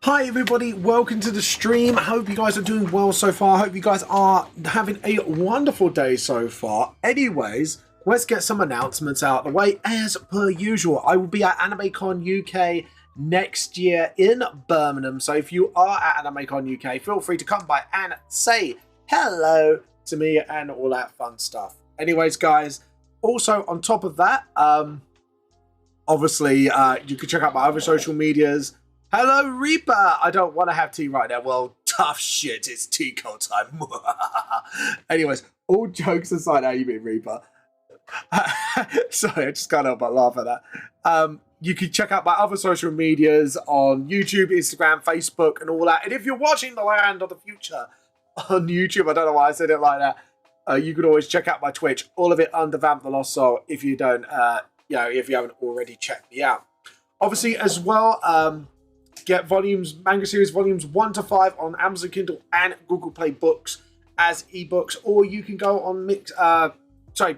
Hi everybody, welcome to the stream. I hope you guys are doing well so far. I hope you guys are having a wonderful day so far. Anyways, let's get some announcements out of the way. As per usual, I will be at AnimeCon UK next year in Birmingham. So if you are at AnimeCon UK, feel free to come by and say hello to me and all that fun stuff. Anyways, guys, also on top of that, obviously you can check out my other social medias. Hello, Reaper! I don't want to have tea right now. Well, tough shit, it's tea cold time. Anyways, all jokes aside, how you mean, Reaper? Sorry, I just can't help but laugh at that. You can check out my other social medias on YouTube, Instagram, Facebook, and all that. And if you're watching The Land of the Future on YouTube, I don't know why I said it like that, you can always check out my Twitch. All of it under Vamp the Lost Soul if you don't, if you haven't already checked me out. Obviously, as well, get manga series volumes 1 to 5 on Amazon Kindle and Google Play Books as ebooks, or you can go on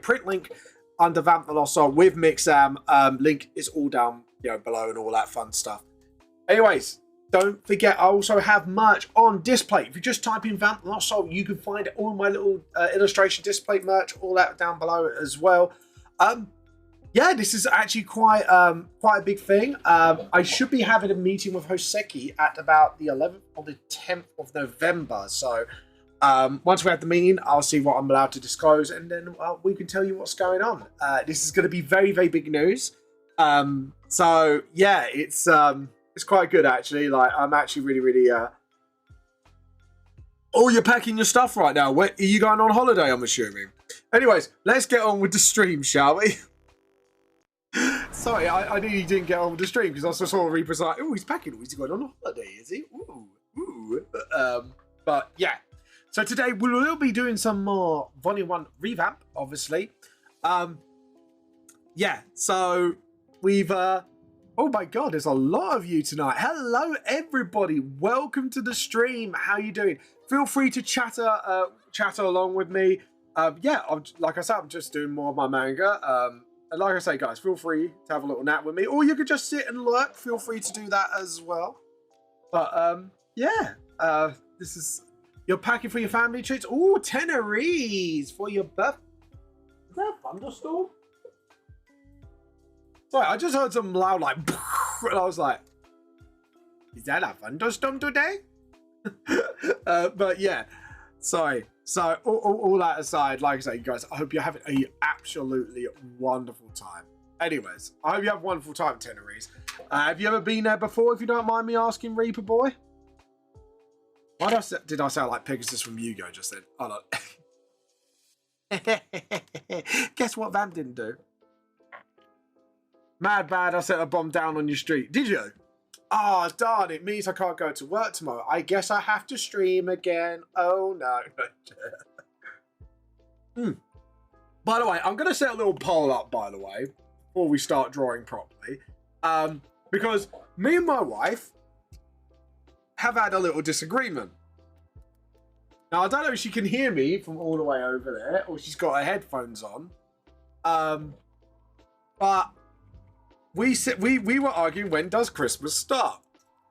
print link under Vamp the Lost Soul with Mixam. Link is all down below and all that fun stuff. Anyways, don't forget I also have merch on display. If you just type in Vamp the Lost Soul, you can find all my little illustration display merch, all that down below as well. Yeah, this is actually quite a big thing. I should be having a meeting with Hoseki at about the 11th or the 10th of November. So once we have the meeting, I'll see what I'm allowed to disclose, and then we can tell you what's going on. This is going to be very, very big news. So yeah, it's quite good actually. Like I'm actually really, really. Oh, you're packing your stuff right now. Where are you going on holiday? I'm assuming. Anyways, let's get on with the stream, shall we? Sorry, I knew you didn't get on with the stream because I also saw Reaper's like, oh, he's packing. Oh, he's going on holiday, is he? Ooh. But yeah. So today we will be doing some more Volume 1 revamp, obviously. Yeah, so we've... oh my god, there's a lot of you tonight. Hello, everybody. Welcome to the stream. How you doing? Feel free to chatter along with me. Yeah, like I said, I'm just doing more of my manga. And like I say, guys, feel free to have a little nap with me, or you could just sit and lurk. Feel free to do that as well. But yeah, this is you're packing for your family treats. Oh, Tenerife for your birthday. Is that a thunderstorm? Sorry, I just heard some loud like, and I was like, "Is that a thunderstorm today?" But yeah, sorry. So all that aside, like I say, you guys, I hope you're having a absolutely wonderful time. Anyways, I hope you have a wonderful time at Tenerife. Have you ever been there before, if you don't mind me asking, Reaper Boy? Why did I sound like Pegasus from Yu-Gi-Oh just then? Hold on. Guess what Vamp didn't do? Mad bad, I set a bomb down on your street. Did you? Oh, darn, it means I can't go to work tomorrow. I guess I have to stream again. Oh, no. By the way, I'm going to set a little poll up, by the way, before we start drawing properly. Because me and my wife have had a little disagreement. Now, I don't know if she can hear me from all the way over there, or she's got her headphones on. But... We were arguing, when does Christmas start?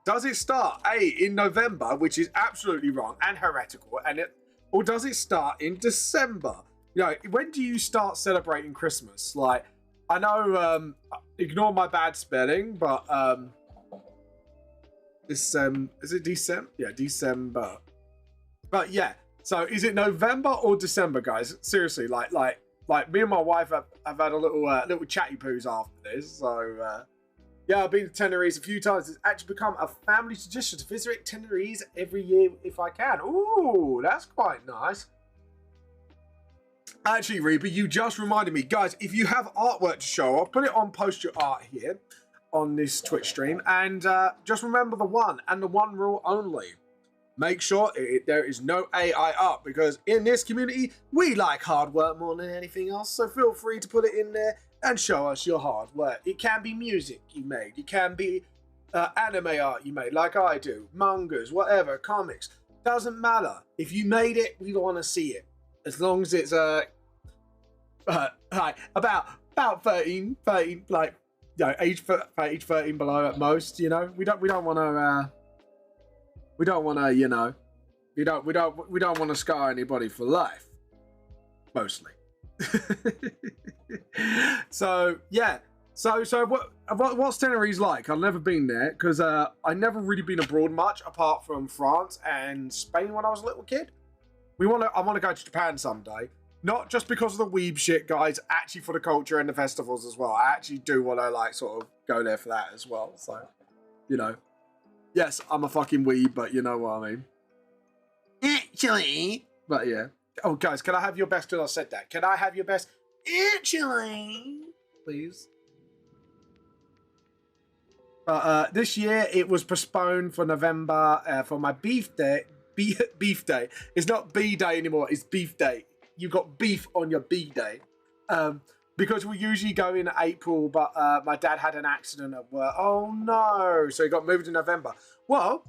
Does it start in November, which is absolutely wrong and heretical, or does it start in December? When do you start celebrating Christmas? Like, I know, ignore my bad spelling, but is it December? Yeah, December. But yeah, so is it November or December, guys? Seriously, like me and my wife have had a little chatty poos after this. So yeah, I've been to Tenerife a few times. It's actually become a family tradition to visit Tenerife every year if I can. Ooh, that's quite nice. Actually, Reaper, you just reminded me, guys. If you have artwork to show, I'll put it on Post Your Art here on this Twitch stream, and just remember the one rule only. Make sure there is no AI art, because in this community, we like hard work more than anything else. So feel free to put it in there and show us your hard work. It can be music you made. It can be anime art you made, like I do. Mangas, whatever, comics. Doesn't matter. If you made it, we want to see it. As long as it's like about 13, like age 13 below at most. We don't want to we don't want to, you know, we don't want to scar anybody for life, mostly. So yeah, so what's Tenerife like? I've never been there because I never really been abroad much apart from France and Spain when I was a little kid. I want to go to Japan someday. Not just because of the weeb shit, guys, actually for the culture and the festivals as well. I actually do want to, like, sort of go there for that as well. So, you know. Yes, I'm a fucking weeb, but you know what I mean. Actually. But yeah. Oh, guys, can I have your best? Because I said that. Can I have your best? Actually. Please. But this year, it was postponed for November for my beef day. Beef day. It's not B day anymore. It's beef day. You got beef on your B day. Because we usually go in April, but my dad had an accident at work. Oh no. So he got moved to November. Well,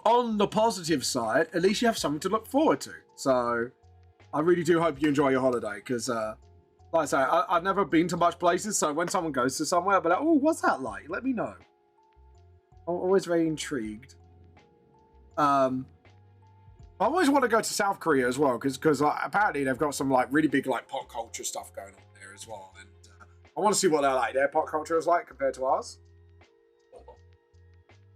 on the positive side, at least you have something to look forward to. So I really do hope you enjoy your holiday because, like I say, I've never been to much places. So when someone goes to somewhere, I'll be like, oh, what's that like? Let me know. I'm always very intrigued. I always want to go to South Korea as well because apparently they've got some like really big like pop culture stuff going on there as well, and I want to see what their pop culture is like compared to ours.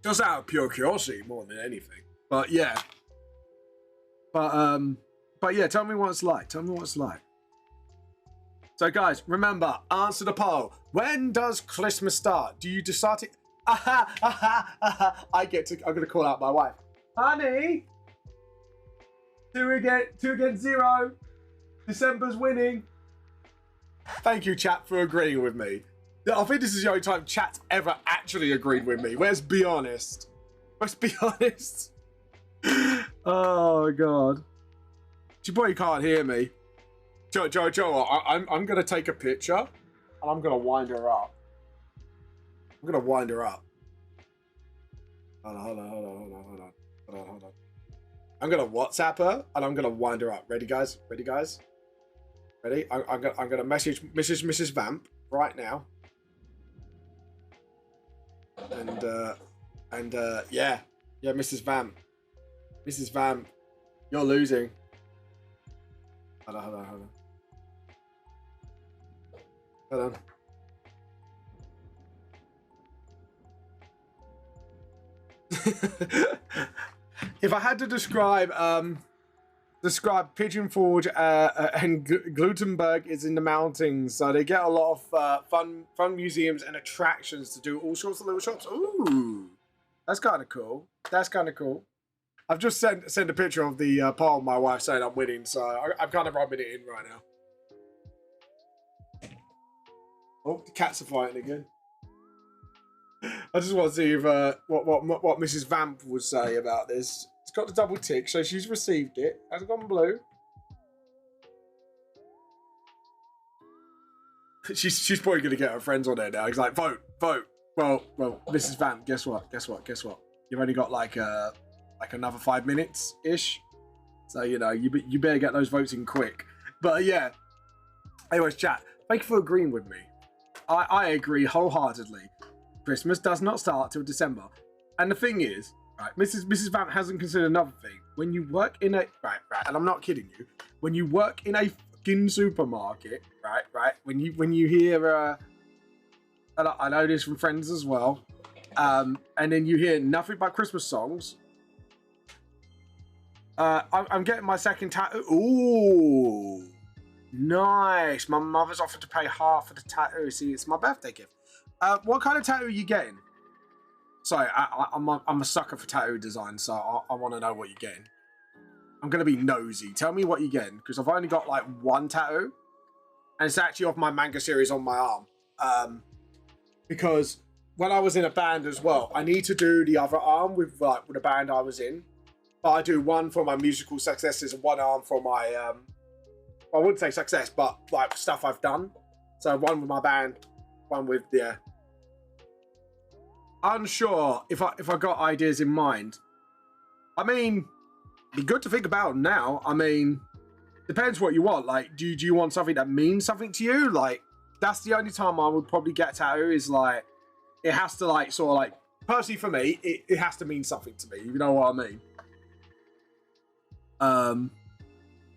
Just out of pure curiosity more than anything. But yeah. But yeah, tell me what it's like. Tell me what it's like. So guys, remember, answer the poll. When does Christmas start? Do you decide it? I'm gonna call out my wife. Honey. 2 against 0. December's winning. Thank you, chat, for agreeing with me. I think this is the only time chat's ever actually agreed with me. Let's be honest. Let's be honest. Oh, God. She probably can't hear me. Joe, I'm going to take a picture and I'm going to wind her up. I'm going to wind her up. Hold on. I'm gonna WhatsApp her and I'm gonna wind her up. Ready, guys? Ready? I'm gonna message Mrs. Vamp right now. And yeah, Mrs. Vamp, you're losing. Hold on. If I had to describe Pigeon Forge and Glutenberg is in the mountains, so they get a lot of fun museums and attractions to do all sorts of little shops. Ooh, that's kind of cool. I've just sent a picture of the poll my wife saying I'm winning, so I'm kind of rubbing it in right now. Oh, the cats are fighting again. I just want to see if what Mrs. Vamp would say about this. It's got the double tick, so she's received it. Has it gone blue? She's probably going to get her friends on there now. He's like, vote. Well, Mrs. Vamp, guess what? You've only got like another 5 minutes ish, so you know you better get those votes in quick. But yeah. Anyways, chat. Thank you for agreeing with me. I agree wholeheartedly. Christmas does not start till December. And the thing is, right, Mrs. Vamp hasn't considered another thing. When you work in a right, and I'm not kidding you, when you work in a fucking supermarket, right, when you hear I know this from friends as well, and then you hear nothing but Christmas songs. I'm getting my second tattoo. Ooh, nice. My mother's offered to pay half of the tattoo. See, it's my birthday gift. What kind of tattoo are you getting? Sorry, I'm a sucker for tattoo design, so I want to know what you're getting. I'm going to be nosy. Tell me what you're getting, because I've only got like one tattoo, and it's actually off my manga series on my arm. Because when I was in a band as well, I need to do the other arm with the band I was in. But I do one for my musical successes and one arm for my, I wouldn't say success, but like stuff I've done. So one with my band, one with the... Unsure if I got ideas in mind. I mean, be good to think about now. I mean, depends what you want. Like, do you want something that means something to you? Like, that's the only time I would probably get a tattoo is like, it has to like sort of like personally for me, it has to mean something to me. You know what I mean?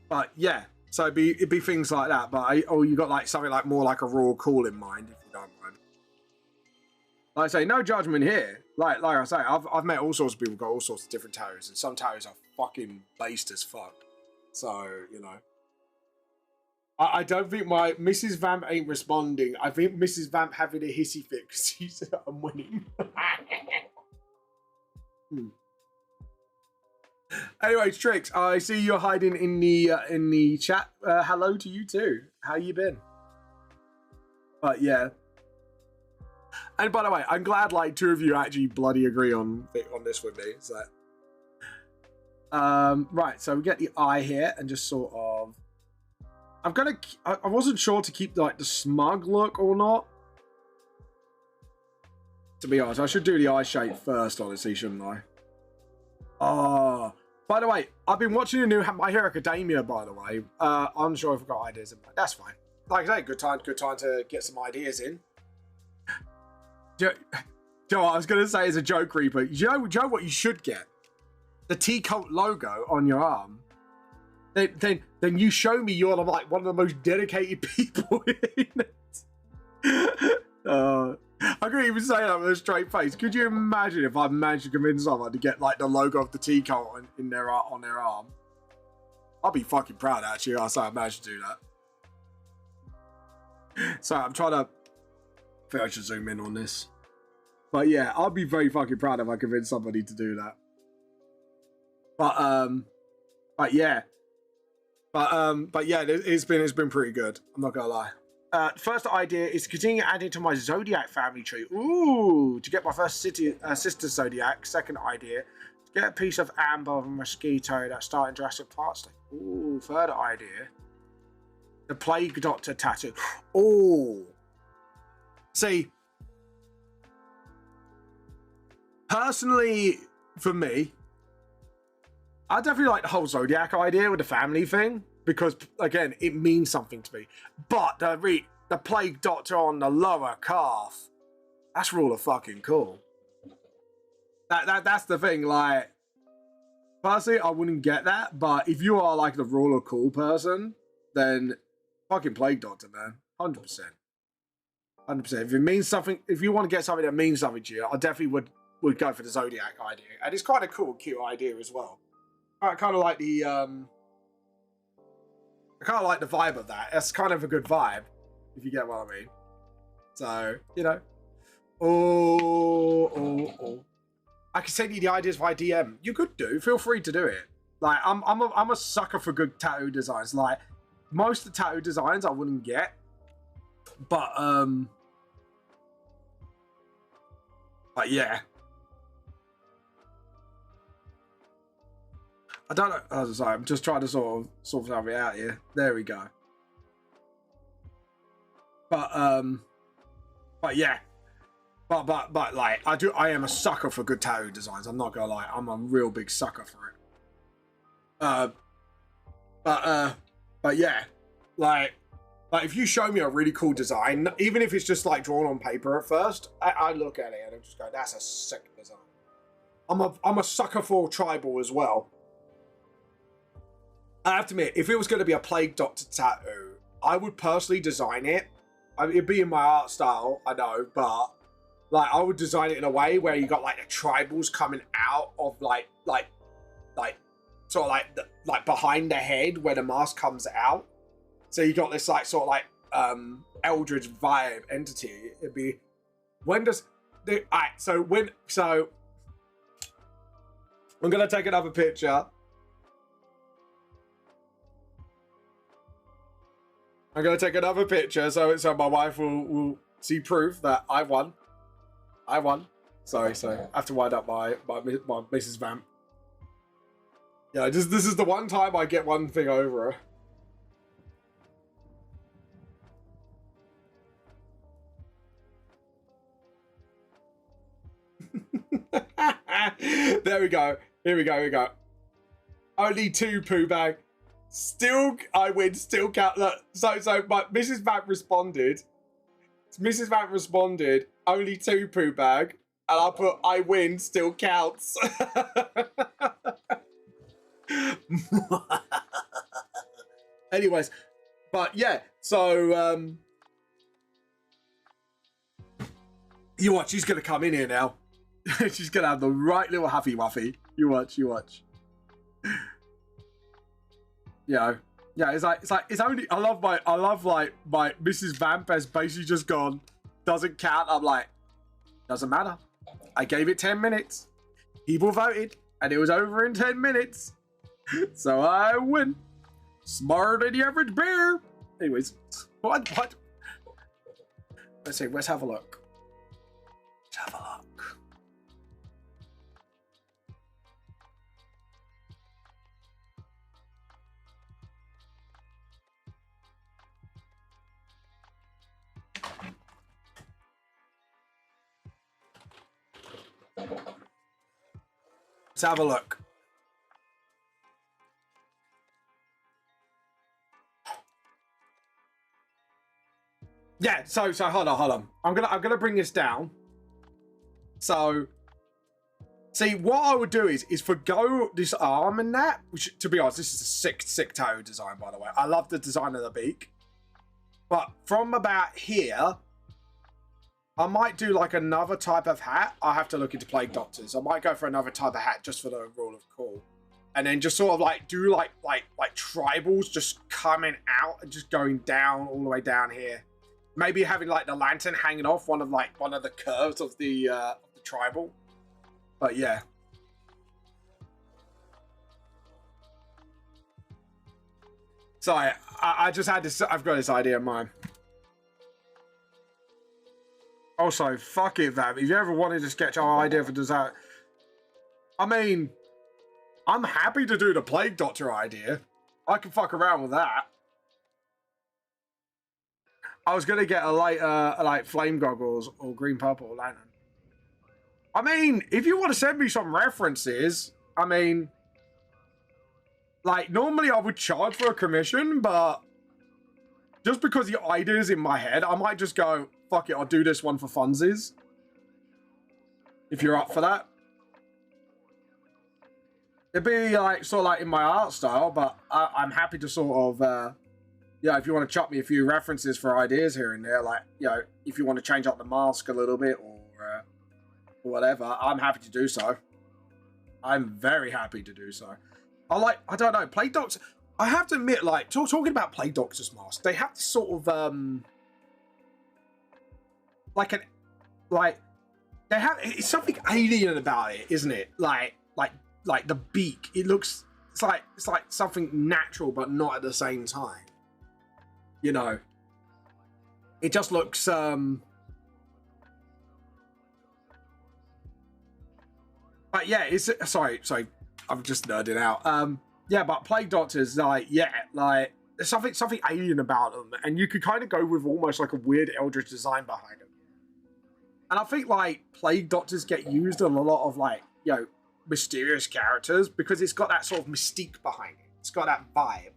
But yeah, so it'd be things like that. But you got like something like more like a raw call in mind, if you don't mind. Like I say, no judgment here. Like I say, I've met all sorts of people who got all sorts of different tattoos, and some tattoos are fucking based as fuck. So you know, I don't think my Mrs. Vamp ain't responding. I think Mrs. Vamp having a hissy fit because she's I'm winning. Anyway, Trix, I see you're hiding in the chat. Hello to you too. How you been? But yeah. And by the way, I'm glad like two of you actually bloody agree on this with me. So, right, so we get the eye here and just sort of. I wasn't sure to keep like the smug look or not. To be honest, I should do the eye shape first, honestly, shouldn't I? Oh, by the way, I've been watching the new My Hero Academia. By the way, I'm sure if I've got ideas in mind. That's fine. Like I say, good time to get some ideas in. Joe, I was going to say as a joke, Reaper. Joe, what you should get? The T-Cult logo on your arm. Then you show me you're like one of the most dedicated people in it. I couldn't even say that with a straight face. Could you imagine if I managed to convince someone to get like the logo of the T-Cult on their arm? I'll be fucking proud, actually. I managed to do that. So I'm trying to. I think I should zoom in on this. But yeah, I'll be very fucking proud if I convince somebody to do that. But yeah. But yeah, it's been pretty good. I'm not gonna lie. First idea is to continue adding to my Zodiac family tree. Ooh, to get my first sister Zodiac. Second idea, to get a piece of amber of a mosquito that started in Jurassic Park. Ooh, third idea, the Plague Doctor tattoo. Ooh. See, personally, for me, I definitely like the whole Zodiac idea with the family thing because, again, it means something to me. But the Plague Doctor on the lower calf, that's really fucking cool. That's the thing. Like, personally, I wouldn't get that. But if you are like the ruler cool person, then fucking Plague Doctor, man, 100%. 100%. If it means something, if you want to get something that means something to you, I definitely would go for the Zodiac idea, and it's quite a cool, cute idea as well. I kind of like the vibe of that. It's kind of a good vibe, if you get what I mean. So you know, oh. I can send you the ideas via DM. You could do. Feel free to do it. Like I'm a sucker for good tattoo designs. Like most of the tattoo designs I wouldn't get, but yeah. I don't know. Oh, sorry, I'm just trying to sort something out here. There we go. But yeah. But like I am a sucker for good tattoo designs. I'm not gonna lie. I'm a real big sucker for it. But yeah. Like if you show me a really cool design, even if it's just like drawn on paper at first, I look at it and I just go, that's a sick design. I'm a sucker for tribal as well. I have to admit, if it was going to be a Plague Doctor tattoo, I would personally design it. I mean, it'd be in my art style, I know, but like I would design it in a way where you got like the tribals coming out of like sort of like behind the head where the mask comes out. So you got this like sort of like Eldritch vibe entity. It'd be so I'm gonna take another picture. I'm going to take another picture so my wife will see proof that I won. Sorry. I have to wind up my Mrs. Vamp. Yeah, this is the one time I get one thing over her. There we go. Here we go. Only 2 poo bag. Still, I win. Still count. Look, but Mrs. Vamp responded. Only 2 poo bag. And I'll put I win still counts. Anyways, but yeah, so you watch, she's gonna come in here now. She's gonna have the right little huffy wuffy. You watch, you watch. Yeah, it's only I love like my Mrs. Vamp has basically just gone, doesn't count. I'm like, doesn't matter. I gave it 10 minutes. People voted, and it was over in 10 minutes. So I win. Smarter than the average bear. Anyways, what? Let's see, let's have a look. Let's have a look. Let's have a look. Yeah, so hold on. I'm gonna bring this down. So, see, what I would do is forgo this arm and that, which, to be honest, this is a sick toe design, by the way. I love the design of the beak. But from about here, I might do like another type of hat. I have to look into Plague Doctors. I might go for another type of hat just for the rule of cool. And then just sort of like do like tribals just coming out and just going down all the way down here. Maybe having like the lantern hanging off one of the curves of the tribal. But yeah. So I just had this, I've got this idea in mind. Also, fuck it, Vamp. If you ever wanted to sketch our idea for design, I mean, I'm happy to do the Plague Doctor idea. I can fuck around with that. I was gonna get a lighter, like flame goggles or green purple lantern. I mean, if you want to send me some references, I mean, like normally I would charge for a commission, but just because the idea is in my head, I might just go, fuck it, I'll do this one for funsies. If you're up for that. It'd be like sort of like in my art style, but I'm happy to sort of, yeah, if you want to chuck me a few references for ideas here and there, like, you know, if you want to change up the mask a little bit or whatever, I'm happy to do so. I'm very happy to do so. I don't know, Plague Doctors, I have to admit, like, talking about Plague Doctors masks, they have this sort of, they have, it's something alien about it, isn't it? Like the beak, it looks, it's like something natural, but not at the same time. You know, it just looks, but yeah, it's, sorry, I'm just nerding out. Yeah, but Plague Doctors, like, yeah, like, there's something alien about them, and you could kind of go with almost like a weird eldritch design behind them. And I think, like, Plague Doctors get used in a lot of, like, you know, mysterious characters because it's got that sort of mystique behind it. It's got that vibe.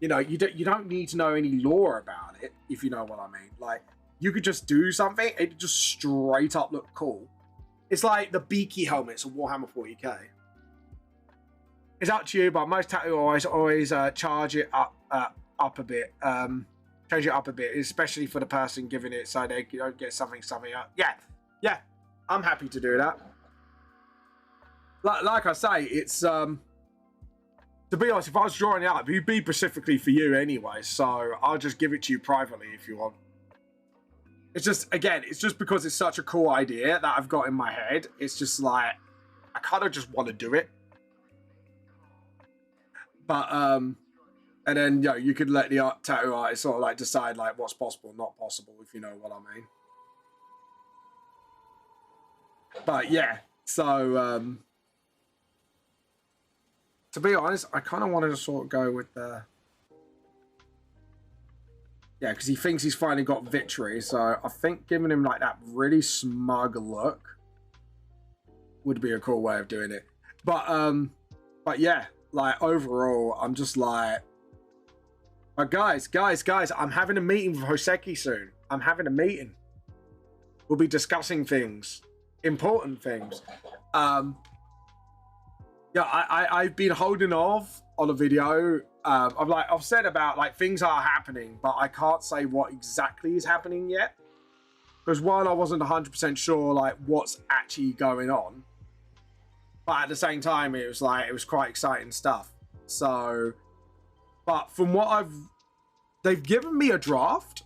You know, you don't need to know any lore about it, if you know what I mean. Like, you could just do something, it just straight up look cool. It's like the beaky helmets of Warhammer 40k. It's up to you, but most tattoo always charge it up a bit. Change it up a bit, especially for the person giving it, so they don't get something up. Yeah, I'm happy to do that. Like I say, it's to be honest, if I was drawing it up, it'd be specifically for you anyway, so I'll just give it to you privately if you want. It's just, again, it's just because it's such a cool idea that I've got in my head. It's just like, I kind of just want to do it. But, and then, you know, you could let the tattoo artist sort of like decide like what's possible, not possible, if you know what I mean. But yeah, so, to be honest, I kind of wanted to sort of go with the... Yeah, because he thinks he's finally got victory, so I think giving him like that really smug look would be a cool way of doing it. But yeah, like overall, I'm just like... But guys, I'm having a meeting with Hoseki soon. I'm having a meeting. We'll be discussing things. important things. Yeah, I've been holding off on a video. I've said about like things are happening, but I can't say what exactly is happening yet. Because while I wasn't 100% sure like what's actually going on, but at the same time it was quite exciting stuff. So, but from what they've given me a draft.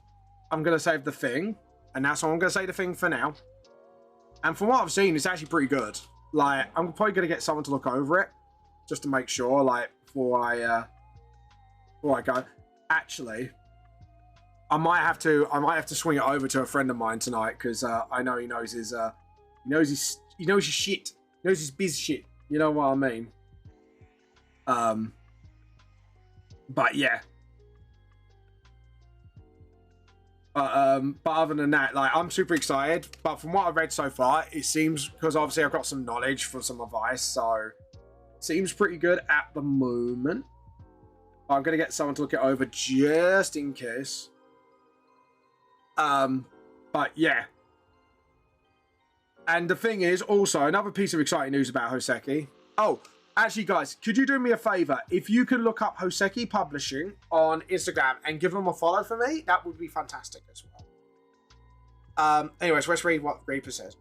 I'm gonna save the thing, and that's all I'm gonna say the thing for now. And from what I've seen, it's actually pretty good. Like, I'm probably gonna get someone to look over it just to make sure, like, before I go. Actually, I might have to swing it over to a friend of mine tonight because I know he knows his shit. He knows his biz shit. You know what I mean? But yeah. But other than that, like, I'm super excited. But from what I've read so far, it seems, because obviously I've got some knowledge from some advice, so it seems pretty good at the moment. I'm gonna get someone to look it over just in case. But yeah. And the thing is, also another piece of exciting news about Hoseki. Oh, actually, guys, could you do me a favor? If you could look up Hoseki Publishing on Instagram and give them a follow for me, that would be fantastic as well. Anyways, let's read what Reaper says.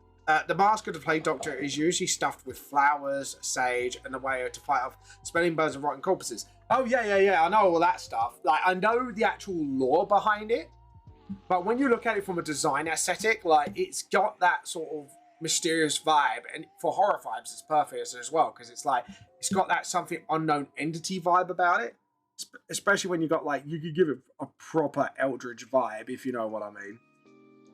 The mask of the Plague Doctor is usually stuffed with flowers, sage, and a way to fight off smelling birds and rotten corpses. Oh, yeah. I know all that stuff. Like, I know the actual lore behind it. But when you look at it from a design aesthetic, like, it's got that sort of mysterious vibe, and for horror vibes it's perfect as well, because it's like it's got that something unknown entity vibe about it, especially when you got like, you could give it a proper eldritch vibe, if you know what I mean.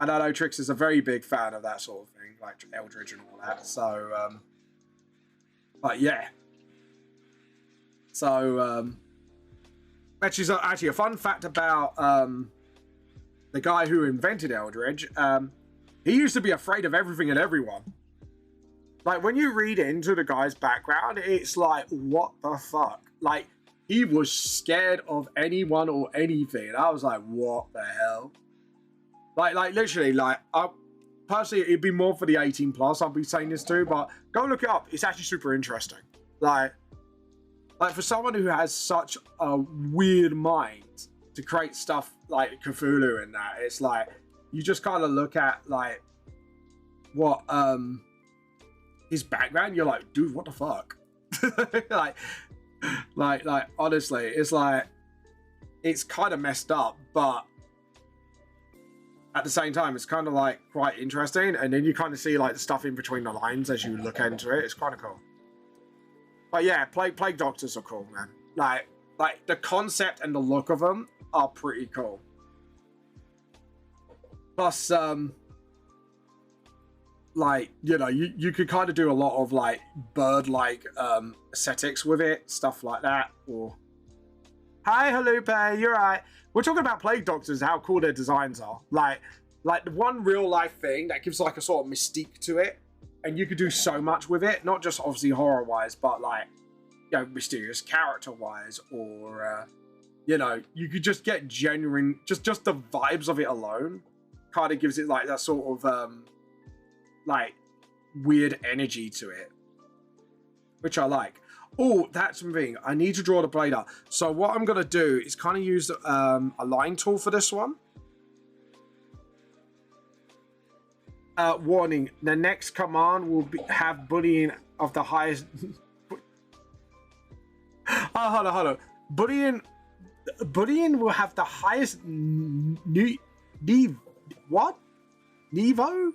And I know Trix is a very big fan of that sort of thing, like eldritch and all that, so but yeah, so which is actually a fun fact about the guy who invented eldritch. He used to be afraid of everything and everyone. Like, when you read into the guy's background, it's like, what the fuck? Like, he was scared of anyone or anything. And I was like, what the hell? Like literally, like, personally, it'd be more for the 18 plus I'll be saying this to, but go look it up. It's actually super interesting. Like for someone who has such a weird mind to create stuff like Cthulhu and that, it's like, you just kind of look at like what his background, you're like, dude, what the fuck? like honestly, it's like, it's kind of messed up, but at the same time it's kind of like quite interesting, and then you kind of see like the stuff in between the lines as you look into it. It's kind of cool. But yeah, plague doctors are cool, man. Like the concept and the look of them are pretty cool. Plus, like, you know, you could kind of do a lot of like bird-like aesthetics with it, stuff like that. Or, hi, Halupe, you're right. We're talking about plague doctors, how cool their designs are. Like the one real-life thing that gives like a sort of mystique to it, and you could do so much with it. Not just obviously horror-wise, but like, you know, mysterious character-wise, or you know, you could just get genuine, just the vibes of it alone kind of gives it like that sort of like weird energy to it, which I like. Oh, that's something. I need to draw the blade up. So what I'm going to do is kind of use a line tool for this one. Warning, the next command will have bullying of the highest... hold on. Bullying will have the highest what? Nevo?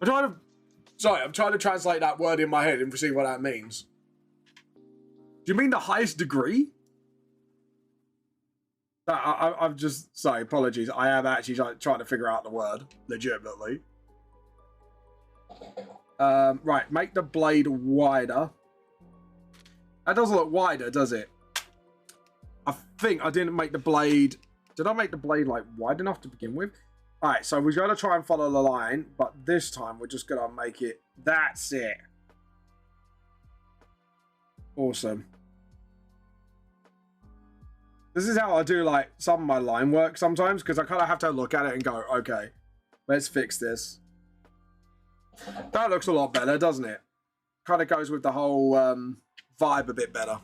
I'm trying to translate that word in my head and see what that means. Do you mean the highest degree? I'm just, sorry, apologies. I am actually trying to figure out the word, legitimately. Right, make the blade wider. That doesn't look wider, does it? I think I didn't make the blade... Did I make the blade like wide enough to begin with? All right, so we've got to try and follow the line, but this time we're just going to make it... That's it. Awesome. This is how I do like some of my line work sometimes, because I kind of have to look at it and go, okay, let's fix this. That looks a lot better, doesn't it? Kind of goes with the whole vibe a bit better.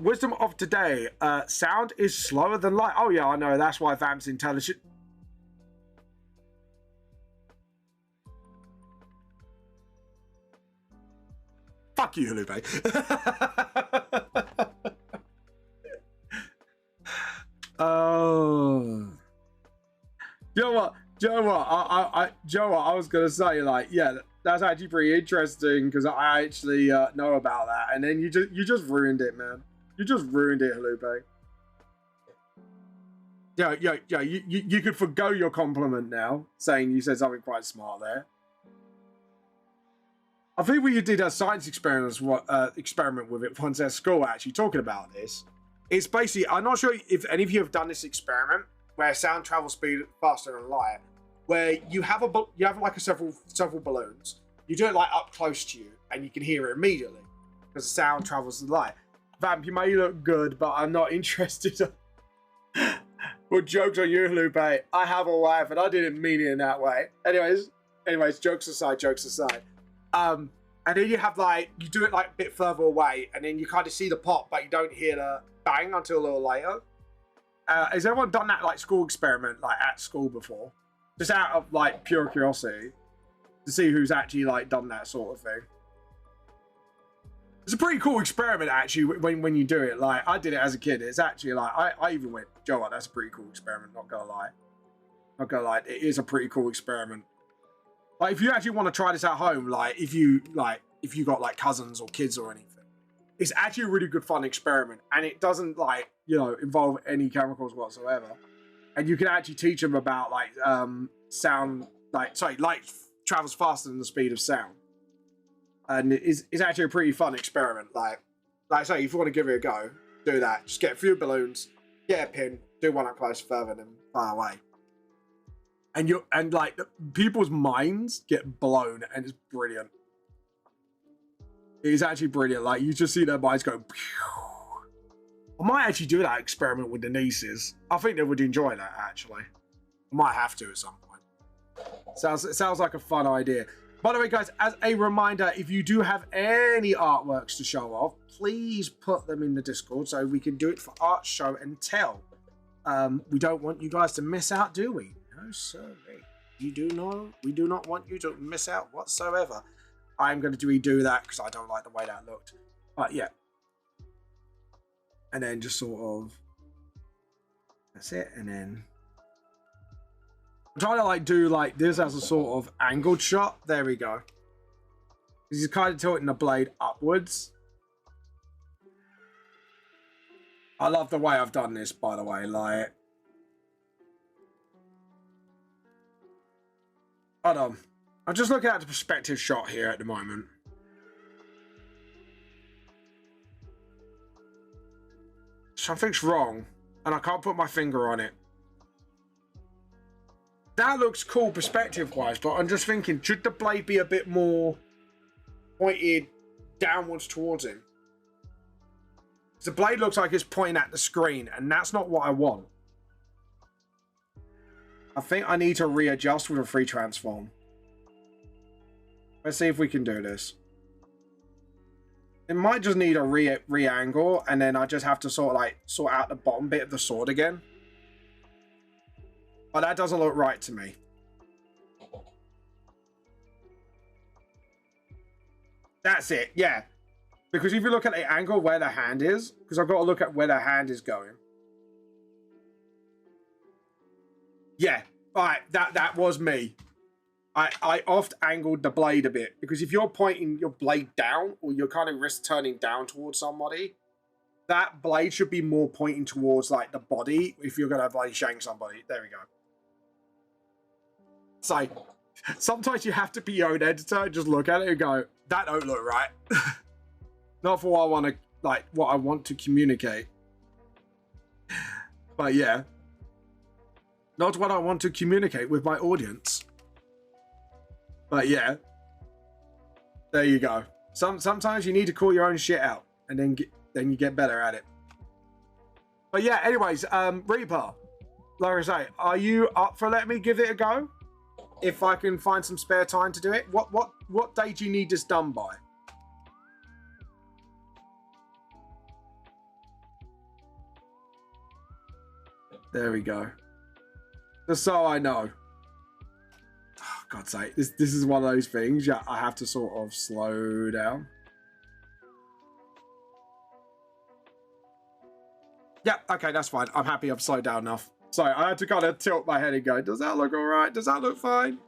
Wisdom of today. Sound is slower than light. Oh yeah, I know. That's why Vamp's intelligent. Fuck you, Lupe. Oh. You know what? I was gonna say, like, yeah, that's actually pretty interesting because I actually know about that, and then you just ruined it, man. You just ruined it, Lupe. Yeah. You could forgo your compliment now, saying you said something quite smart there. I think we did a science experiment with it once at school, actually, talking about this. It's basically, I'm not sure if any of you have done this experiment where sound travels speed faster than light, where you have like several balloons. You do it like up close to you, and you can hear it immediately because the sound travels the light. Vamp, you may look good, but I'm not interested. Well, jokes on you, Lupe. I have a wife, and I didn't mean it in that way. Anyways, jokes aside. And then you have like, you do it like a bit further away, and then you kind of see the pop, but you don't hear the bang until a little later. Has everyone done that like school experiment, like at school before? Just out of like pure curiosity to see who's actually like done that sort of thing. It's a pretty cool experiment actually when you do it. Like I did it as a kid. It's actually like I even went, Joe, that's a pretty cool experiment. Not gonna lie, it is a pretty cool experiment. Like if you actually want to try this at home, like if you got like cousins or kids or anything, it's actually a really good fun experiment, and it doesn't like, you know, involve any chemicals whatsoever. And you can actually teach them about like sound, light travels faster than the speed of sound, and it's actually a pretty fun experiment. Like I say, if you want to give it a go, do that. Just get a few balloons, get a pin, do one up close further than far away. And like people's minds get blown, and it's brilliant. It is actually brilliant. Like you just see their minds go. Pew. I might actually do that experiment with the nieces. I think they would enjoy that actually. I might have to at some point. Sounds like a fun idea. By the way, guys, as a reminder, if you do have any artworks to show off, please put them in the Discord so we can do it for art show and tell. We don't want you guys to miss out, do we? No, sir. We do not want you to miss out whatsoever. I'm going to redo that because I don't like the way that looked. But yeah. And then just sort of, that's it. And then I'm trying to like do like this as a sort of angled shot. There we go. He's kind of tilting the blade upwards. I love the way I've done this, by the way. Like, hold on. I'm just looking at the perspective shot here at the moment. Something's wrong, and I can't put my finger on it. That looks cool perspective-wise, but I'm just thinking, should the blade be a bit more pointed downwards towards him? The blade looks like it's pointing at the screen, and that's not what I want. I think I need to readjust with a free transform. Let's see if we can do this. It might just need a re-angle, and then I just have to sort out the bottom bit of the sword again. But that doesn't look right to me. That's it, yeah. Because if you look at the angle where the hand is, because I've got to look at where the hand is going. Yeah, alright, that was me. I oft angled the blade a bit, because if you're pointing your blade down, or your kind of wrist turning down towards somebody, that blade should be more pointing towards like the body if you're going to bloody shank somebody. There we go. So sometimes you have to be your own editor and just look at it and go, that don't look right. Not for what I want to, like, what I want to communicate. But yeah. Not what I want to communicate with my audience. But yeah. There you go. Sometimes you need to call your own shit out, and then you get better at it. But yeah, anyways, Reaper, like I say, are you up for letting me give it a go? if I can find some spare time to do it. What day do you need this done by? There we go. Just so I know. Oh, God's sake, this is one of those things. Yeah, I have to sort of slow down. Yeah, okay, that's fine. I'm happy I've slowed down enough. Sorry, I had to kind of tilt my head and go, does that look all right? Does that look fine?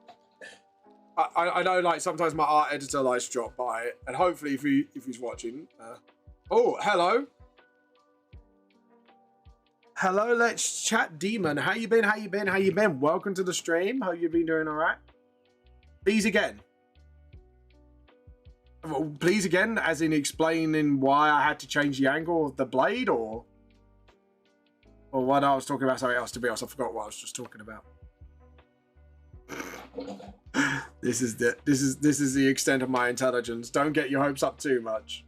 I know, like, sometimes my art editor likes to drop by, and hopefully if he's watching. Oh, hello. Hello, let's chat, Demon. How you been? How you been? How you been? Welcome to the stream. Hope you've been doing all right. Please again. Well, please again, as in explaining why I had to change the angle of the blade, or what I was talking about something else. To be honest, I forgot what I was just talking about. This is the extent of my intelligence. Don't get your hopes up too much.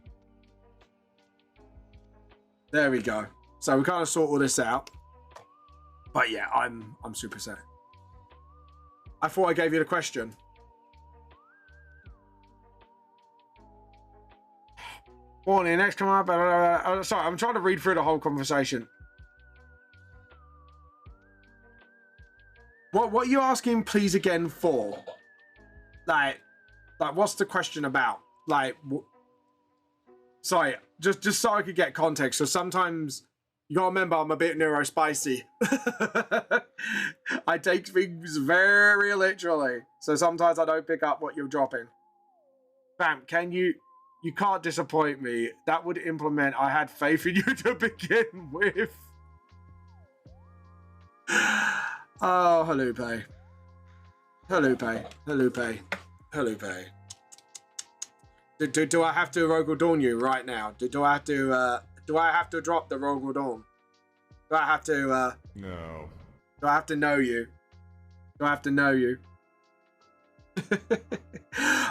There we go. So we kind of sort all this out. But yeah, I'm super sad. I thought I gave you the question. Warning, next come up. Sorry, I'm trying to read through the whole conversation. What are you asking, please, again for? Like what's the question about? Like, sorry, just so I could get context. So sometimes you gotta remember I'm a bit neurospicy. I take things very literally. So sometimes I don't pick up what you're dropping. Bam, you can't disappoint me. That would implement I had faith in you to begin with. Oh, Halupe. Halupe. Halupe. Halupe. Do I have to Rogel Dawn you right now? Do I have to drop the Rogel Dawn? Do I have to No. Do I have to know you? Do I have to know you?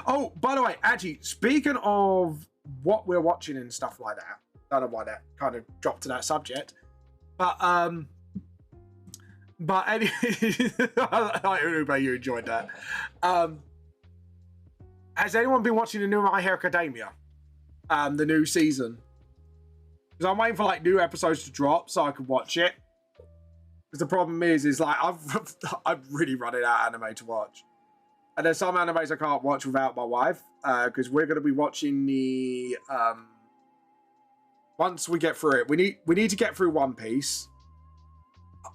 Oh, by the way, actually, speaking of what we're watching and stuff like that, I don't know why that kind of dropped to that subject, but anyway, I hope you enjoyed that. Has anyone been watching the new My Hero Academia? The new season? Because I'm waiting for like new episodes to drop so I can watch it. Because the problem is like I've really running out of anime to watch. And there's some animes I can't watch without my wife. Because we're going to be watching the once we get through it. We need to get through One Piece.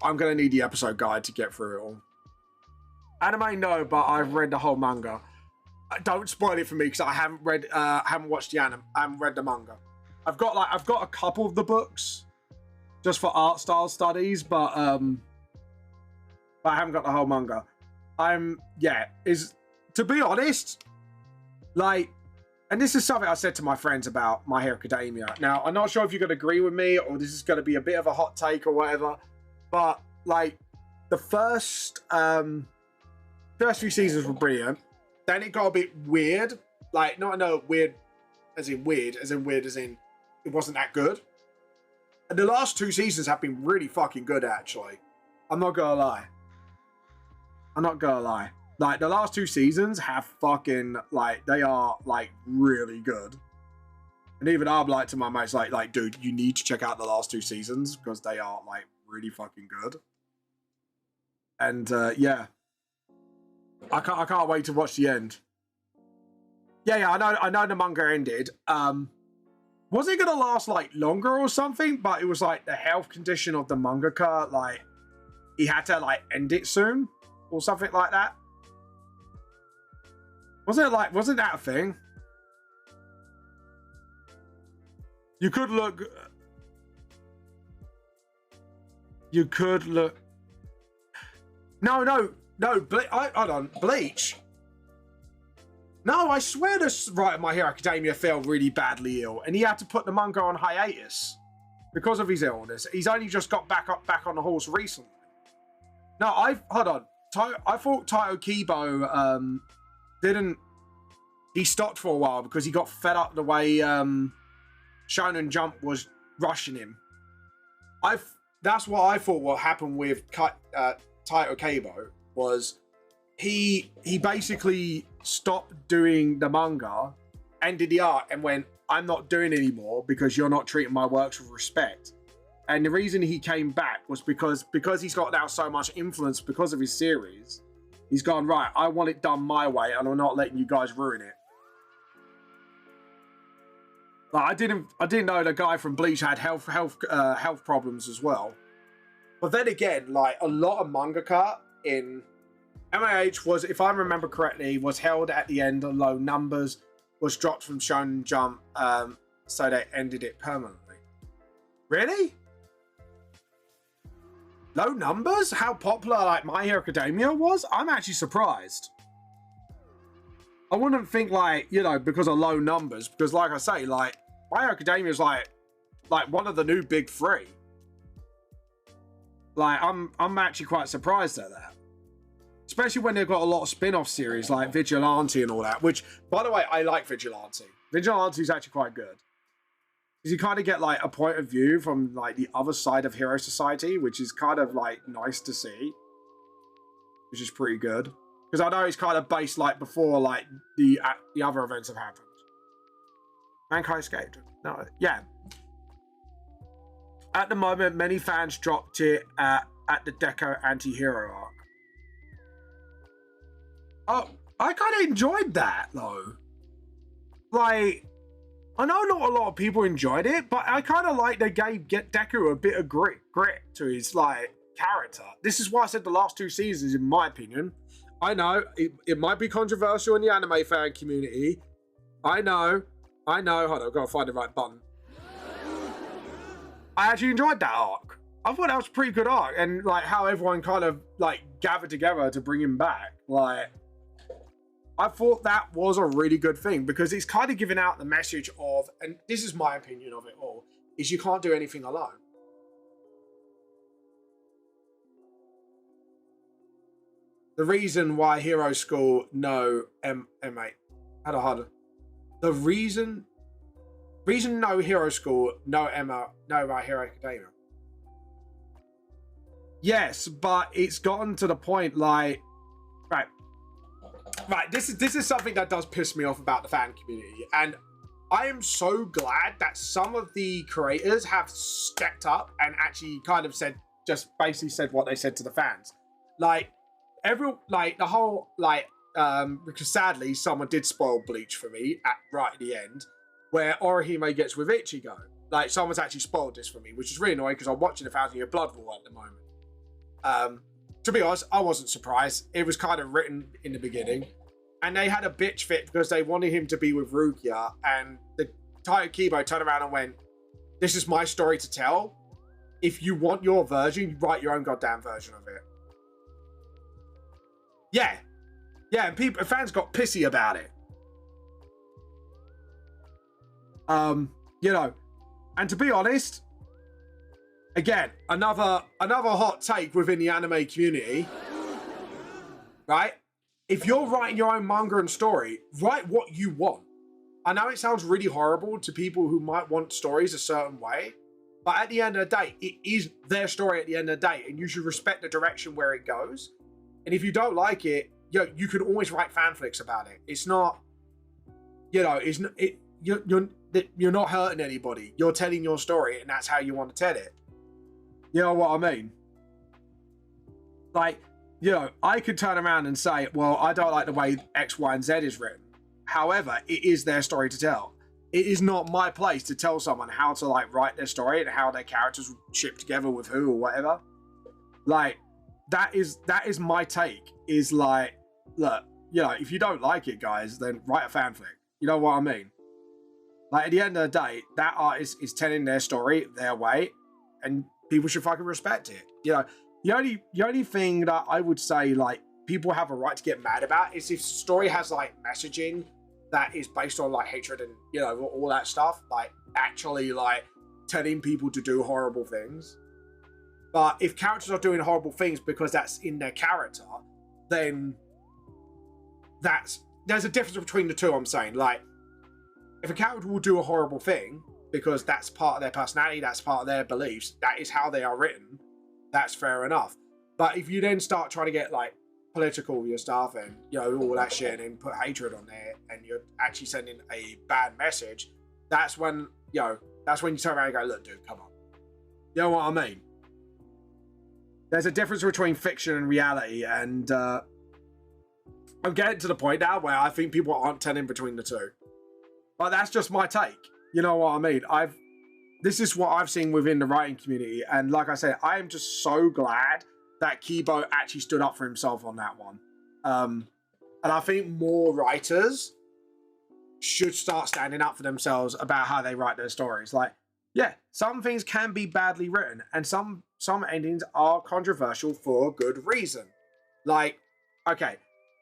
I'm going to need the episode guide to get through it all. Anime, no, but I've read the whole manga. Don't spoil it for me because I haven't watched the anime. I haven't read the manga. I've got a couple of the books just for art style studies, but I haven't got the whole manga. To be honest, like, and this is something I said to my friends about My Hero Academia. Now, I'm not sure if you're going to agree with me or this is going to be a bit of a hot take or whatever, but like the first few seasons were brilliant. Then it got a bit weird. Like, not weird as in it wasn't that good. And the last two seasons have been really fucking good, actually. I'm not gonna lie. Like, the last two seasons have fucking, like, they are, like, really good. And even I'm like to my mates, like, dude, you need to check out the last two seasons because they are, like, really fucking good. And, yeah. I can't wait to watch the end. Yeah, I know the manga ended. Was it gonna last like longer or something? But it was like the health condition of the mangaka, like he had to like end it soon or something like that. Wasn't that a thing? You could look. No. Hold on, Bleach. No, I swear this writer of My Hero Academia fell really badly ill, and he had to put the manga on hiatus because of his illness. He's only just got back on the horse recently. No, hold on. I thought Taito Kibo didn't. He stopped for a while because he got fed up the way Shonen Jump was rushing him. That's what I thought. What happened with Taito Kibo was he basically stopped doing the manga, ended the art, and went, I'm not doing anymore because you're not treating my works with respect. And the reason he came back was because he's got now so much influence because of his series. He's gone, right, I want it done my way, and I'm not letting you guys ruin it. Like, I didn't know the guy from Bleach had health problems as well. But then again, like, a lot of mangaka in MAH was, if I remember correctly, was held at the end on low numbers, was dropped from Shonen Jump, so they ended it permanently. Really? Low numbers? How popular like My Hero Academia was? I'm actually surprised. I wouldn't think, like, you know, because of low numbers, because like I say, like, My Hero Academia is like one of the new big three. Like, I'm actually quite surprised at that. Especially when they've got a lot of spin-off series like Vigilante and all that, which, by the way, I like Vigilante. Vigilante is actually quite good. Because you kind of get, like, a point of view from, like, the other side of Hero Society, which is kind of, like, nice to see. Which is pretty good. Because I know it's kind of based, like, before, like, the other events have happened. Mankai escaped. No, yeah. At the moment, many fans dropped it at the Deco anti-hero arc. Oh, I kind of enjoyed that, though. Like, I know not a lot of people enjoyed it, but I kind of like they gave Deku a bit of grit to his, like, character. This is why I said the last two seasons, in my opinion. I know, it might be controversial in the anime fan community. I know. Hold on, I've got to find the right button. I actually enjoyed that arc. I thought that was a pretty good arc, and, like, how everyone kind of, like, gathered together to bring him back. Like, I thought that was a really good thing, because it's kind of giving out the message of, and this is my opinion of it all, is you can't do anything alone. The reason why Hero School no M8. Harder. The reason no Hero School, no My Hero Academia. Yes, but it's gotten to the point, like, right, this is something that does piss me off about the fan community, and I am so glad that some of the creators have stepped up and actually kind of just basically said what they said to the fans. Like, because sadly someone did spoil Bleach for me right at the end, where Orihime gets with Ichigo. Like, someone's actually spoiled this for me, which is really annoying because I'm watching the 1,000-Year Blood War at the moment. To be honest, I wasn't surprised. It was kind of written in the beginning. And they had a bitch fit because they wanted him to be with Rukia. And the Taito Kibo turned around and went, this is my story to tell. If you want your version, you write your own goddamn version of it. Yeah. Yeah, and fans got pissy about it. You know, and to be honest, again, another hot take within the anime community, right? If you're writing your own manga and story, write what you want. I know it sounds really horrible to people who might want stories a certain way, but at the end of the day, it is their story at the end of the day, and you should respect the direction where it goes. And if you don't like it, you can always write fanfics about it. It's not, you know, you're not hurting anybody. You're telling your story, and that's how you want to tell it. You know what I mean? Like, you know, I could turn around and say, well, I don't like the way X, Y, and Z is written. However, it is their story to tell. It is not my place to tell someone how to, like, write their story and how their characters ship together with who or whatever. Like, that is my take. Is like, look, you know, if you don't like it, guys, then write a fanfic. You know what I mean? Like, at the end of the day, that artist is telling their story their way, and people should fucking respect it. You know, the only thing that I would say, like, people have a right to get mad about is if the story has, like, messaging that is based on, like, hatred and, you know, all that stuff, like, actually, like, telling people to do horrible things. But if characters are doing horrible things because that's in their character, then there's a difference between the two, I'm saying. Like, if a character will do a horrible thing because that's part of their personality, that's part of their beliefs, that is how they are written, that's fair enough. But if you then start trying to get, like, political with your stuff and, you know, all that shit, and then put hatred on there, and you're actually sending a bad message, that's when, you know, that's when you turn around and go, look, dude, come on. You know what I mean? There's a difference between fiction and reality, and I'm getting to the point now where I think people aren't telling between the two. But that's just my take. You know what I mean? This is what I've seen within the writing community, and like I said, I am just so glad that Kibo actually stood up for himself on that one. And I think more writers should start standing up for themselves about how they write their stories. Like, yeah, some things can be badly written, and some endings are controversial for good reason. Like, okay,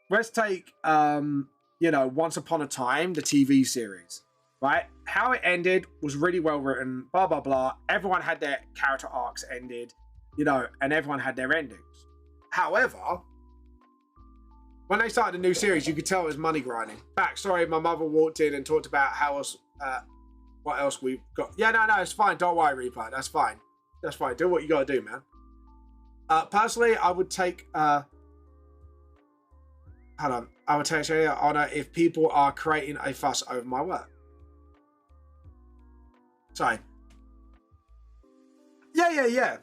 let's take you know, Once Upon a Time, the TV series, right? How it ended was really well written, blah blah blah. Everyone had their character arcs ended, you know, and everyone had their endings. However, when they started a new series, you could tell it was money grinding. Backstory: my mother walked in and talked about how else, what else we've got. Yeah, no, it's fine. Don't worry, Replay. That's fine. That's fine. Do what you gotta do, man. Personally, I would take hold on. I would take honor if people are creating a fuss over my work. Sorry. Yeah.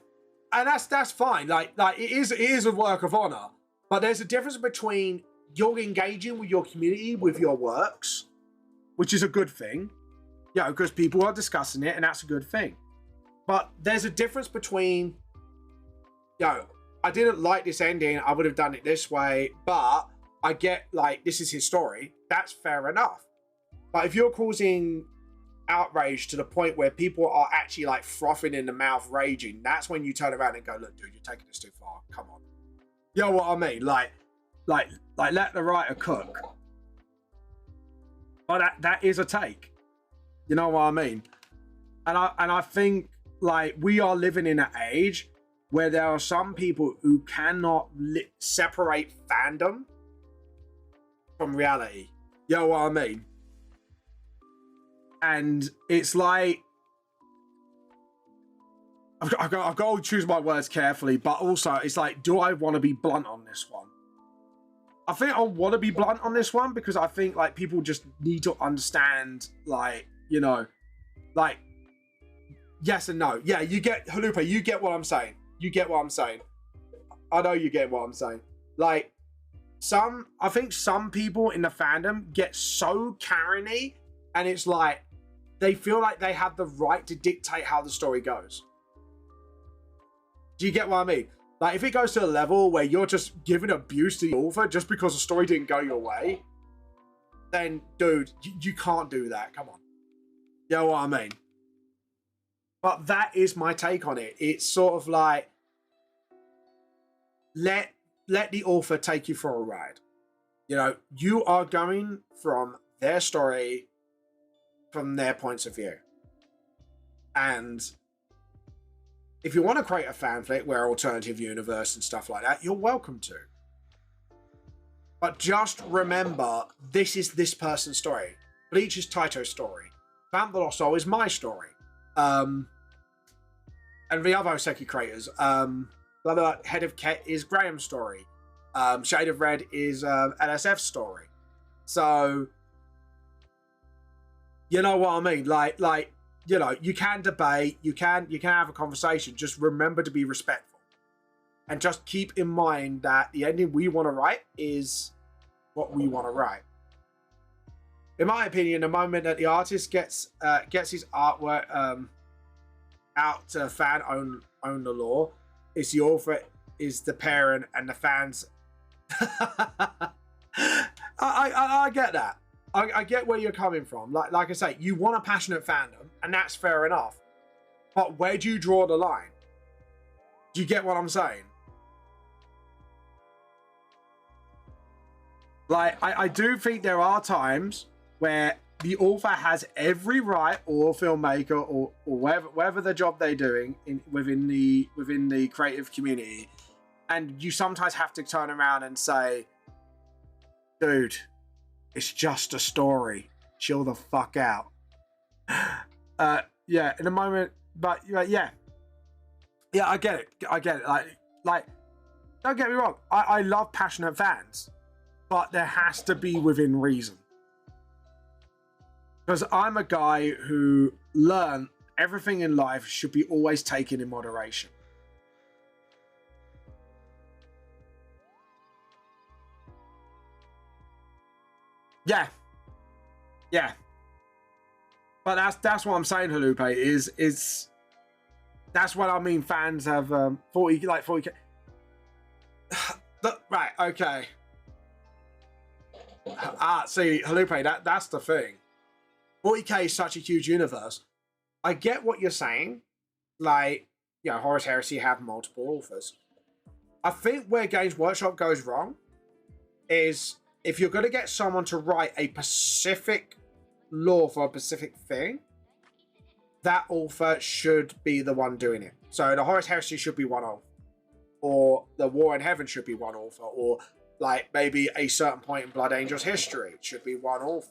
And that's fine. Like it is a work of honor. But there's a difference between you're engaging with your community with your works, which is a good thing. Yeah, because people are discussing it, and that's a good thing. But there's a difference between, you know, I didn't like this ending, I would have done it this way, but I get, like, this is his story. That's fair enough. But if you're causing outrage to the point where people are actually, like, frothing in the mouth, raging, that's when you turn around and go, look, dude, you're taking this too far. Come on. You know what I mean? Like let the writer cook. But that is a take. You know what I mean? And I think, like, we are living in an age where there are some people who cannot separate fandom from reality. You know what I mean? And it's like, I've got to choose my words carefully, but also it's like, do I want to be blunt on this one? I think I want to be blunt on this one because I think, like, people just need to understand, like, you know, like, yes and no. Yeah, you get, Halupa, you get what I'm saying. You get what I'm saying. I know you get what I'm saying. Like, I think some people in the fandom get so Karen-y, and it's like, they feel like they have the right to dictate how the story goes. Do you get what I mean? Like, if it goes to a level where you're just giving abuse to the author just because the story didn't go your way, then, dude, you can't do that. Come on. You know what I mean? But that is my take on it. It's sort of like, let the author take you for a ride. You know, you are going from their story, from their points of view. And if you want to create a fanfic where alternative universe and stuff like that, you're welcome to. But just remember, this is this person's story. Bleach is Taito's story. Vamp the Lost Soul is my story. And the other Oseki creators, Head of Ket is Graham's story. Shade of Red is LSF's story. So, you know what I mean? Like, you know, you can debate, you can have a conversation. Just remember to be respectful, and just keep in mind that the ending we want to write is what we want to write. In my opinion, the moment that the artist gets his artwork out to fan own the law, it's the author is the parent and the fans. I get that. I get where you're coming from. Like I say, you want a passionate fandom, and that's fair enough. But where do you draw the line? Do you get what I'm saying? Like, I do think there are times where the author has every right, or filmmaker, or whatever the job they're doing within the creative community, and you sometimes have to turn around and say, dude, it's just a story. Chill the fuck out. Yeah, in a moment, but yeah, I get it. Like Don't get me wrong. I love passionate fans, but there has to be within reason. Because I'm a guy who learned everything in life should be always taken in moderation. Yeah. Yeah. But that's what I'm saying, Halupe, is that's what I mean. Fans have 40K. Right, okay. See, Halupe, that's the thing. 40K is such a huge universe. I get what you're saying. Like, you know, Horus Heresy have multiple authors. I think where Games Workshop goes wrong is if you're going to get someone to write a specific lore for a specific thing, that author should be the one doing it. So the Horus Heresy should be one author, or the War in Heaven should be one author, or like maybe a certain point in Blood Angel's history should be one author,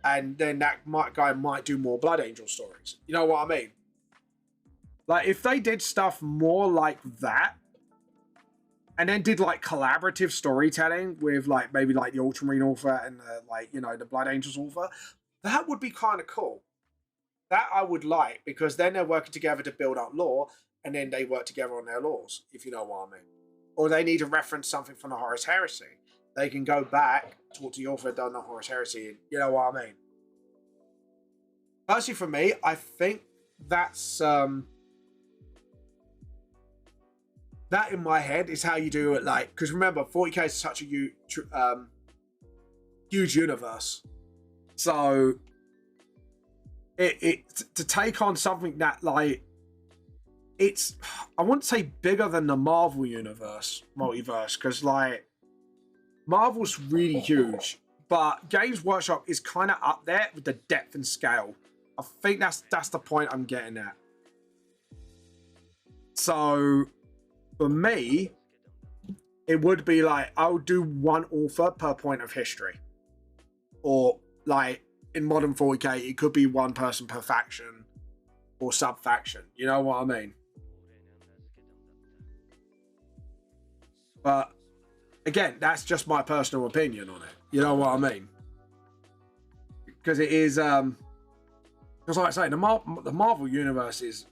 and then that guy might do more Blood Angel stories. You know what I mean? Like if they did stuff more like that, and then did like collaborative storytelling with like maybe like the Ultramarine author and the Blood Angels author, that would be kind of cool. That I would like, because then they're working together to build up lore, and then they work together on their laws, if you know what I mean. Or they need to reference something from the Horus Heresy. They can go back, talk to the author done the Horus Heresy, and you know what I mean. Personally, for me, I think that's that in my head is how you do it. Like, because remember, 40K is such a huge universe, so it to take on something that like it's, I wouldn't say bigger than the Marvel universe multiverse, because like Marvel's really huge, but Games Workshop is kind of up there with the depth and scale. I think that's the point I'm getting at. So for me, it would be like I'll do one author per point of history, or like in modern 40K, it could be one person per faction or sub faction. You know what I mean? But again, that's just my personal opinion on it. You know what I mean? Because it is, because like I say, the Marvel universe is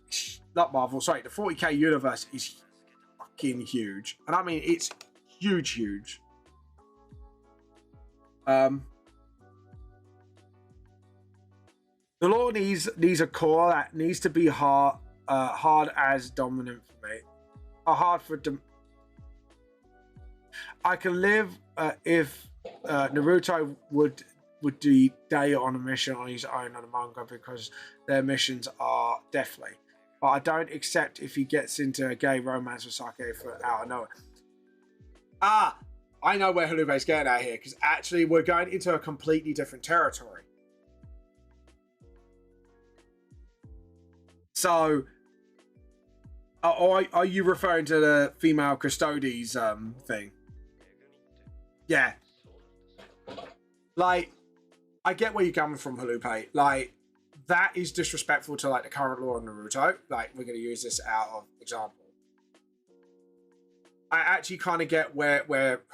not Marvel. Sorry, the 40K universe is fucking huge, and I mean it's huge. The lore needs a core that needs to be hard as dominant for me. Hard for I can live if Naruto would do day on a mission on his own on a manga, because their missions are deathly. But I don't accept if he gets into a gay romance with Sake for out of nowhere. I know where Halube's getting at here, because actually we're going into a completely different territory. So, are you referring to the female custodies thing? Yeah. Like, I get where you're coming from, Halupe. Like, that is disrespectful to like the current law of Naruto. Like, we're going to use this out of example. I actually kind of get where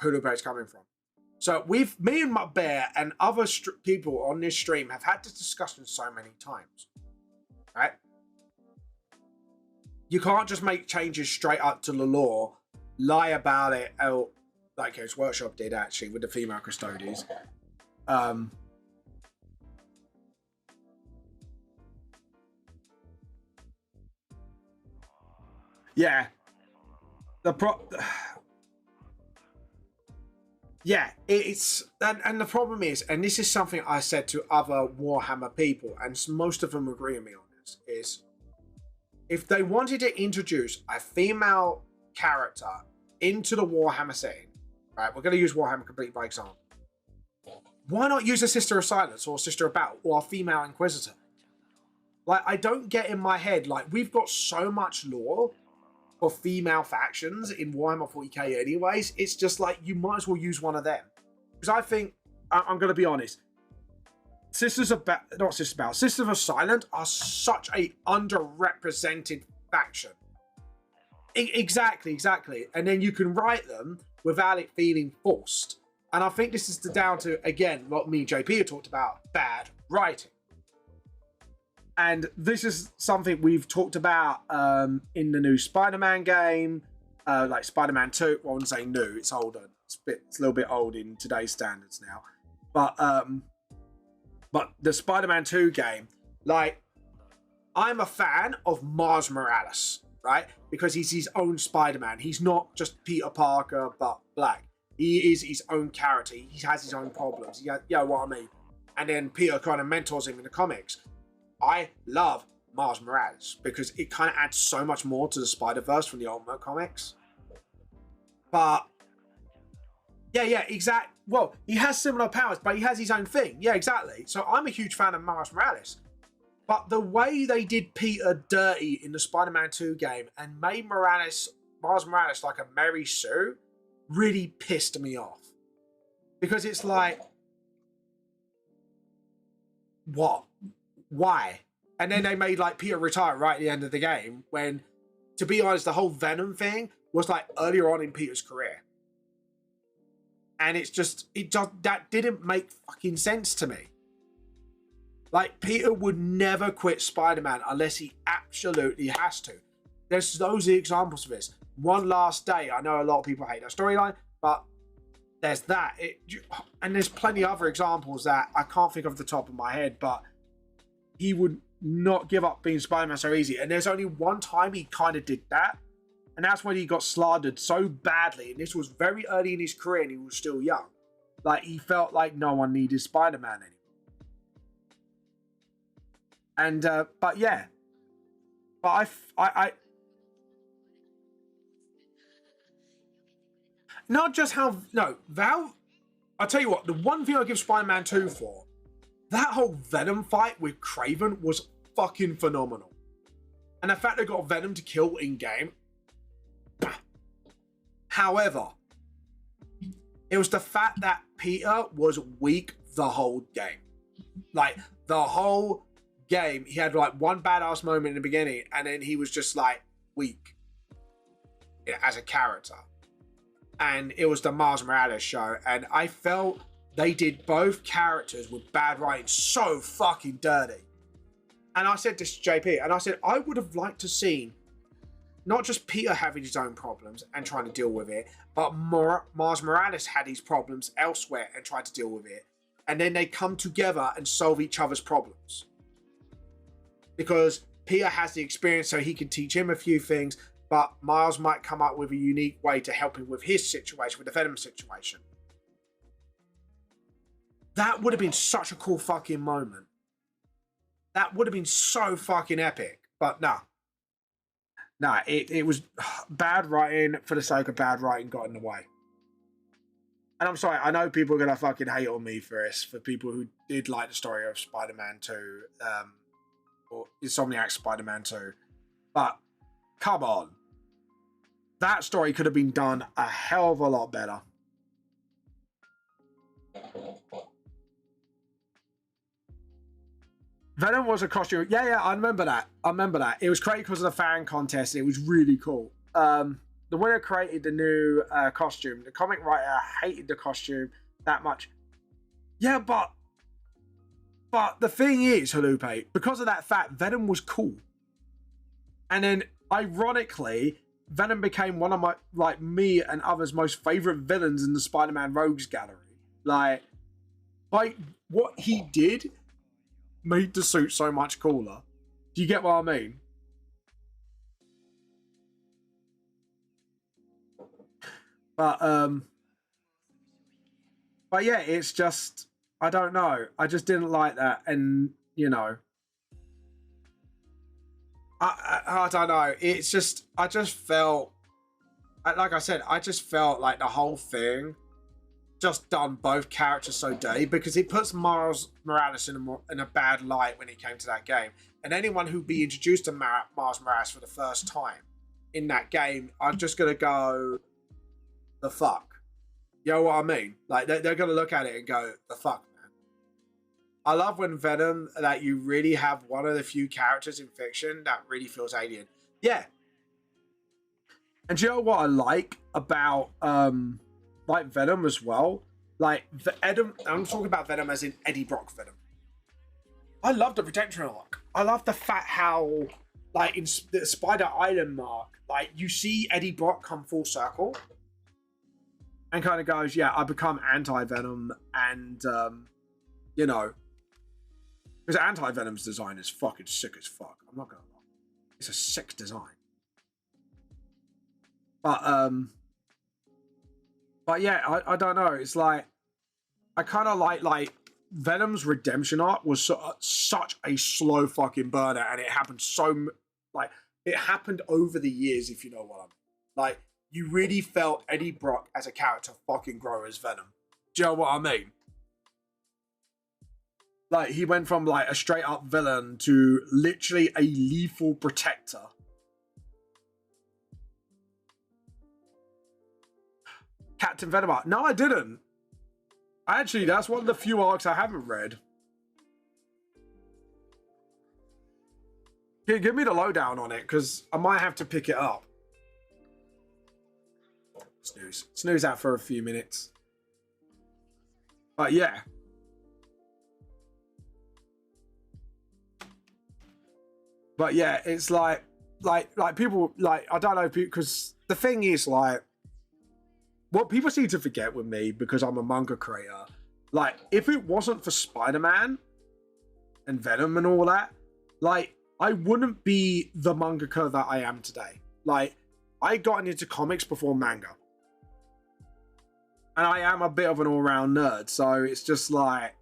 Halupe is coming from. So me and my bear and other people on this stream have had this discussion so many times, right? You can't just make changes straight up to the law, lie about it, like Games Workshop did actually with the female custodies. Yeah. Yeah, it's and the problem is, and this is something I said to other Warhammer people, and most of them agree with me on this, is if they wanted to introduce a female character into the Warhammer setting, right? We're going to use Warhammer Complete by example. Why not use a Sister of Silence or a Sister of Battle or a female Inquisitor? Like, I don't get in my head, like, we've got so much lore for female factions in Warhammer 40K anyways. It's just like, you might as well use one of them. Because I think, I'm going to be honest, Sisters of Silent are such a underrepresented faction. Exactly. And then you can write them without it feeling forced. And I think this is down to, again, what me and JP have talked about, bad writing. And this is something we've talked about in the new Spider-Man game, like Spider-Man 2. Well, I wouldn't say new, it's older. It's a little bit old in today's standards now. But the Spider-Man 2 game, like, I'm a fan of Miles Morales, right? Because he's his own Spider-Man. He's not just Peter Parker, but black. He is his own character. He has his own problems. You know what I mean? And then Peter kind of mentors him in the comics. I love Miles Morales because it kind of adds so much more to the Spider-Verse from the Ultimate comics. But yeah, exactly. Well, he has similar powers, but he has his own thing. Yeah, exactly. So I'm a huge fan of Miles Morales. But the way they did Peter dirty in the Spider-Man 2 game and made Miles Morales like a Mary Sue really pissed me off. Because it's like, what? Why? And then they made like Peter retire right at the end of the game when, to be honest, the whole Venom thing was like earlier on in Peter's career. And that didn't make fucking sense to me. Like, Peter would never quit Spider-Man unless he absolutely has to. There's those examples of this. One Last Day, I know a lot of people hate that storyline, but there's that. And there's plenty of other examples that I can't think of the top of my head, but he would not give up being Spider-Man so easy. And there's only one time he kind of did that, and that's when he got slandered so badly. And this was very early in his career, and he was still young. Like, he felt like no one needed Spider-Man anymore. And but yeah, but I not just how Valve. I'll tell you what. The one thing I give Spider-Man 2 for, that whole Venom fight with Kraven was fucking phenomenal, and the fact they got Venom to kill in game. However, it was the fact that Peter was weak the whole game, like the whole game. He had like one badass moment in the beginning, and then he was just like weak as a character. And it was the Miles Morales show, and I felt they did both characters with bad writing so fucking dirty. And I said this to JP, and I said I would have liked to see not just Peter having his own problems and trying to deal with it, but Miles Morales had his problems elsewhere and tried to deal with it, and then they come together and solve each other's problems. Because Peter has the experience, so he can teach him a few things, but Miles might come up with a unique way to help him with his situation, with the Venom situation. That would have been such a cool fucking moment. That would have been so fucking epic. But nah, it was bad writing for the sake of bad writing got in the way. And I'm sorry, I know people are going to fucking hate on me for this, for people who did like the story of Spider-Man 2, or Insomniac Spider-Man 2. But come on. That story could have been done a hell of a lot better. Venom was a costume. Yeah, I remember that. It was created because of the fan contest. It was really cool. The winner created the new costume. The comic writer hated the costume that much. Yeah, but the thing is, Halupe, because of that fact, Venom was cool. And then, ironically, Venom became one of my, like, me and others' most favorite villains in the Spider-Man Rogues Gallery. Like what he did made the suit so much cooler. Do you get what I mean? But yeah, it's just, I don't know. I just didn't like that, and you know, I don't know. It's just, I just felt, like I said, I just felt like the whole thing just done both characters so dirty, because it puts Miles Morales in a bad light when it came to that game. And anyone who'd be introduced to Miles Morales for the first time in that game, I'm just going to go, the fuck? You know what I mean? Like, they're going to look at it and go, the fuck, man. I love when Venom, that you really have one of the few characters in fiction that really feels alien. Yeah. And do you know what I like about like Venom as well? Like I'm talking about Venom as in Eddie Brock Venom. I love the redemption arc. I love the fact how, like in the Spider Island mark, like you see Eddie Brock come full circle and kind of goes, yeah, I become anti-Venom, and you know, because anti-Venom's design is fucking sick as fuck. I'm not gonna lie, it's a sick design. But yeah, I don't know. It's like I kind of like Venom's redemption arc was such a slow fucking burner, and it happened like it happened over the years, if you know what I mean. Like you really felt Eddie Brock as a character fucking grow as Venom. Do you know what I mean? Like he went from like a straight up villain to literally a lethal protector. Captain Venom arc. No, I didn't. Actually, that's one of the few arcs I haven't read. Give me the lowdown on it, because I might have to pick it up. Snooze out for a few minutes. But yeah. But yeah, it's like people, like, I don't know, because the thing is, like, what people seem to forget with me, because I'm a manga creator, like, if it wasn't for Spider-Man and Venom and all that, like, I wouldn't be the mangaka that I am today. Like, I got into comics before manga. And I am a bit of an all-round nerd, so it's just like,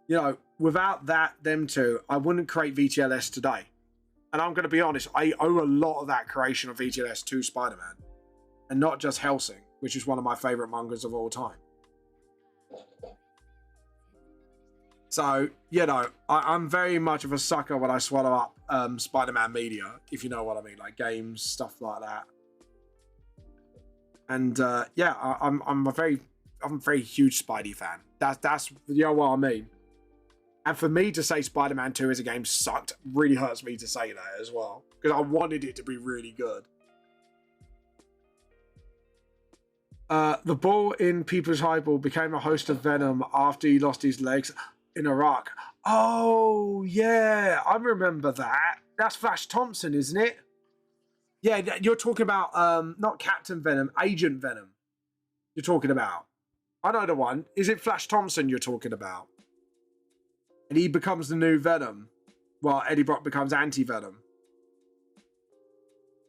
you know, without them two, I wouldn't create VTLS today. And I'm going to be honest, I owe a lot of that creation of VTLS to Spider-Man. And not just Hellsing, which is one of my favourite mangas of all time. So, you know, I'm very much of a sucker when I swallow up Spider-Man media, if you know what I mean, like games, stuff like that. And yeah, I'm a very huge Spidey fan. That's you know what I mean. And for me to say Spider-Man 2 as a game sucked really hurts me to say that as well, because I wanted it to be really good. The bull in People's Highball became a host of Venom after he lost his legs in Iraq. Oh, yeah, I remember that. That's Flash Thompson, isn't it? Yeah, you're talking about not Captain Venom, Agent Venom. You're talking about. I know the one. Is it Flash Thompson you're talking about? And he becomes the new Venom, while Eddie Brock becomes anti-Venom.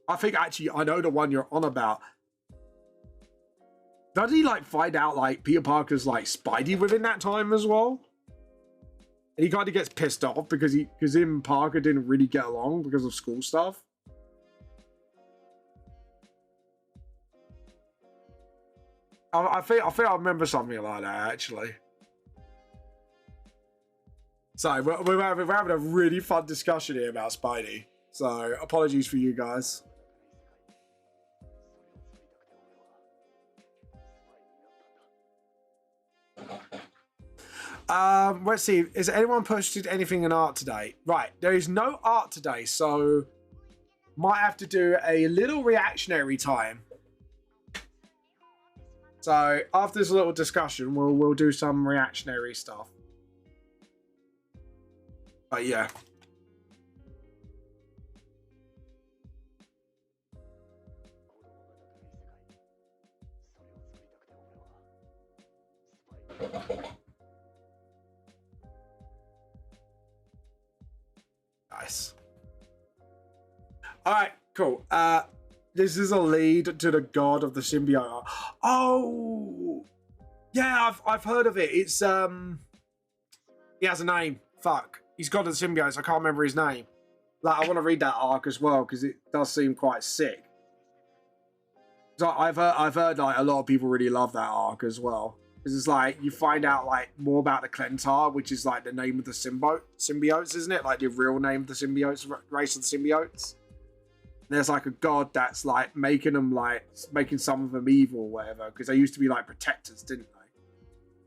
I think actually I know the one you're on about. Does he like find out like Peter Parker's like Spidey within that time as well? And he kind of gets pissed off because him and Parker didn't really get along because of school stuff. I think I remember something like that actually. So we're having a really fun discussion here about Spidey. So apologies for you guys. Let's see. Is anyone posted anything in art today? Right, there is no art today, so might have to do a little reactionary time. So after this little discussion, we'll do some reactionary stuff. But yeah. Nice. All right, cool. This is a lead to the God of the Symbiote. Oh, yeah, I've heard of it. It's he has a name. Fuck, he's God of the Symbiotes. I can't remember his name. Like, I want to read that arc as well because it does seem quite sick. So I've heard like a lot of people really love that arc as well. Because it's like you find out like more about the Clentar, which is like the name of the symbiotes, isn't it? Like the real name of the symbiotes, race of the symbiotes. And there's like a god that's like making some of them evil or whatever, because they used to be like protectors, didn't they?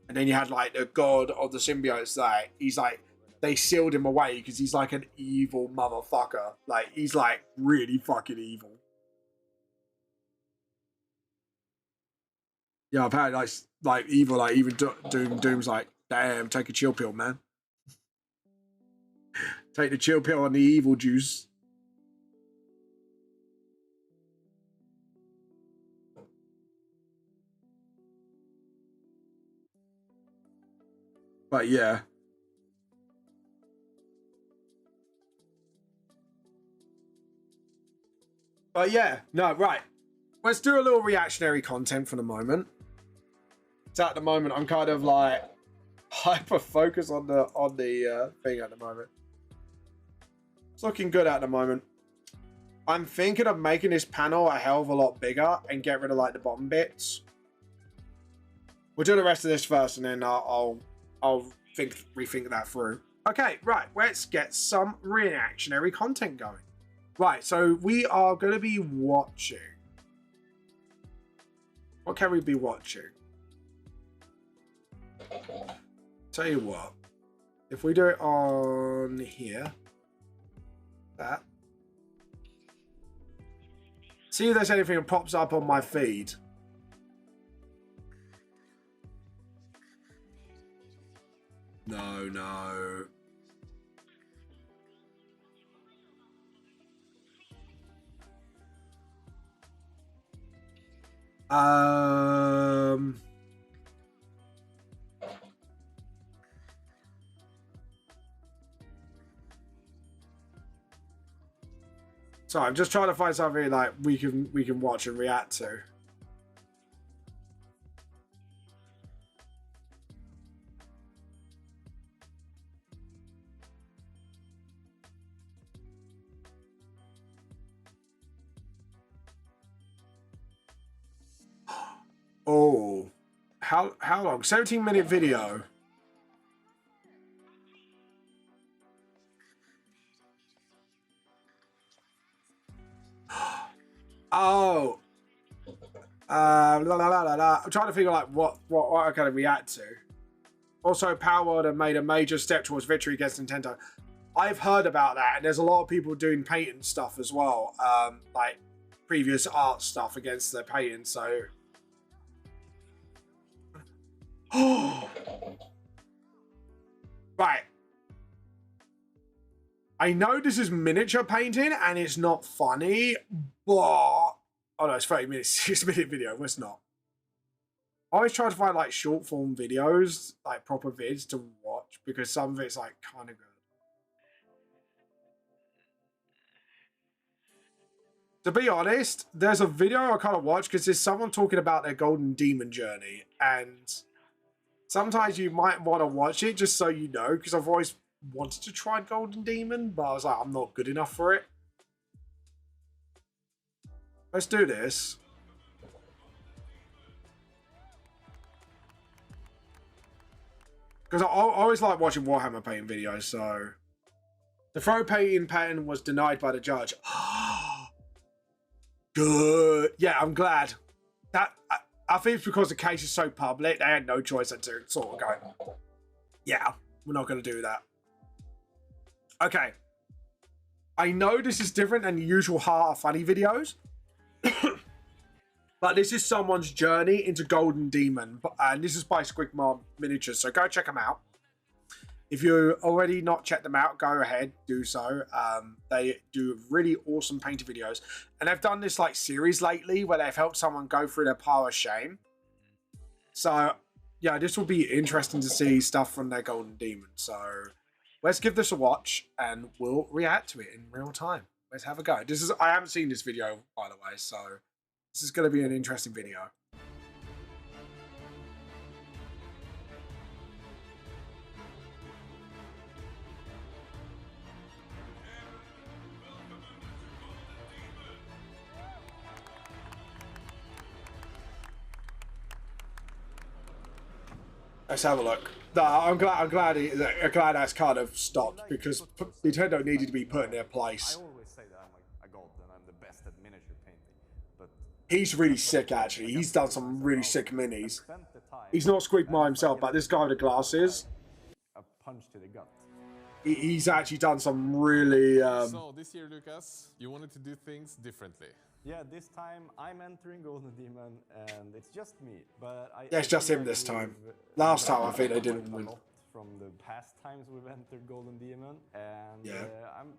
And then you had like the god of the symbiotes that he's like, they sealed him away because he's like an evil motherfucker. Like he's like really fucking evil. Yeah, I've had like evil, like even Doom's like, damn, take a chill pill, man. Take the chill pill on the evil juice. But yeah. But yeah, no, right. Let's do a little reactionary content for the moment. So at the moment, I'm kind of like hyper focused on the thing at the moment. It's looking good at the moment. I'm thinking of making this panel a hell of a lot bigger and get rid of like the bottom bits. We'll do the rest of this first, and then I'll rethink that through. Okay, right. Let's get some reactionary content going. Right, so we are going to be watching. What can we be watching? Tell you what. If we do it on here, that. See if there's anything that pops up on my feed. No, no. So I'm just trying to find something like we can watch and react to. Oh, how long? 17-minute video. Oh. I'm trying to figure like what I kind of react to. Also, Power have made a major step towards victory against Nintendo. I've heard about that, and there's a lot of people doing patent stuff as well, like previous art stuff against their patent. So, right. I know this is miniature painting and it's not funny, but oh no, it's 30 minutes, 6-minute video. It's not. I always try to find like short form videos, like proper vids to watch because some of it's like kind of good. To be honest, there's a video I kind of watch because there's someone talking about their Golden Demon journey, and sometimes you might want to watch it just so you know, because I've always wanted to try Golden Demon, but I was like, I'm not good enough for it. Let's do this. Because I always like watching Warhammer painting videos, so... The throw painting pattern was denied by the judge. Good. Yeah, I'm glad. That I think it's because the case is so public, they had no choice but to sort of go, yeah, we're not going to do that. Okay. I know this is different than the usual Heart Funny videos. But this is someone's journey into Golden Demon. And this is by Squigmom Miniatures, so go check them out. If you already not checked them out, go ahead, do so. They do really awesome painted videos. And they've done this like series lately where they've helped someone go through their pile of shame. So, yeah, this will be interesting to see stuff from their Golden Demon. So, let's give this a watch and we'll react to it in real time. Let's have a go. I haven't seen this video, by the way, so this is going to be an interesting video. Let's have a look. No, I'm glad that's kind of stopped because Nintendo needed to be put in their place. I always say that I'm a god and I'm the best at miniature painting, but he's really sick actually. He's done some really sick minis. He's not Squigmar himself, but this guy with the glasses. A punch to the gut. He's actually done some really. So this year, Lucas, you wanted to do things differently. Yeah, this time I'm entering Golden Demon, and it's just me. But Yeah, it's just him this time. Last time I think they didn't win. From the past times we've entered Golden Demon, and yeah.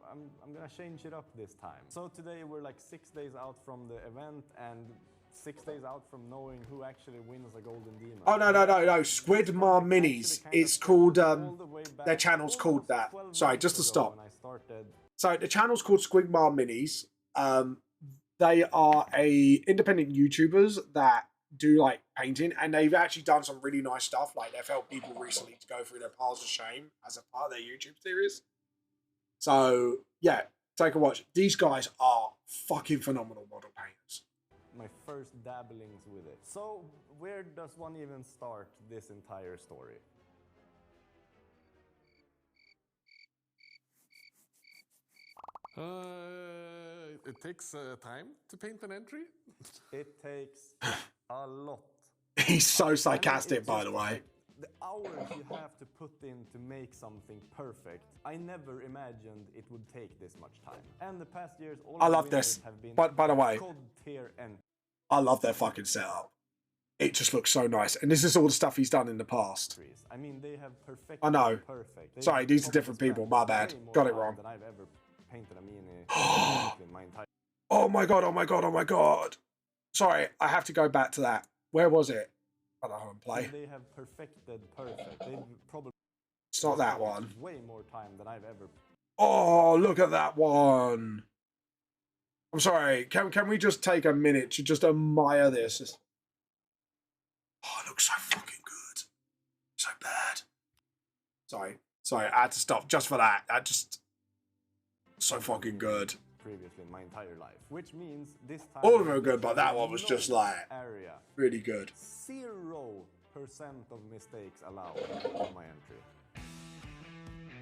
I'm gonna change it up this time. So today we're like 6 days out from the event and 6 days out from knowing who actually wins a Golden Demon. Oh no! Squid Mar Minis. It's called their channel's called that. Sorry, just to stop. So the channel's called Squid Mar Minis. They are independent YouTubers that do like painting, and they've actually done some really nice stuff. Like they've helped people recently to go through their piles of shame as a part of their YouTube series. So yeah, take a watch. These guys are fucking phenomenal model painters. My first dabblings with it. So where does one even start this entire story? It takes time to paint an entry. It takes a lot. He's so sarcastic, by the way. The hours you have to put in to make something perfect. I never imagined it would take this much time. And the past years, all I love this. But by the way, I love their fucking setup. It just looks so nice. And this is all the stuff he's done in the past. I mean, they have perfected. I know. Perfect. Sorry, these are different people. My bad. Got it wrong. Than I've ever painted a mini in my entire... Oh my god, oh my god, oh my god. Sorry, I have to go back to that. Where was it? I don't know how to play. They have perfected perfect. They've probably... It's not that one. Way more time than I've ever... Oh, look at that one. I'm sorry. Can we just take a minute to just admire this? Oh, it looks so fucking good. So bad. Sorry, I had to stop just for that. I just... So fucking good. Previously in my entire life, which means this time all of them are good, but that one was just like area really good. 0% of mistakes allowed on my entry.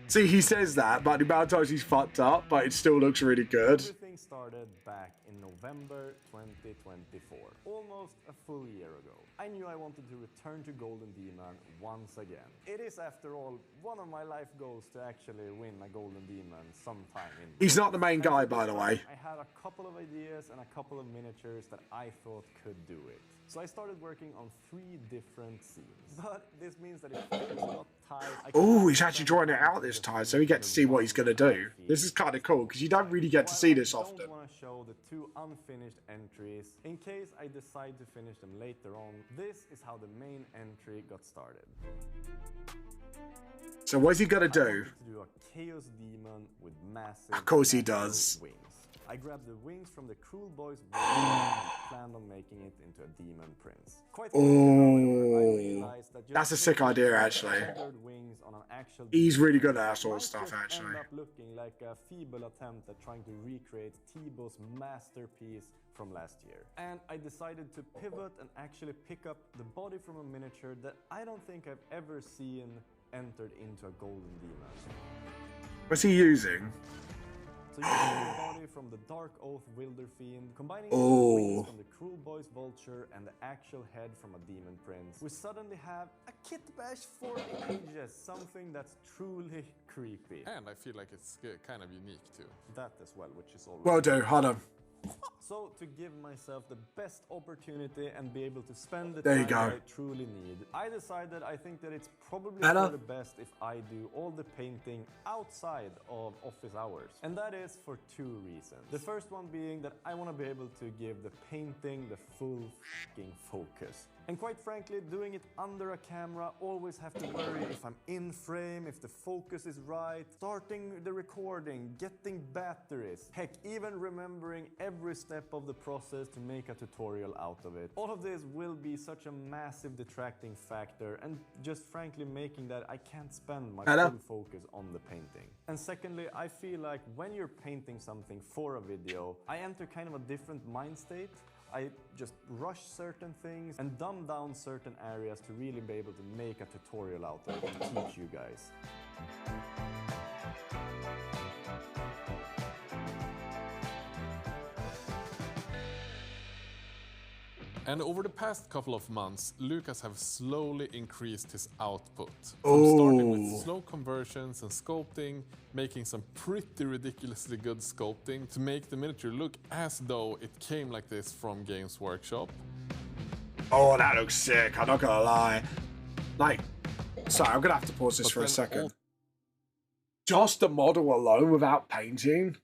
See, he says that, but the amount of times he's fucked up, but it still looks really good. Everything started back in November 2024, almost a full year ago. I knew I wanted to return to Golden Demon once again. It is, after all, one of my life goals to actually win a Golden Demon sometime in... He's not the main guy, by the way. I had a couple of ideas and a couple of miniatures that I thought could do it. So I started working on 3 different scenes. But this means that if it's not tied... Oh, he's actually drawing it out this time, so we get to see what he's going to do. This is kind of cool, because you don't really get to see this often. I don't want to show the 2 unfinished entries. In case I decide to finish them later on, this is how the main entry got started. So what's he going to do? I wanted to do a Chaos Demon with massive... Of course he does. Wings. I grabbed the wings from the Cruel Boys and planned on making it into a Demon Prince. Quite that's a sick idea, actually. Wings on an actual He's really good at that sort of stuff, actually. End up looking like a feeble attempt at trying to recreate T-Bow's masterpiece from last year. And I decided to pivot and actually pick up the body from a miniature that I don't think I've ever seen entered into a Golden Demon. What's he using? So you get the body from the Dark Oath Wilder Fiend, combining the wings from the Cruel Boys Vulture and the actual head from a Demon Prince. We suddenly have a kit bash for the ages, something that's truly creepy. And I feel like it's kind of unique too. That as well, which is always... Well done, hold on. So, to give myself the best opportunity and be able to spend the time I truly need, I decided I think that it's probably for the best if I do all the painting outside of office hours. And that is for 2 reasons. The first one being that I want to be able to give the painting the full f***ing focus. And quite frankly, doing it under a camera, always have to worry if I'm in frame, if the focus is right, starting the recording, getting batteries, heck, even remembering every step of the process to make a tutorial out of it. All of this will be such a massive detracting factor, and just frankly making that I can't spend my full focus on the painting. And secondly, I feel like when you're painting something for a video, I enter kind of a different mind state. I just rush certain things and dumb down certain areas to really be able to make a tutorial out of it to teach you guys. And over the past couple of months, Lucas have slowly increased his output. From starting with slow conversions and sculpting, making some pretty ridiculously good sculpting to make the miniature look as though it came like this from Games Workshop. Oh, that looks sick, I'm not gonna lie. Like, sorry, I'm gonna have to pause this for a second. Just the model alone without painting,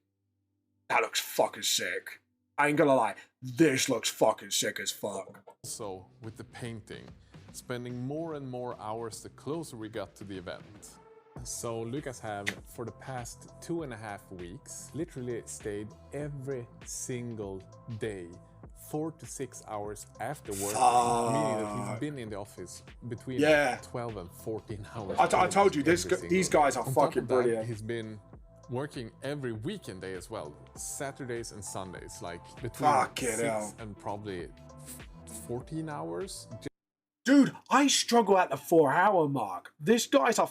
that looks fucking sick. I ain't gonna lie, this looks fucking sick as fuck. Also, with the painting, spending more and more hours the closer we got to the event. So Lucas have, for the past 2.5 weeks, literally stayed every single day 4 to 6 hours after work, meaning that he's been in the office between 12 and 14 hours. I told you, these guys are fucking brilliant. He's been working every weekend day as well, Saturdays and Sundays, like between 6 and probably 14 hours. Dude, I struggle at the 4-hour mark. These guys are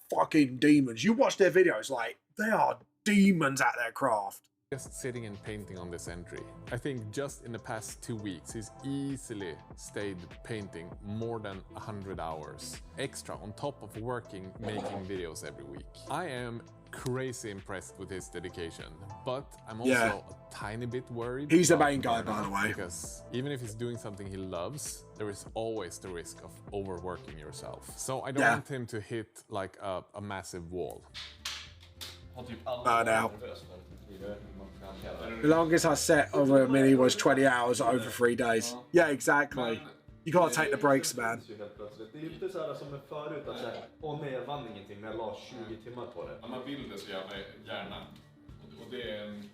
fucking demons. You watch their videos, like, they are demons at their craft. Just sitting and painting on this entry. I think just in the past 2 weeks, he's easily stayed painting more than 100 hours extra on top of making videos every week. I am crazy impressed with his dedication, but I'm also a tiny bit worried. He's the main guy, by the way. Because even if he's doing something he loves, there is always the risk of overworking yourself. So I don't want him to hit like a massive wall. Now. The longest I set over a mini was 20 hours over 3 days. Yeah, exactly. You gotta take the breaks, man. Det är inte så här som förut att säga, nej jag vann ingenting men jag la 20 timmar på det. Man vill det så gärna. Och det är en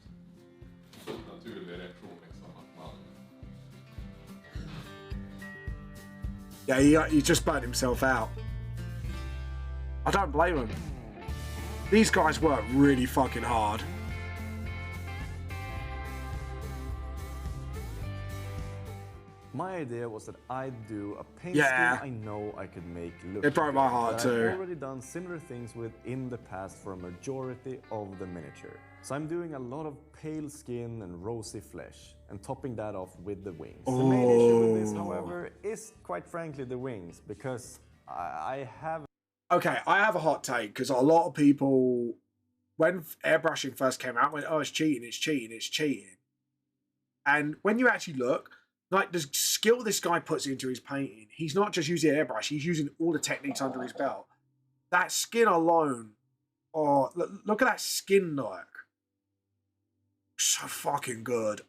naturlig reaktion liksom att man... Yeah, he just burned himself out. I don't blame him. These guys work really fucking hard. My idea was that I'd do a paint scheme I know I could make look It broke my heart too. I've already done similar things with in the past for a majority of the miniature. So I'm doing a lot of pale skin and rosy flesh and topping that off with the wings. The main issue with this, however, is quite frankly the wings, because I have... Okay, I have a hot take, because a lot of people, when airbrushing first came out, went, oh, it's cheating, it's cheating, it's cheating. And when you actually look, like the skill this guy puts into his painting, he's not just using airbrush, he's using all the techniques under his belt. That skin alone, look at that skin look. So fucking good.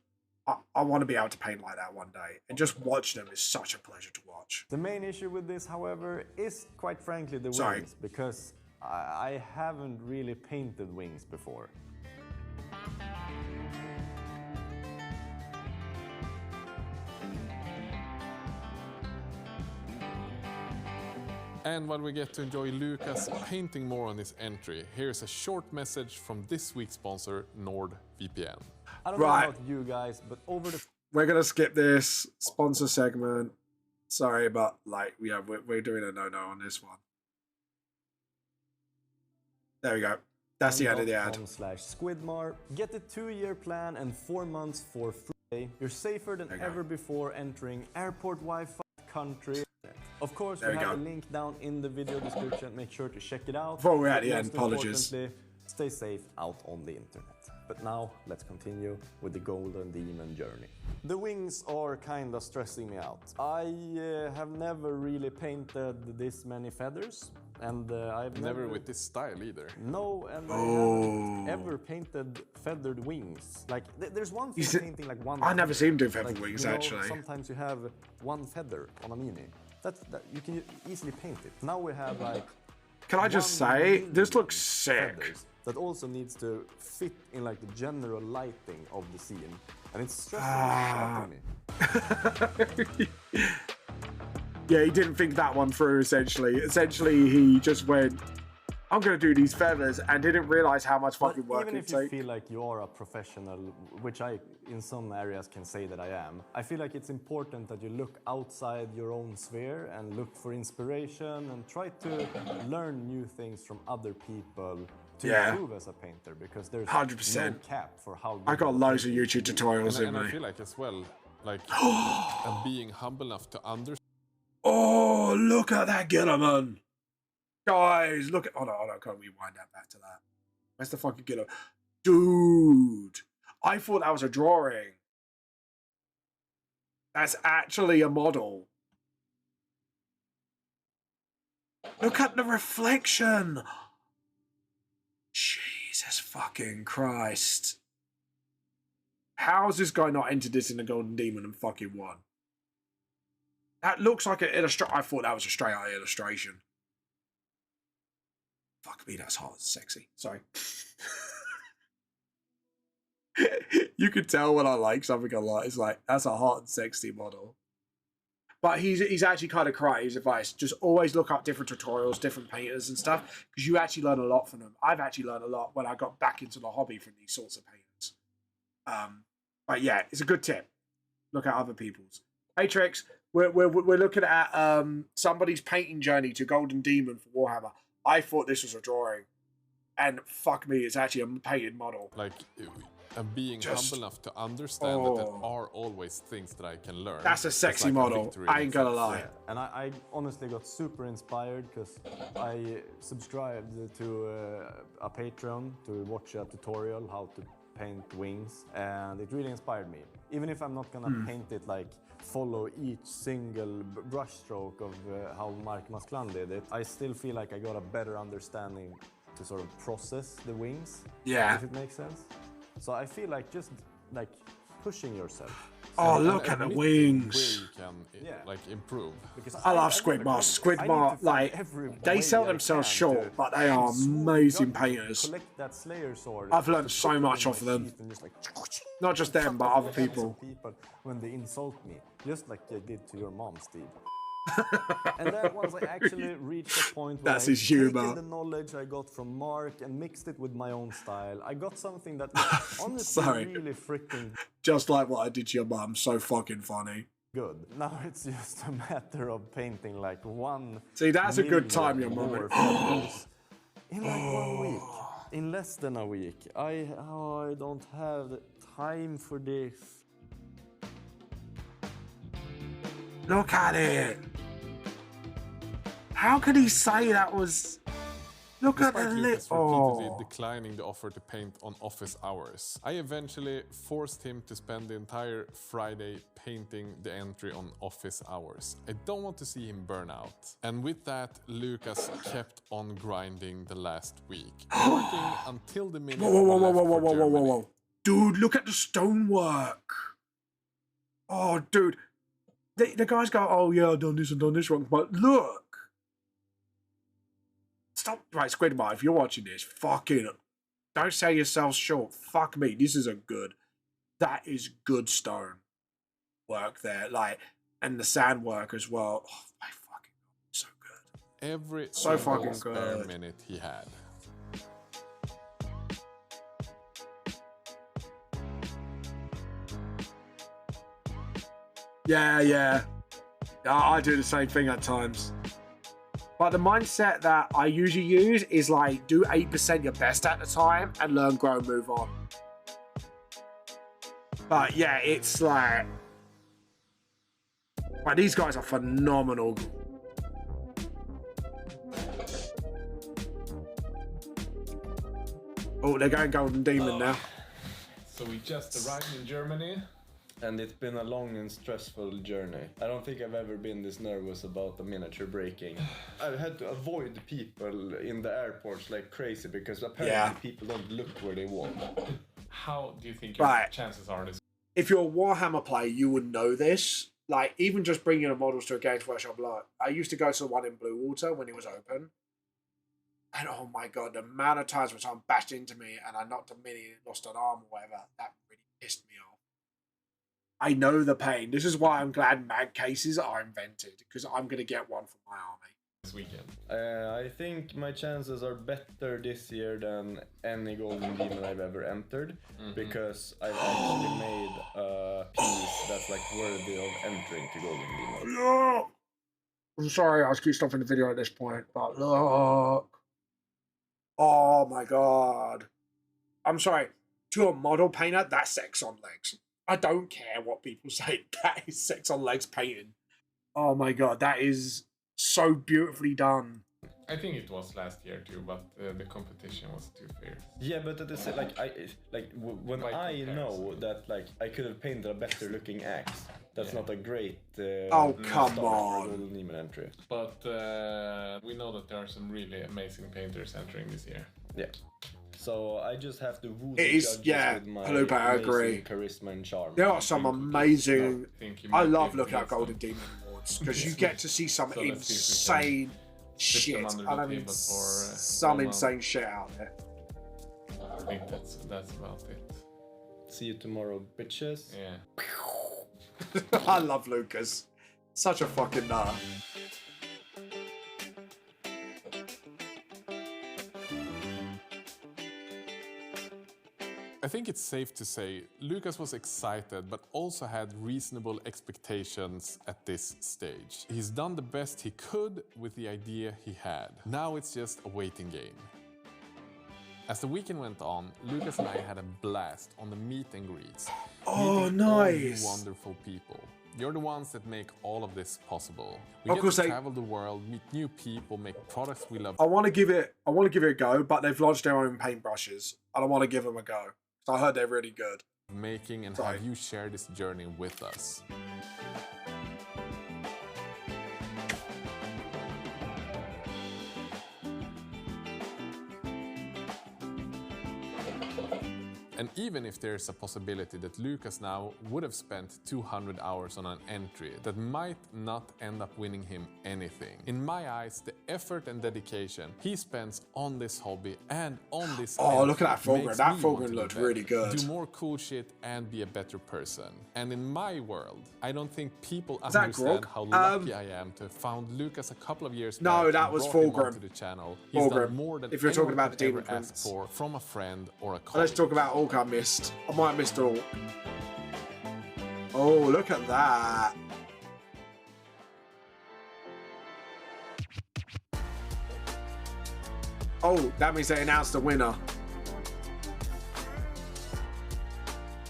I want to be able to paint like that one day, and just watch them is such a pleasure to watch. The main issue with this, however, is quite frankly the wings, because I haven't really painted wings before. And while we get to enjoy Lucas painting more on this entry, here's a short message from this week's sponsor, NordVPN. I don't know about you guys, but we're gonna skip this sponsor segment. Sorry, but like, yeah, we're doing a no on this one. There we go. That's the end of the ad. /Squidmar. Get the 2-year plan and 4 months for free. You're safer than ever before entering airport Wi-Fi country. Of course, we have a link down in the video description. Make sure to check it out. Before we're at the end, apologies. Stay safe out on the internet. But now, let's continue with the Golden Demon journey. The wings are kinda stressing me out. I have never really painted this many feathers. And I've never with this style either. No, and I haven't ever painted feathered wings. Like, there's one thing painting like one. I never seen him do feathered wings, actually. Sometimes you have one feather on a mini. That you can easily paint it. Now we have like. Can I just say, this looks sick. That also needs to fit in like the general lighting of the scene, and it's stressing me. Yeah, he didn't think that one through, essentially. Essentially, he just went, I'm going to do these feathers, and didn't realize how much fucking work it takes. Even if you feel like you are a professional, which I, in some areas, can say that I am, I feel like it's important that you look outside your own sphere and look for inspiration and try to learn new things from other people to improve as a painter, because there's 100%. no cap for how good I got loads of YouTube tutorials in and me. I feel like as well, Like, and being humble enough to understand. Oh, look at that Gilliman. Guys, look at... Hold on, can't rewind that back to that. Where's the fucking Gilliman? Dude, I thought that was a drawing. That's actually a model. Look at the reflection. Jesus fucking Christ. How's this guy not entered this in the Golden Demon and fucking won? That looks like an illustration. I thought that was a straight out illustration. Fuck me, that's hot and sexy. Sorry. You can tell when I like something a lot. It's like, that's a hot and sexy model. But he's actually kind of correct. His advice: just always look up different tutorials, different painters and stuff, because you actually learn a lot from them. I've actually learned a lot when I got back into the hobby from these sorts of painters. But yeah, it's a good tip. Look at other people's. Hey Trix, we're looking at somebody's painting journey to Golden Demon for Warhammer. I thought this was a drawing, and fuck me, it's actually a painted model. Like, and being humble enough to understand that there are always things that I can learn. That's a sexy model. I ain't gonna lie. Yeah. And I honestly got super inspired because I subscribed to a Patreon to watch a tutorial how to paint wings, and it really inspired me. Even if I'm not gonna paint it like follow each single brush stroke of how Mark Masklan did it, I still feel like I got a better understanding to sort of process the wings. Yeah. If it makes sense. So I feel like just like pushing yourself. Oh, look at the wings. Where you can like improve. Because I love Squidmar. Squidmar, like, they sell themselves short, but they are amazing painters. Collect that Slayer sword. I've learned so much off of them. Just like, not just them, but other people. When they insult me, just like they did to your mom, Steve. And then once I actually reached the point where I taken the knowledge I got from Mark and mixed it with my own style, I got something that was honestly really freaking just like what I did to your mum. So fucking funny. Good. Now it's just a matter of painting like one. See, that's a good time, your mum. In like 1 week, in less than a week. I don't have the time for this. Look at it. How could he say that was... Look at the lip. Repeatedly declining the offer to paint on office hours, I eventually forced him to spend the entire Friday painting the entry on office hours. I don't want to see him burn out. And with that, Lucas kept on grinding the last week, working until the minute Whoa. Dude, look at the stonework. Oh, dude. The guys go, oh yeah, I've done this wrong, but look. Stop, right, Squidmar, if you're watching this, fucking, don't sell yourselves short. Fuck me, this is that is good stone work there, like, and the sand work as well. Oh my fucking God, so good. Every so fucking spare good. Minute he had. Yeah. I do the same thing at times. But the mindset that I usually use is like, do 8% your best at the time and learn, grow, and move on. But yeah, it's like... But these guys are phenomenal. Oh, they're going Golden Demon now. So we just arrived in Germany. And it's been a long and stressful journey. I don't think I've ever been this nervous about a miniature breaking. I've had to avoid people in the airports like crazy because apparently people don't look where they want. How do you think your chances are this? If you're a Warhammer player, you would know this. Like, even just bringing the models to a Games Workshop, like, I used to go to the one in Blue Water when it was open. And oh my God, the amount of times when someone bashed into me and I knocked a mini and lost an arm or whatever, that really pissed me off. I know the pain. This is why I'm glad mag cases are invented, because I'm going to get one for my army. This weekend. I think my chances are better this year than any Golden Demon I've ever entered, because I've actually made a piece that's like worthy of entering to Golden Demon. Look! I'm sorry, I'll keep stopping the video at this point, but look. Oh my God. I'm sorry. To a model painter, that's sex on legs. I don't care what people say. That is sex on legs painting. Oh my god, that is so beautifully done. I think it was last year too, but the competition was too fierce. Yeah, but at the same, when I know that like I could have painted a better looking axe, that's not a great. Oh come start for a on! Golden Demon entry. But we know that there are some really amazing painters entering this year. Yeah. So I just have to woo It the is, judges yeah. with my Hello, I agree. amazing charisma and charm. There are some amazing. I love looking at at Golden Demon Awards because you get to see some So let's see if we insane shit. under the I mean, table for, some 1 month. insane shit out there. I think that's about it. See you tomorrow, bitches. Yeah. I love Lucas. Such a fucking nut. I think it's safe to say Lucas was excited but also had reasonable expectations at this stage. He's done the best he could with the idea he had. Now it's just a waiting game. As the weekend went on, Lucas and I had a blast on the meet and greets. Oh, Meeting all you nice. wonderful people. You're the ones that make all of this possible. We Of get course to they- travel the world, meet new people, make products we love. I want to give it a go, but they've launched their own paintbrushes. I don't want to give them a go. I heard they're really good. Making and Sorry. have you share this journey with us. And even if there's a possibility that Lucas now would have spent 200 hours on an entry that might not end up winning him anything. In my eyes, the effort and dedication he spends on this hobby and on this Oh, look entry at that Fulgrim. makes That me Fulgrim want to do looked better, really good. Do more cool shit and be a better person. And in my world, I don't think people that understand Grog? how lucky I am to have found Lucas a couple of years No, back that and was brought him Fulgrim. onto the channel. He's Fulgrim. done more than If you're talking anyone about the could ever Demon ask Prince. for from a friend or a colleague. Let's talk about Orc I missed. I might have missed all. Oh, look at that. Oh, that means they announced the winner.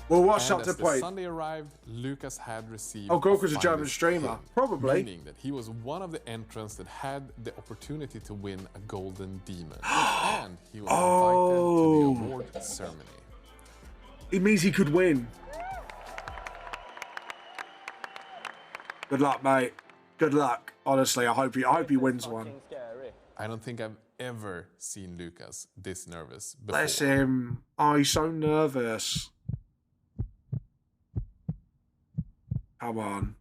We'll watch And up to as the point. Sunday arrived, Lucas had received. Oh, Gork was a German finest streamer. hint, Probably. Meaning that he was one of the entrants that had the opportunity to win a Golden Demon. And he was invited to the award ceremony. It means he could win. Good luck, mate. Good luck. Honestly, I hope he wins one. I don't think I've ever seen Lucas this nervous before. Bless him. Oh, he's so nervous. Come on.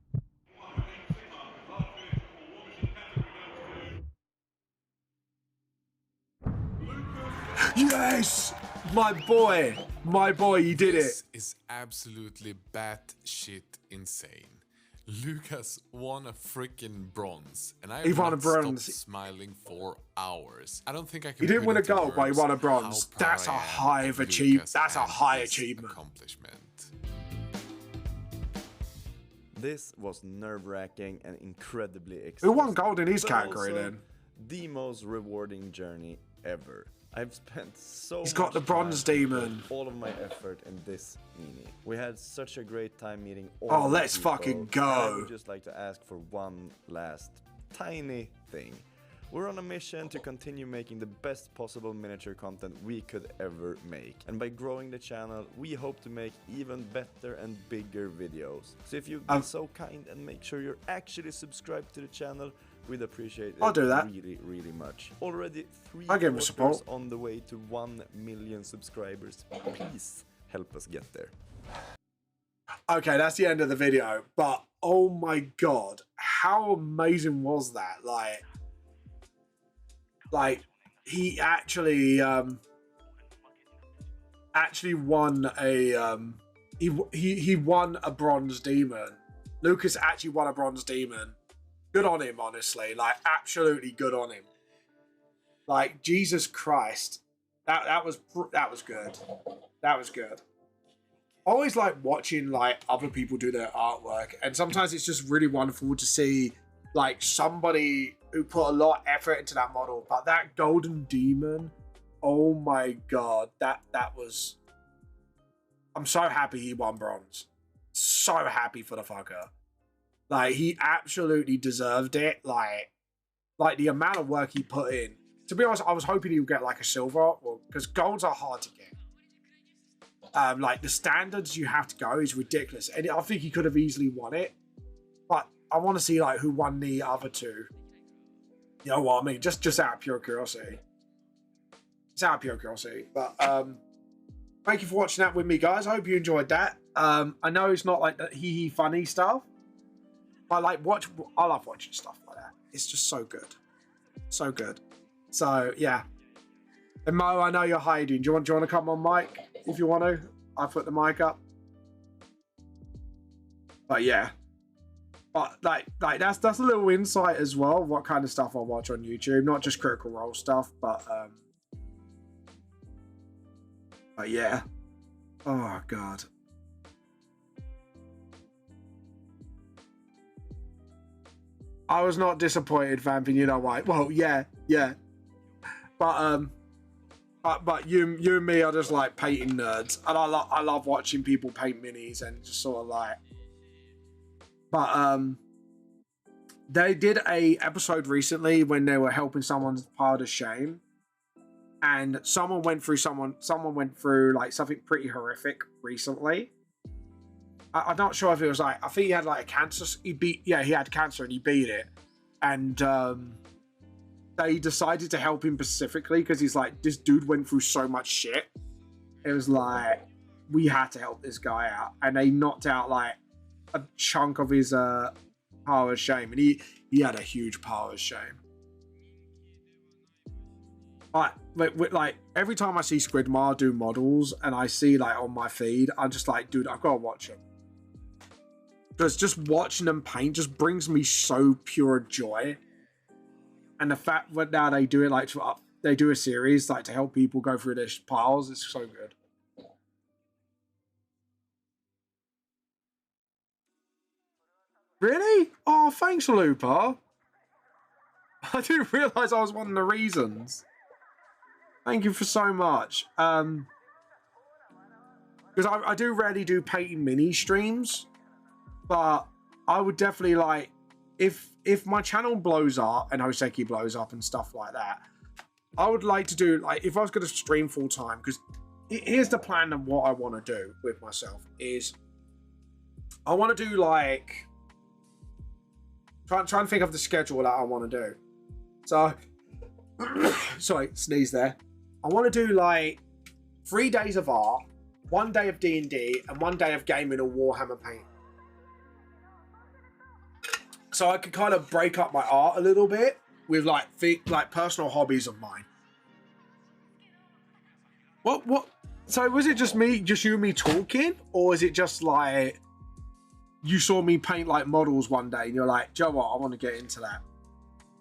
Yes! My boy! My boy, you did it! This is absolutely batshit insane. Lucas won a freaking bronze, and I He won a have not stopped bronze. smiling for hours. I don't think I can. He didn't put win a into gold, but he words won a how bronze. proud That's a I am high of of achievement. Lucas That's a and high his achievement. accomplishment. This was nerve-wracking and incredibly Who exciting. won gold in his but category also then? The most rewarding journey ever. I've spent so He's got much the bronze time demon. and all of my effort in this mini. We had such a great time meeting all Oh, of the let's people, fucking and go. I would just like to ask for one last tiny thing. We're on a mission to continue making the best possible miniature content we could ever make. And by growing the channel, we hope to make even better and bigger videos. So if you'd be so kind and make sure you're actually subscribed to the channel, we'd appreciate it I'll do that. really, really much. Already 3 I'll give him quarters support. on the way to 1 million subscribers. Please help us get there. Okay, that's the end of the video. But oh my god, how amazing was that? Like he actually won a he won a bronze demon. Lucas actually won a bronze demon. Good on him, honestly. Like absolutely good on him. Like Jesus Christ, that was good. That was good. I always like watching like other people do their artwork, and sometimes it's just really wonderful to see like somebody who put a lot of effort into that model. But that golden demon, oh my god, that was. I'm so happy he won bronze. so happy for the fucker. Like, he absolutely deserved it. Like the amount of work he put in. To be honest, I was hoping he would get like a silver, because golds are hard to get. Like, the standards you have to go is ridiculous, and I think he could have easily won it. But I want to see like who won the other two. You know what I mean? Just out of pure curiosity. It's out of pure curiosity. But thank you for watching that with me, guys. I hope you enjoyed that. I know it's not like the hee funny stuff. I love watching stuff like that. It's just so good. So good. So yeah. And Mo, I know you're hiding. Do you want to come on mic? If you want to. I put the mic up. But yeah. But like that's a little insight as well, what kind of stuff I watch on YouTube. Not just Critical Role stuff, but yeah. Oh god. I was not disappointed, Vamping, you know why. Well, yeah. But you and me are just like painting nerds. And I love watching people paint minis and just sort of like. But they did a episode recently when they were helping someone's pile of shame, and someone went through like something pretty horrific recently. I'm not sure if it was like, I think he had like a cancer. He had cancer and he beat it, and they decided to help him specifically because he's like, this dude went through so much shit. It was like, we had to help this guy out, and they knocked out like a chunk of his pile of shame, and he had a huge pile of shame. Like every time I see Squidmar do models and I see like on my feed, I'm just like, dude, I've got to watch them, because just watching them paint just brings me so pure joy. And the fact that now they do it like they do a series like to help people go through their piles, it's so good. Really? Oh, thanks, Looper. I didn't realise I was one of the reasons. Thank you for so much. Because I do rarely do painting mini streams, but I would definitely like, if my channel blows up and Hoseki blows up and stuff like that, I would like to do, like, if I was going to stream full time, because here's the plan of what I want to do with myself is I want to do like, try and think of the schedule that I want to do. So, sorry, sneeze there. I want to do like 3 days of art, 1 day of D&D, and 1 day of gaming or Warhammer paint. So I could kind of break up my art a little bit with like personal hobbies of mine. What? So was it just you and me talking, or is it just like you saw me paint like models one day and you're like, Joe, what? I want to get into that.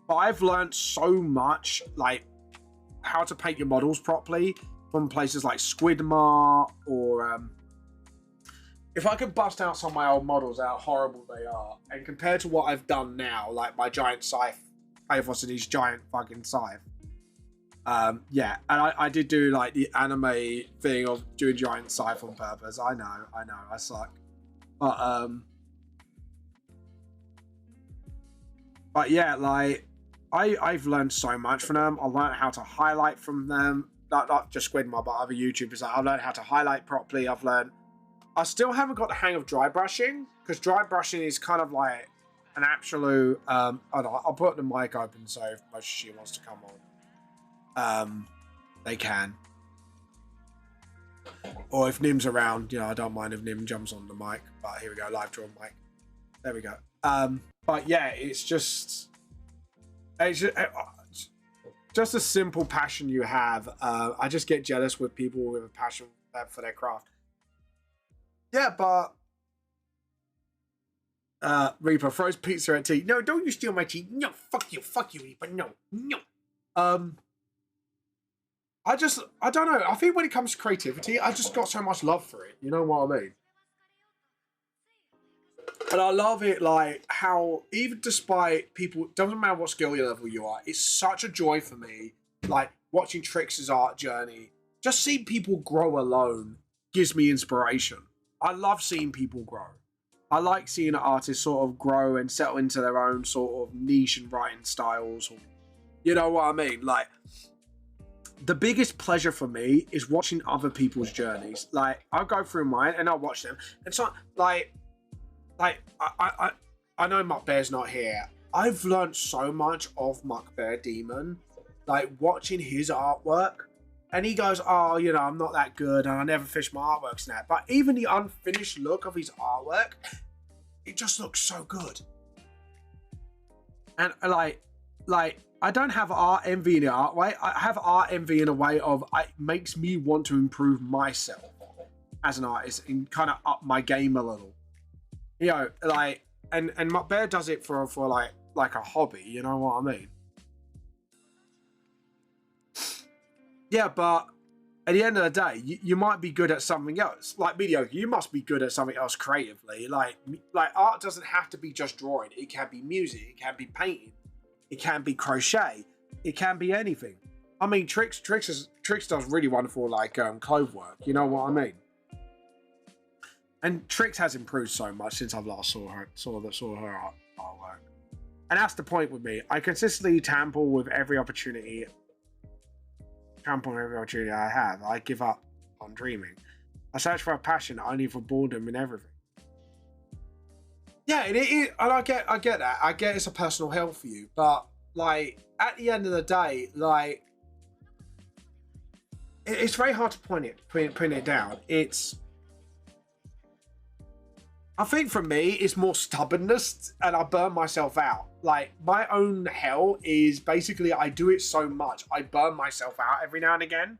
But I've learned so much, like how to paint your models properly from places like Squidmar, or if I could bust out some of my old models, how horrible they are, and compared to what I've done now, like my giant scythe, Pathos and his giant fucking scythe. Yeah, and I did do like the anime thing of doing giant scythe on purpose. I know, I suck. But yeah, like I've learned so much from them. I learned how to highlight from them, not just Squidmar, but other YouTubers. I've learned how to highlight properly. I still haven't got the hang of dry brushing, because dry brushing is kind of like an absolute. I'll put the mic open so if Moshi wants to come on, they can. Or if Nim's around, you know, I don't mind if Nim jumps on the mic. But here we go, live draw mic. There we go. But yeah, it's just a simple passion you have. I just get jealous with people with a passion for their craft. Yeah, but Reaper throws pizza at tea. No, don't you steal my tea. No, fuck you, Reaper. No. I don't know. I think when it comes to creativity, I just got so much love for it. You know what I mean? And I love it, like, how even despite people, doesn't matter what skill level you are, it's such a joy for me, like, watching Trix's art journey. Just seeing people grow alone gives me inspiration. I love seeing people grow. I like seeing artists sort of grow and settle into their own sort of niche and writing styles. You know what I mean? Like, the biggest pleasure for me is watching other people's journeys. Like, I'll go through mine and I'll watch them. And so, like I know Muck Bear's not here. I've learned so much of Muck Bear Demon, like watching his artwork. And he goes, oh, you know, I'm not that good and I never finish my artworks now. But even the unfinished look of his artwork, it just looks so good. And like I don't have art envy in the art way. I have art envy in a way of it makes me want to improve myself as an artist and kind of up my game a little. You know, like, and Muck Bear does it for like a hobby, you know what I mean? Yeah, but at the end of the day, you might be good at something else. Like Mediocre, you must be good at something else creatively. Like art doesn't have to be just drawing. It can be music. It can be painting. It can be crochet. It can be anything. I mean, Trix does really wonderful like clove work. You know what I mean? And Trix has improved so much since I've last saw her artwork. And that's the point with me. I consistently tamper with every opportunity. I have. I give up on dreaming. I search for a passion only for boredom and everything. Yeah, and I get that. I get it's a personal hell for you, but like at the end of the day, like it's very hard to pin it down. I think for me, it's more stubbornness, and I burn myself out. Like, my own hell is basically I do it so much, I burn myself out every now and again.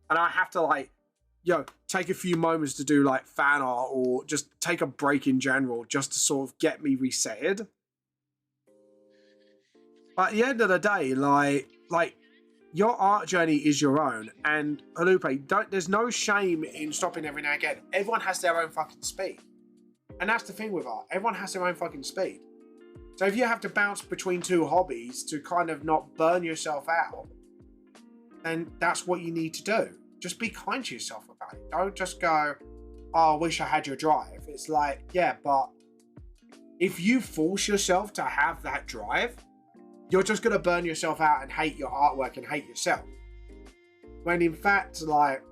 And I have to, like, take a few moments to do, like, fan art or just take a break in general just to sort of get me resetted. But at the end of the day, like your art journey is your own. And, Halupe, there's no shame in stopping every now and again. Everyone has their own fucking speed. And that's the thing with art. Everyone has their own fucking speed. So if you have to bounce between two hobbies to kind of not burn yourself out, then that's what you need to do. Just be kind to yourself about it. Don't just go, oh, I wish I had your drive. It's like, yeah, but if you force yourself to have that drive, you're just going to burn yourself out and hate your artwork and hate yourself. When in fact, like,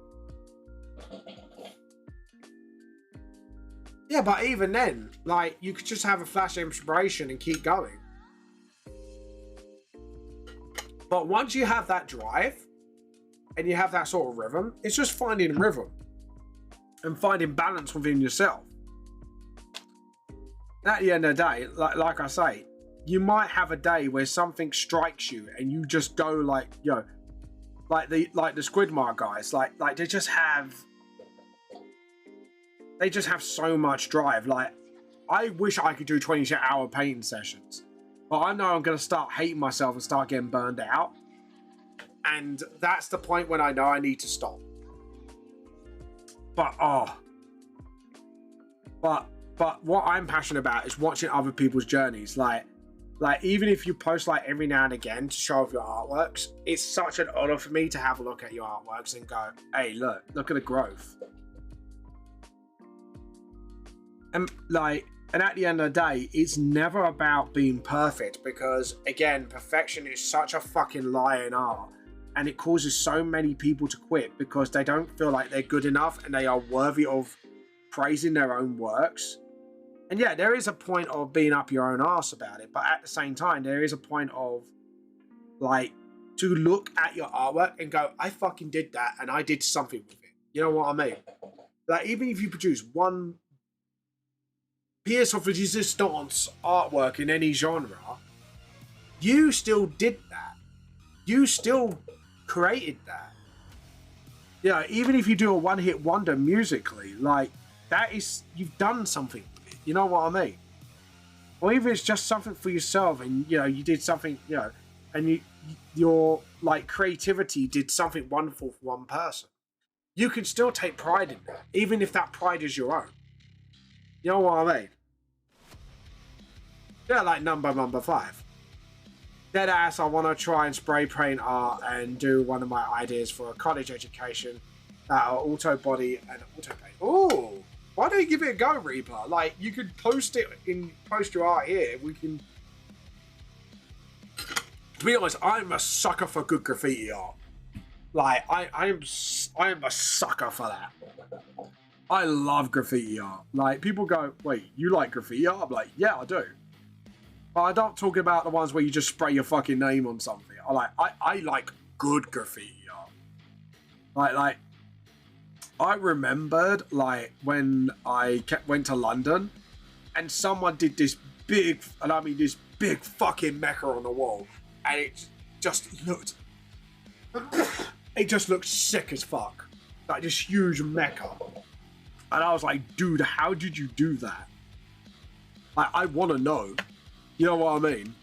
yeah, but even then, like, you could just have a flash of inspiration and keep going. But once you have that drive and you have that sort of rhythm, it's just finding rhythm and finding balance within yourself. And at the end of the day, like I say, you might have a day where something strikes you and you just go like, like the Squidmar guys, like they just have so much drive. Like, I wish I could do 20-hour painting sessions, but I know I'm going to start hating myself and start getting burned out. And that's the point when I know I need to stop. But what I'm passionate about is watching other people's journeys. Like even if you post like every now and again to show off your artworks, it's such an honor for me to have a look at your artworks and go, hey, look at the growth. And at the end of the day, it's never about being perfect, because again, perfection is such a fucking lie in art, and it causes so many people to quit because they don't feel like they're good enough and they are worthy of praising their own works. And yeah, there is a point of being up your own arse about it, but at the same time, there is a point of like to look at your artwork and go, I fucking did that and I did something with it. You know what I mean? Like, even if you produce one piece of resistance artwork in any genre, you still did that. You still created that. Yeah, even if you do a one-hit wonder musically, like, that is, you've done something with it. You know what I mean? Or even it's just something for yourself and, you did something, and your, like, creativity did something wonderful for one person. You can still take pride in that, even if that pride is your own. You know what I mean? Yeah, like number 5. Deadass, I want to try and spray paint art and do one of my ideas for a college education. Auto body and auto paint. Ooh, Why don't you give it a go, Reaper? Like, you could post your art here. We can. To be honest, I'm a sucker for good graffiti art. Like, I am a sucker for that. I love graffiti art. Like, people go, wait, you like graffiti art? I'm like, yeah, I do. But I don't talk about the ones where you just spray your fucking name on something. I like good graffiti art. Like, I remembered, like, when I went to London and someone did this big, and I mean this big fucking mecha on the wall, and it just looked sick as fuck. Like, this huge mecha. And I was like, dude, how did you do that? Like, I want to know. You know what I mean?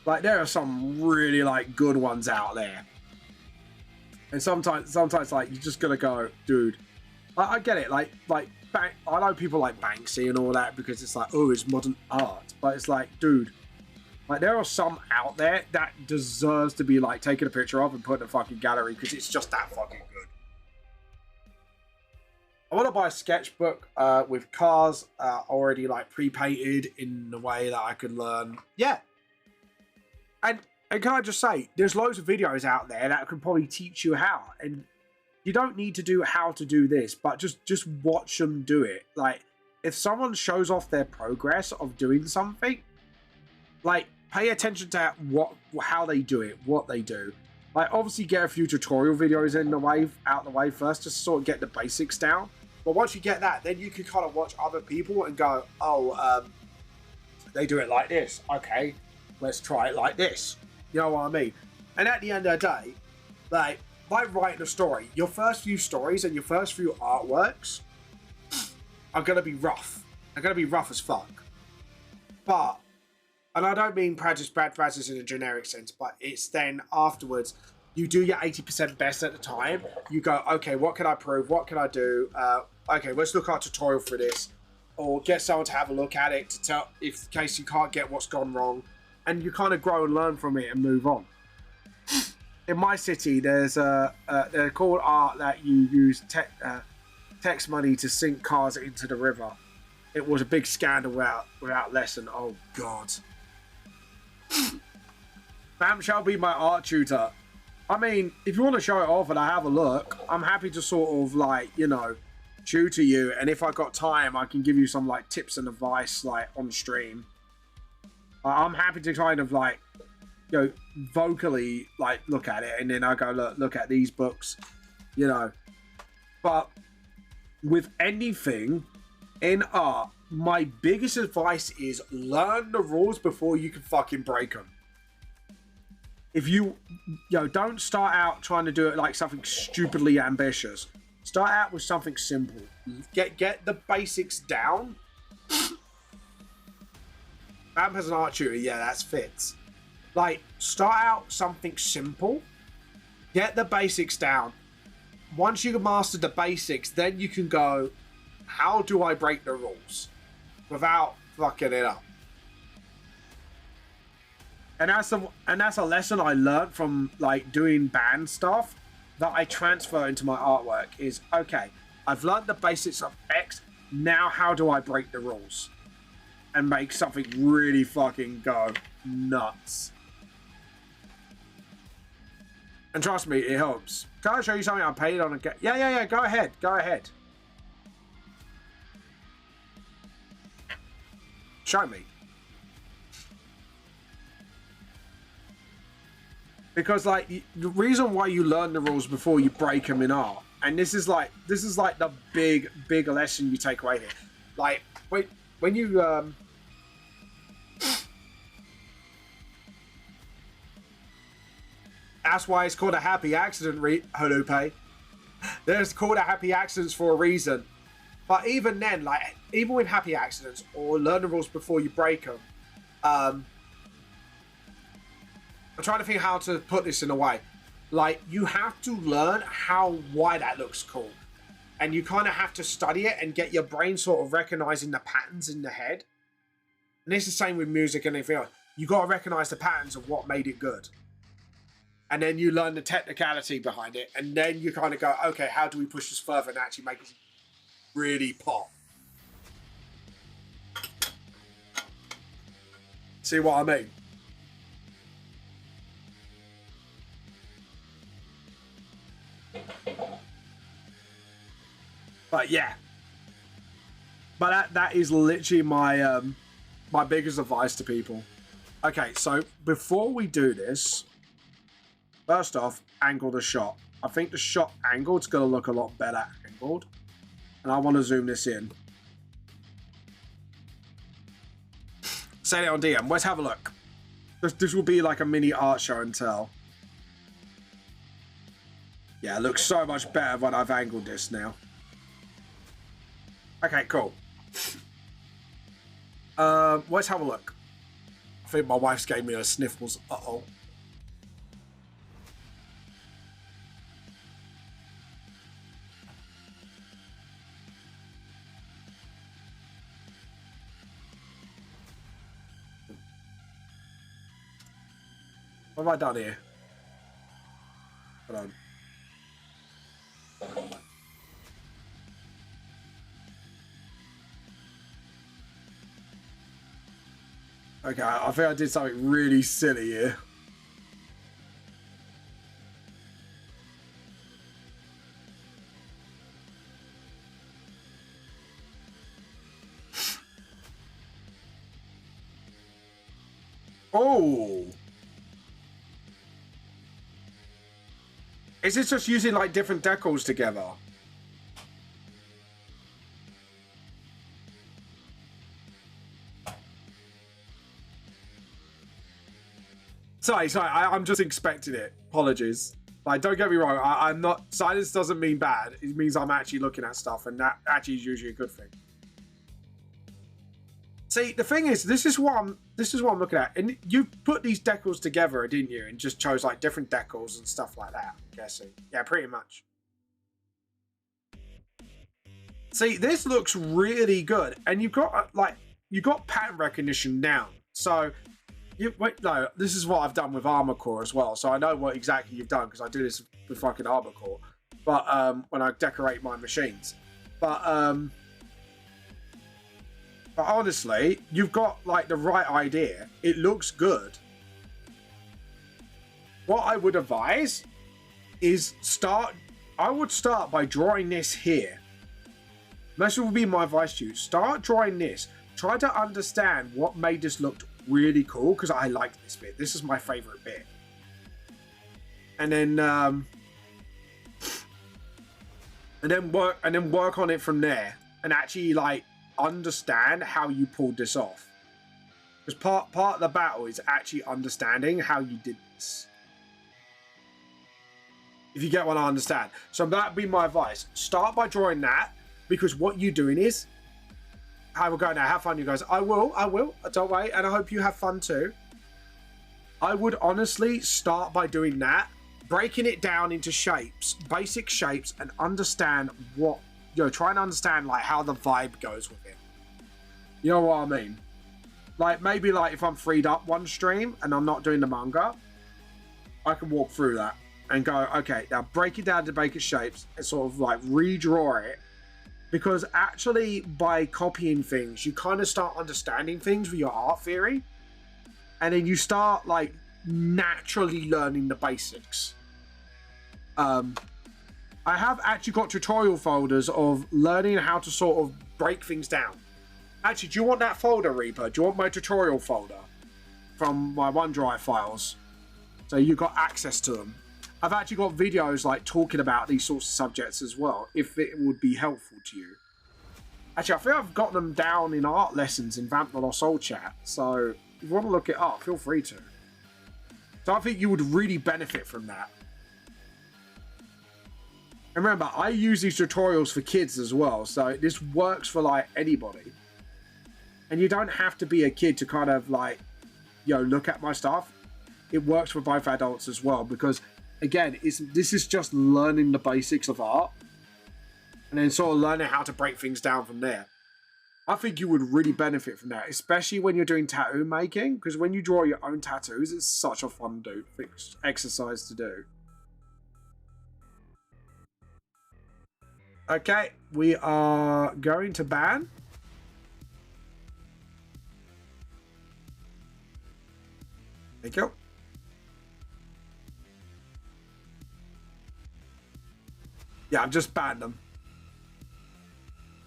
Like, there are some really, like, good ones out there. And sometimes, like, you're just gonna go, dude. I get it. Like, I know people like Banksy and all that because it's like, oh, it's modern art. But it's like, dude, like, there are some out there that deserves to be, like, taken a picture of and put in a fucking gallery because it's just that fucking good. I want to buy a sketchbook with cars already, like, pre-painted in the way that I could learn. Yeah. And can I just say, there's loads of videos out there that can probably teach you how. And you don't need to do how to do this, but just watch them do it. Like, if someone shows off their progress of doing something, like, pay attention to how they do it, what they do. Like, obviously get a few tutorial videos out the way first, just sort of get the basics down. But once you get that, then you can kind of watch other people and go, oh, they do it like this. Okay, let's try it like this. You know what I mean? And at the end of the day, like, by writing a story, your first few stories and your first few artworks are going to be rough. They're going to be rough as fuck. But, and I don't mean bad practice in a generic sense, but it's then afterwards, you do your 80% best at the time. You go, okay, what can I prove? What can I do? Okay, let's look at a tutorial for this. Or get someone to have a look at it to tell, in case you can't get what's gone wrong. And you kind of grow and learn from it and move on. In my city, there's they're called art that you use text money to sink cars into the river. It was a big scandal without lesson. Oh, God. Bam shall be my art tutor. I mean, if you want to show it off and I have a look, I'm happy to sort of, like, you know, tutor you. And if I got time, I can give you some, like, tips and advice, like, on stream. I'm happy to kind of, like, you know, vocally, like, look at it. And then I go, look at these books, you know. But with anything in art, my biggest advice is learn the rules before you can fucking break them. If you know, don't start out trying to do it like something stupidly ambitious. Start out with something simple. Get the basics down. Bam has an art tutor. Yeah, that's fits. Like, start out something simple. Get the basics down. Once you master the basics, then you can go, how do I break the rules without fucking it up? And that's a lesson I learned from, like, doing band stuff that I transfer into my artwork is, okay, I've learned the basics of X, now how do I break the rules and make something really fucking go nuts? And trust me, it helps. Can I show you something I paid on a game? Yeah, go ahead. Show me. Because, like, the reason why you learn the rules before you break them in art, and this is like the big lesson you take away here. Like, when you that's why it's called a happy accident, Halupe. There's called a happy accidents for a reason. But even then, like, even with happy accidents or learn the rules before you break them, I'm trying to think how to put this in a way. Like, you have to learn why that looks cool. And you kind of have to study it and get your brain sort of recognizing the patterns in the head. And it's the same with music and everything else. You got to recognize the patterns of what made it good. and then you learn the technicality behind it, and then you kind of go, okay, how do we push this further and actually make it really pop? See what I mean? But yeah. But that is literally my my biggest advice to people. Okay, so before we do this, first off, angle the shot. I think the shot angle is going to look a lot better angled. And I want to zoom this in. Say it on DM. Let's have a look. This will be like a mini art show and tell. Yeah, it looks so much better when I've angled this now. Okay, cool. Let's have a look. I think my wife's gave me a sniffles. Uh-oh. What have I done here? Hold on. Okay, I think I did something really silly here. Oh! Is it just using like different decals together? Sorry, I'm just expecting it. Apologies. Like, don't get me wrong, I'm not... Silence doesn't mean bad. It means I'm actually looking at stuff, and that actually is usually a good thing. See, the thing is, this is what I'm looking at. And you put these decals together, didn't you? And just chose, like, different decals and stuff like that, I'm guessing. Yeah, pretty much. See, this looks really good. And you've got, like, you got pattern recognition down. So... no, this is what I've done with Armor Core as well, so I know what exactly you've done because I do this with fucking Armor Core. But when I decorate my machines, but honestly, you've got like the right idea. It looks good. What I would advise is I would start by drawing this here. This would be my advice to you. Start drawing this. Try to understand what made this look really cool, because I like this bit. This is my favorite bit. And then work on it from there, and actually like understand how you pulled this off. Because part of the battle is actually understanding how you did this. If you get what I understand. So that'd be my advice. Start by drawing that, because what you're doing is, I will go now. Have fun, you guys. I will. Don't worry. And I hope you have fun too. I would honestly start by doing that, breaking it down into shapes, basic shapes, and understand what, try and understand like how the vibe goes with it. You know what I mean? Like maybe like if I'm freed up one stream and I'm not doing the manga, I can walk through that and go, okay, now break it down to basic shapes and sort of like redraw it. Because actually, by copying things, you kind of start understanding things with your art theory. And then you start, like, naturally learning the basics. I have actually got tutorial folders of learning how to sort of break things down. Actually, do you want that folder, Reaper? Do you want my tutorial folder from my OneDrive files? So you've got access to them. I've actually got videos like talking about these sorts of subjects as well, if it would be helpful to you. Actually, I think I've got them down in art lessons in Vamp the Lost Soul chat, so if you want to look it up, feel free to. So I think you would really benefit from that. And remember, I use these tutorials for kids as well, so this works for like anybody. And you don't have to be a kid to kind of like, look at my stuff. It works for both adults as well, because again, this is just learning the basics of art and then sort of learning how to break things down from there. I think you would really benefit from that, especially when you're doing tattoo making, because when you draw your own tattoos, it's such a fun exercise to do. Okay, we are going to ban. Thank you. Yeah, I've just banned them.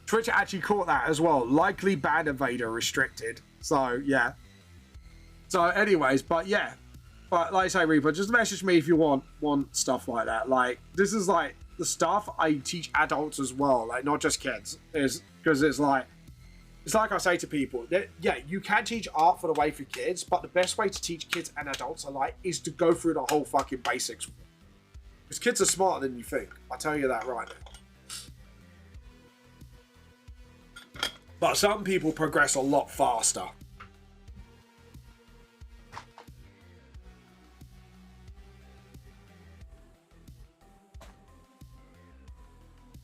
Twitch actually caught that as well. Likely ban evader restricted. So, yeah. So, anyways, but yeah. But like I say, Reaper, just message me if you want stuff like that. Like, this is like the stuff I teach adults as well. Like, not just kids. Because it's like I say to people, that, yeah, you can teach art for the way for kids, but the best way to teach kids and adults alike is to go through the whole fucking basics. Because kids are smarter than you think. I'll tell you that right now. But some people progress a lot faster.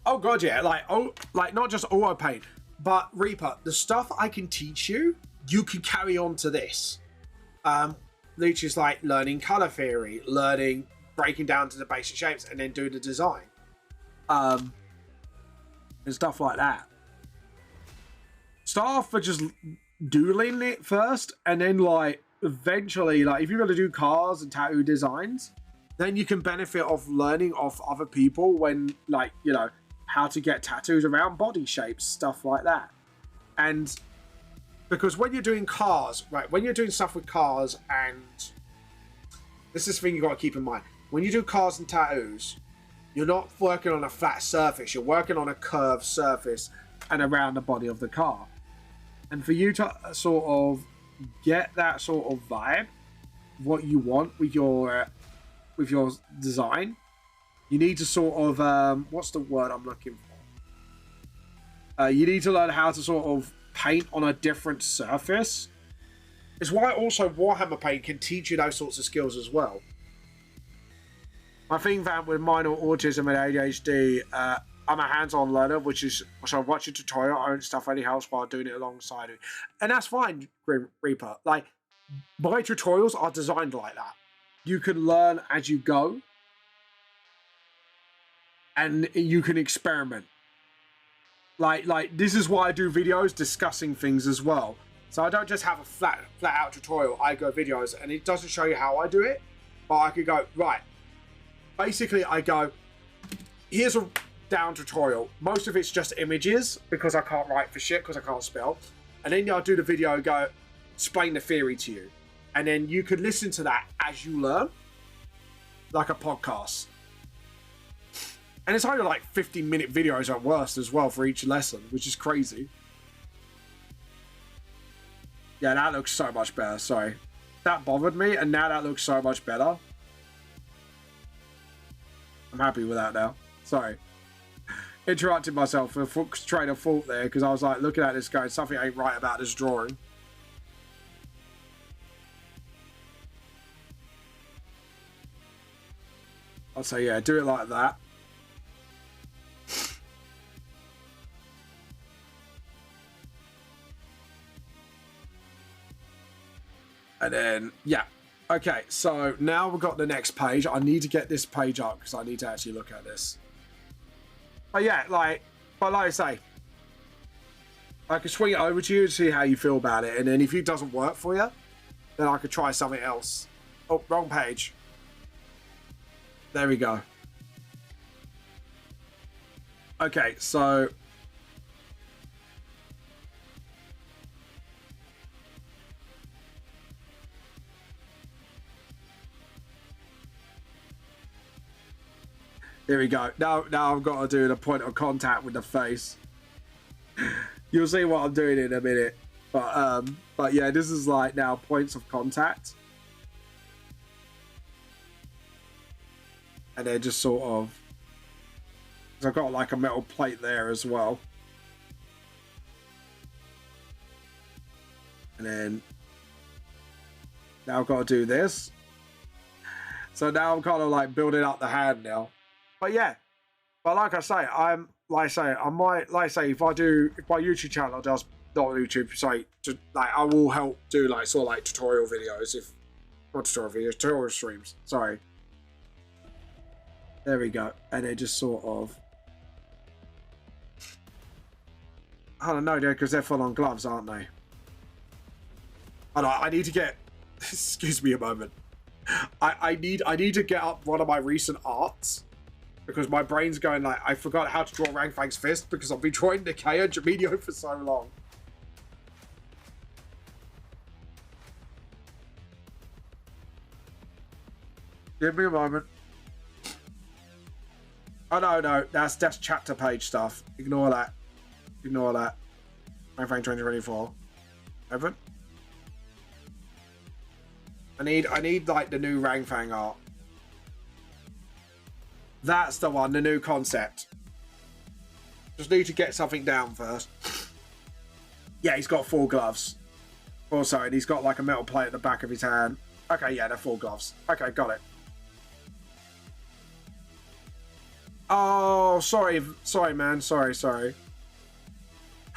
Oh god, yeah, like not just auto paint, but Reaper, the stuff I can teach you, you can carry on to this. Which is like learning color theory, learning breaking down to the basic shapes, and then do the design. And stuff like that. Start off with just doodling it first, and then like eventually, like if you're gonna do cars and tattoo designs, then you can benefit off learning off other people when, like, you know, how to get tattoos around body shapes, stuff like that. And because when you're doing cars, right, when you're doing stuff with cars, and this is the thing you got to keep in mind, when you do cars and tattoos, you're not working on a flat surface, you're working on a curved surface and around the body of the car. And for you to sort of get that sort of vibe, what you want with your design, you need to sort of what's the word I'm looking for? You need to learn how to sort of paint on a different surface. It's why also Warhammer Paint can teach you those sorts of skills as well. I think that with minor autism and ADHD, I'm a hands-on learner, which I watch a tutorial, I own stuff anyhow while doing it alongside it. And that's fine, Grim Reaper. Like, my tutorials are designed like that. You can learn as you go, and you can experiment. Like this is why I do videos discussing things as well. So I don't just have a flat out tutorial. I go videos, and it doesn't show you how I do it, but I could go, right. Basically, I go, here's a down tutorial. Most of it's just images because I can't write for shit because I can't spell. And then I'll do the video and go, explain the theory to you. And then you could listen to that as you learn, like a podcast. And it's only like 15-minute videos at worst as well for each lesson, which is crazy. Yeah, that looks so much better. Sorry. That bothered me, and now that looks so much better. I'm happy with that now. Sorry. Interrupted myself for a train of thought there, because I was like looking at this going, something ain't right about this drawing. I'll say, yeah, do it like that. And then, yeah. Okay, so now we've got the next page. I need to get this page up because I need to actually look at this. But yeah, like I say, I could swing it over to you and see how you feel about it. And then if it doesn't work for you, then I could try something else. Oh, wrong page. There we go. Okay, so... Here we go. Now I've got to do the point of contact with the face. You'll see what I'm doing in a minute. But yeah, this is like now points of contact. And then just sort of... I've got like a metal plate there as well. And then... Now I've got to do this. So now I'm kind of like building up the hand now. But yeah, but like I say, I might, if my YouTube channel does not on YouTube, sorry, like I will help do like sort of like tutorial videos, if not tutorial videos, tutorial streams, sorry. There we go. And then just sort of, I don't know, because they're full on gloves, aren't they? I need to get, excuse me a moment. I need to get up one of my recent arts, because my brain's going like, I forgot how to draw Rangfang's fist because I've been drawing Nikea and Jaminio for so long. Give me a moment. Oh no, that's chapter page stuff. Ignore that. Ignore that. Rangfang 2024. Open. I need like the new Rangfang art. That's the one, the new concept. Just need to get something down first. Yeah, he's got 4 gloves. Also, and he's got like a metal plate at the back of his hand. Okay, yeah, they're 4 gloves. Okay, got it. Oh, sorry, man. Sorry.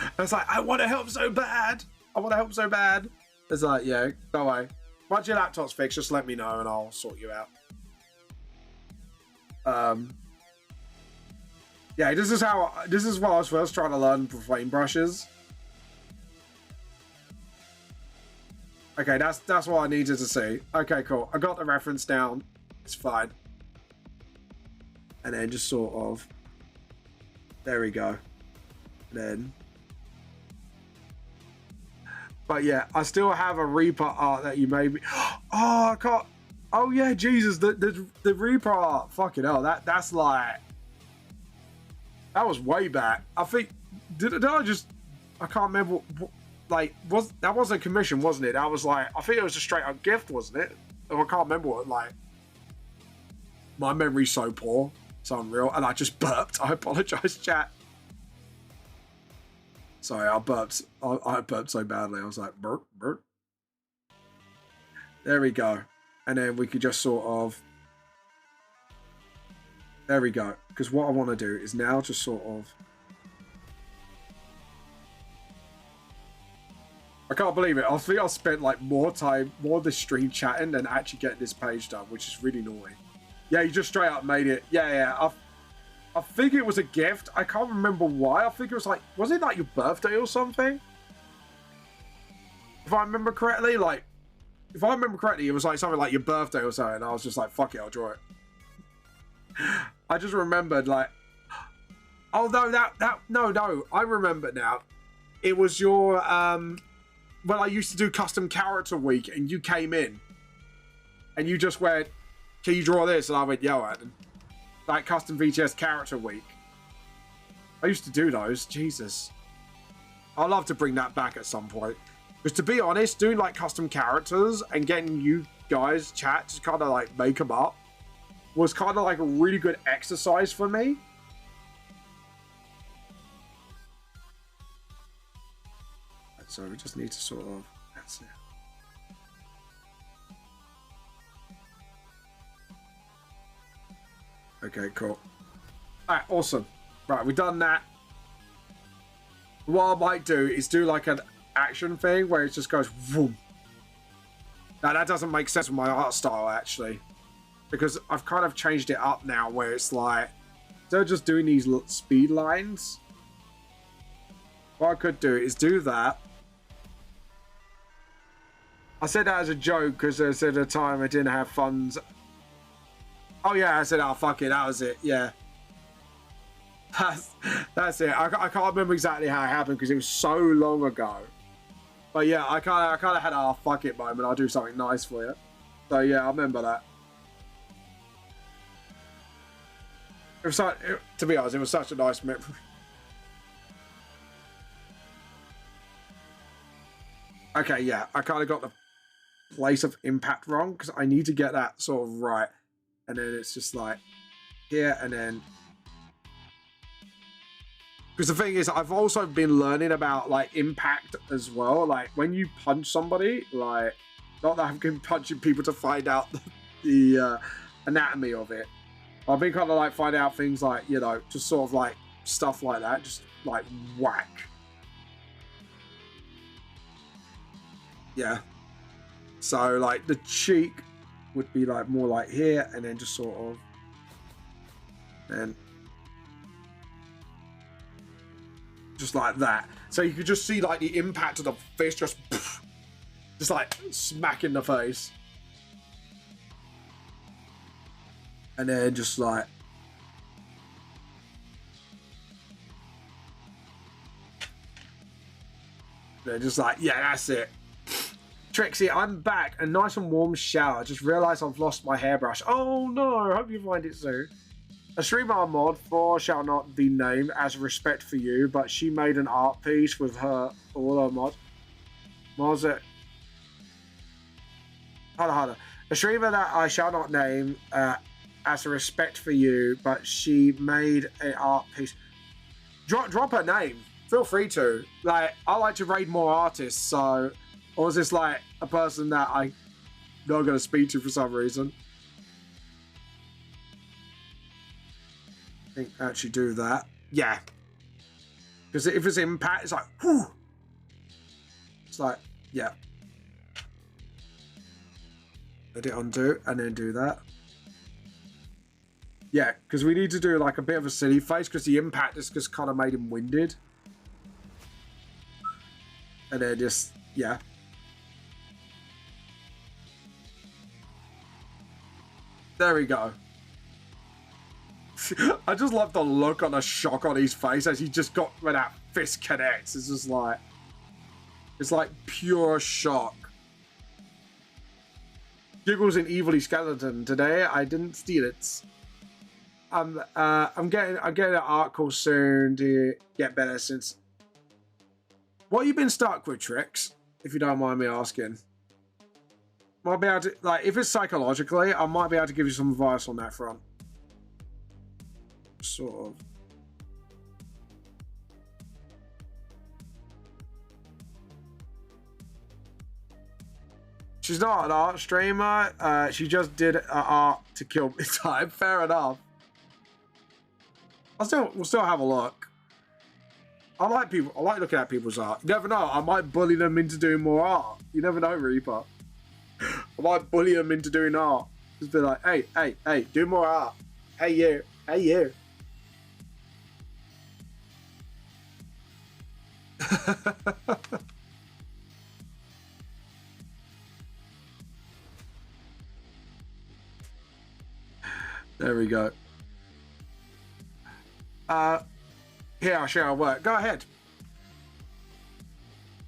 I was like, I want to help so bad. It's like, yeah, don't worry. Once your laptop's fixed, just let me know and I'll sort you out. Yeah, this is what I was first trying to learn for flame brushes. Okay, that's what I needed to see. Okay, cool. I got the reference down. It's fine. And then just sort of, there we go. And then, but yeah, I still have a Reaper art that you made me. Oh, I can't. Oh yeah, Jesus, the Reaper art. Fucking hell, that's like, that was way back. I think did I just, I can't remember. Like, that wasn't a commission, wasn't it? That was like, I think it was a straight up gift, wasn't it? I can't remember what. Like, my memory's so poor. It's unreal. And I just burped. I apologize, chat. Sorry, I burped. I burped so badly. I was like, burp. There we go. And then we could just sort of, there we go. Because what I want to do is now just sort of, I can't believe it. I think I spent like more of the stream chatting than actually getting this page done, which is really annoying. Yeah, you just straight up made it. Yeah. I think it was a gift. I can't remember why. I think it was like, was it like your birthday or something? If I remember correctly, like, it was like something like your birthday or something. And I was just like, fuck it, I'll draw it. I just remembered like, oh no, no, I remember now. It was your, well, I used to do custom character week and you came in and you just went, can you draw this? And I went, yeah, Adam. Like custom VTS character week. I used to do those. Jesus. I'd love to bring that back at some point. Because to be honest, doing like custom characters and getting you guys chat to kind of like make them up was kind of like a really good exercise for me. So we just need to sort of, that's it. Okay, cool. Alright, awesome. Right, we've done that. What I might do is do like an action thing where it just goes boom. Now that doesn't make sense with my art style actually, because I've kind of changed it up now where it's like, instead of just doing these speed lines, what I could do is do that. I said that as a joke because I said at the time I didn't have funds. Oh yeah, I said, oh fuck it, that was it, yeah. That's it. I can't remember exactly how it happened because it was so long ago. But yeah, I kind of had a oh, fuck it moment. I'll do something nice for you. So yeah, I remember that. It was to be honest, it was such a nice memory. Okay, yeah, I kind of got the place of impact wrong because I need to get that sort of right. And then it's just like here and then. Because the thing is, I've also been learning about like impact as well. Like when you punch somebody, like not that I've been punching people to find out the anatomy of it. I've been kind of like finding out things like, you know, just sort of like stuff like that, just like whack. Yeah. So like the cheek would be like more like here, and then just sort of, and just like that. So you could just see like the impact of the fist just like smack in the face. And then just like, they're just like, yeah, that's it. Trixie, I'm back. A nice and warm shower. Just realised I've lost my hairbrush. Oh no, hope you find it soon. A streamer mod for shall not be named as respect for you, but she made an art piece with her all her mods. Mods it. Hold on. A streamer that I shall not name as a respect for you, but she made an art piece. Drop her name. Feel free to. Like, I like to raid more artists, so, or is this like a person that I'm not going to speak to for some reason? I think actually do that. Yeah. Because if it's impact, it's like, whew. It's like, yeah. Let it undo and then do that. Yeah, because we need to do like a bit of a silly face because the impact has just kind of made him winded. And then just, yeah. There we go. I just love the look on the shock on his face as he just got when that fist connects. It's just like, it's like pure shock. Giggles an evilly skeleton. Today I didn't steal it. I'm getting an art course soon to get better since. What have you been stuck with, Trix? If you don't mind me asking. Might be able to, like, if it's psychologically, I might be able to give you some advice on that front. Sort of. She's not an art streamer. She just did art to kill me time. Fair enough. We'll still have a look. I like people. I like looking at people's art. You never know. I might bully them into doing more art. You never know, Reaper. I might bully them into doing art. Just be like, hey, do more art. Hey, you. There we go. Here, I'll share our work. Go ahead.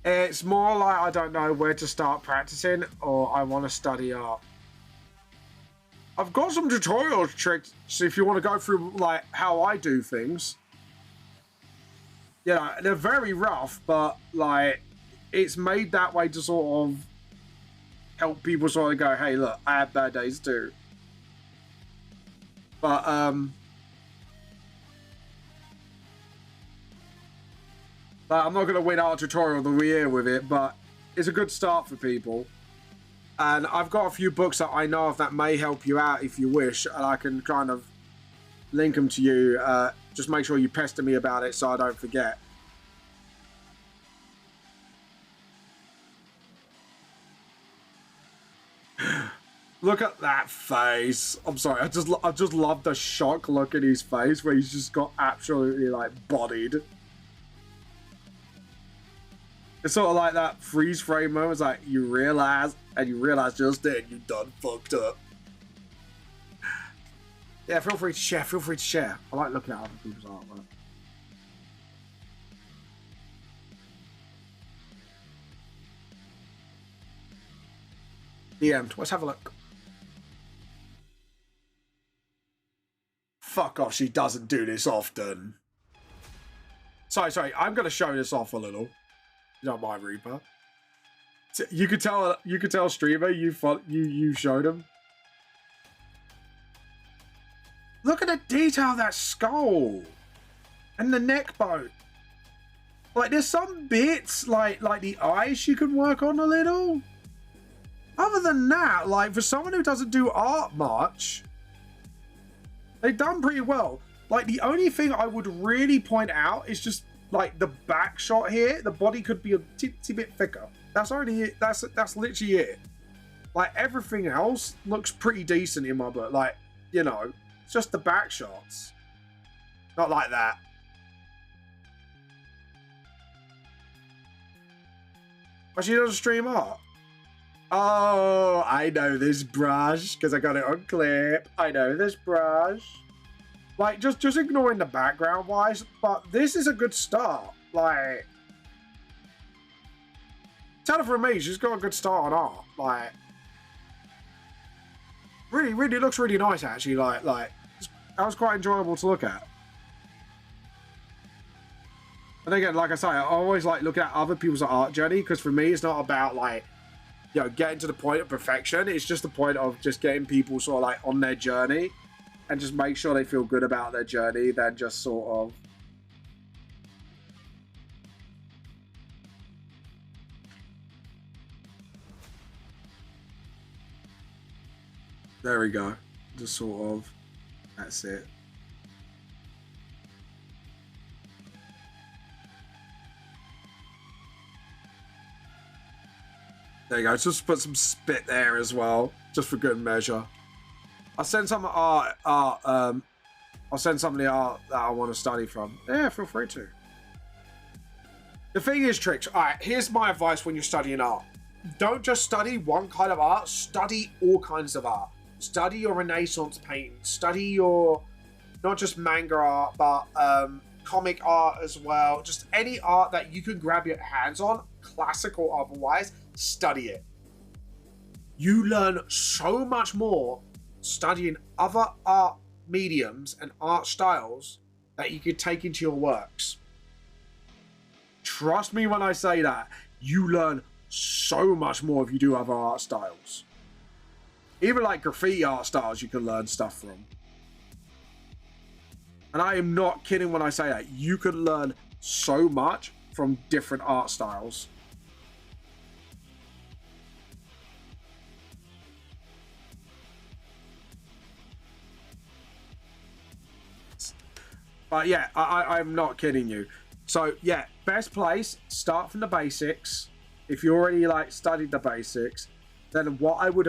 It's more like I don't know where to start practicing or I want to study art. I've got some tutorials, tricks, if you want to go through like how I do things. Yeah, they're very rough, but like it's made that way to sort of help people sort of go, hey, look, I have bad days too. But I'm not going to win art tutorial of the year with it, but it's a good start for people. And I've got a few books that I know of that may help you out if you wish, and I can kind of link them to you. Just make sure you pester me about it so I don't forget. Look at that face. I'm sorry, I just love the shock look in his face where he's just got absolutely like bodied. It's sort of like that freeze frame moment. It's like you realize just then you done fucked up. Yeah, feel free to share. I like looking at other people's artwork. DM'd. Let's have a look. Fuck off, she doesn't do this often. Sorry, I'm gonna show this off a little. You don't mind, Reaper. You could tell streamer you showed him. Look at the detail of that skull and the neck bone. Like there's some bits like the eyes you can work on a little. Other than that, like for someone who doesn't do art much, they've done pretty well. Like the only thing I would really point out is just like the back shot here. The body could be a titsy bit thicker. That's only it. That's literally it. Like, everything else looks pretty decent in my book. Like, you know, it's just the back shots. Not like that. But she doesn't stream art. Oh, I know this brush because I got it on clip. I know this brush. Like, just ignoring the background wise, but this is a good start. Like, tell her from me, she's got a good start on art. Like, really looks really nice actually. Like that was quite enjoyable to look at. And again, like I say, I always like looking at other people's art journey because for me, it's not about like, you know, getting to the point of perfection. It's just the point of just getting people sort of like on their journey and just make sure they feel good about their journey. Then just sort of. There we go. Just sort of. That's it. There you go. Just put some spit there as well, just for good measure. I'll send some art. I'll send some of the art that I want to study from. Yeah, feel free to. The thing is, Tricks. All right, here's my advice when you're studying art. Don't just study one kind of art. Study all kinds of art. Study your Renaissance painting. Study your not just manga art, but comic art as well. Just any art that you can grab your hands on, classical or otherwise. Study it. You learn so much more studying other art mediums and art styles that you could take into your works. Trust me when I say that. You learn so much more if you do other art styles. Even like graffiti art styles, you can learn stuff from. And I am not kidding when I say that. You can learn so much from different art styles. But yeah, I'm not kidding you. So yeah, best place, start from the basics. If you already like studied the basics, then what I would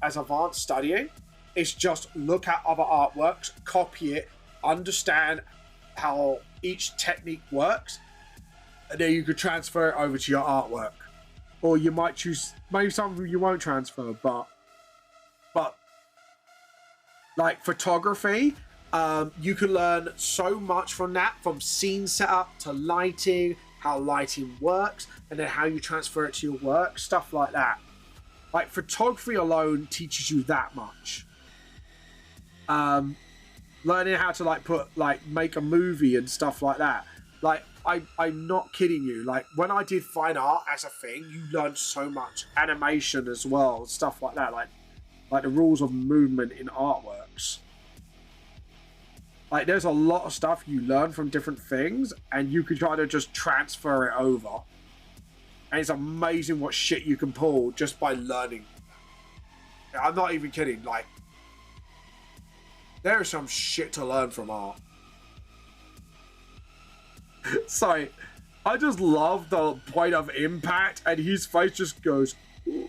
as advanced studying is just look at other artworks, copy it, understand how each technique works, and then you could transfer it over to your artwork. Or you might choose, maybe some of them you won't transfer, but like photography, you can learn so much from that, from scene setup to lighting, how lighting works, and then how you transfer it to your work, stuff like that. Like photography alone teaches you that much. Learning how to make a movie and stuff like that. Like I'm not kidding you. Like when I did fine art as a thing, you learn so much. Animation as well, stuff like that. Like the rules of movement in artworks. Like, there's a lot of stuff you learn from different things, and you can try to just transfer it over. And it's amazing what shit you can pull just by learning. I'm not even kidding. Like, there is some shit to learn from art. Sorry, I just love the point of impact, and his face just goes... Ooh.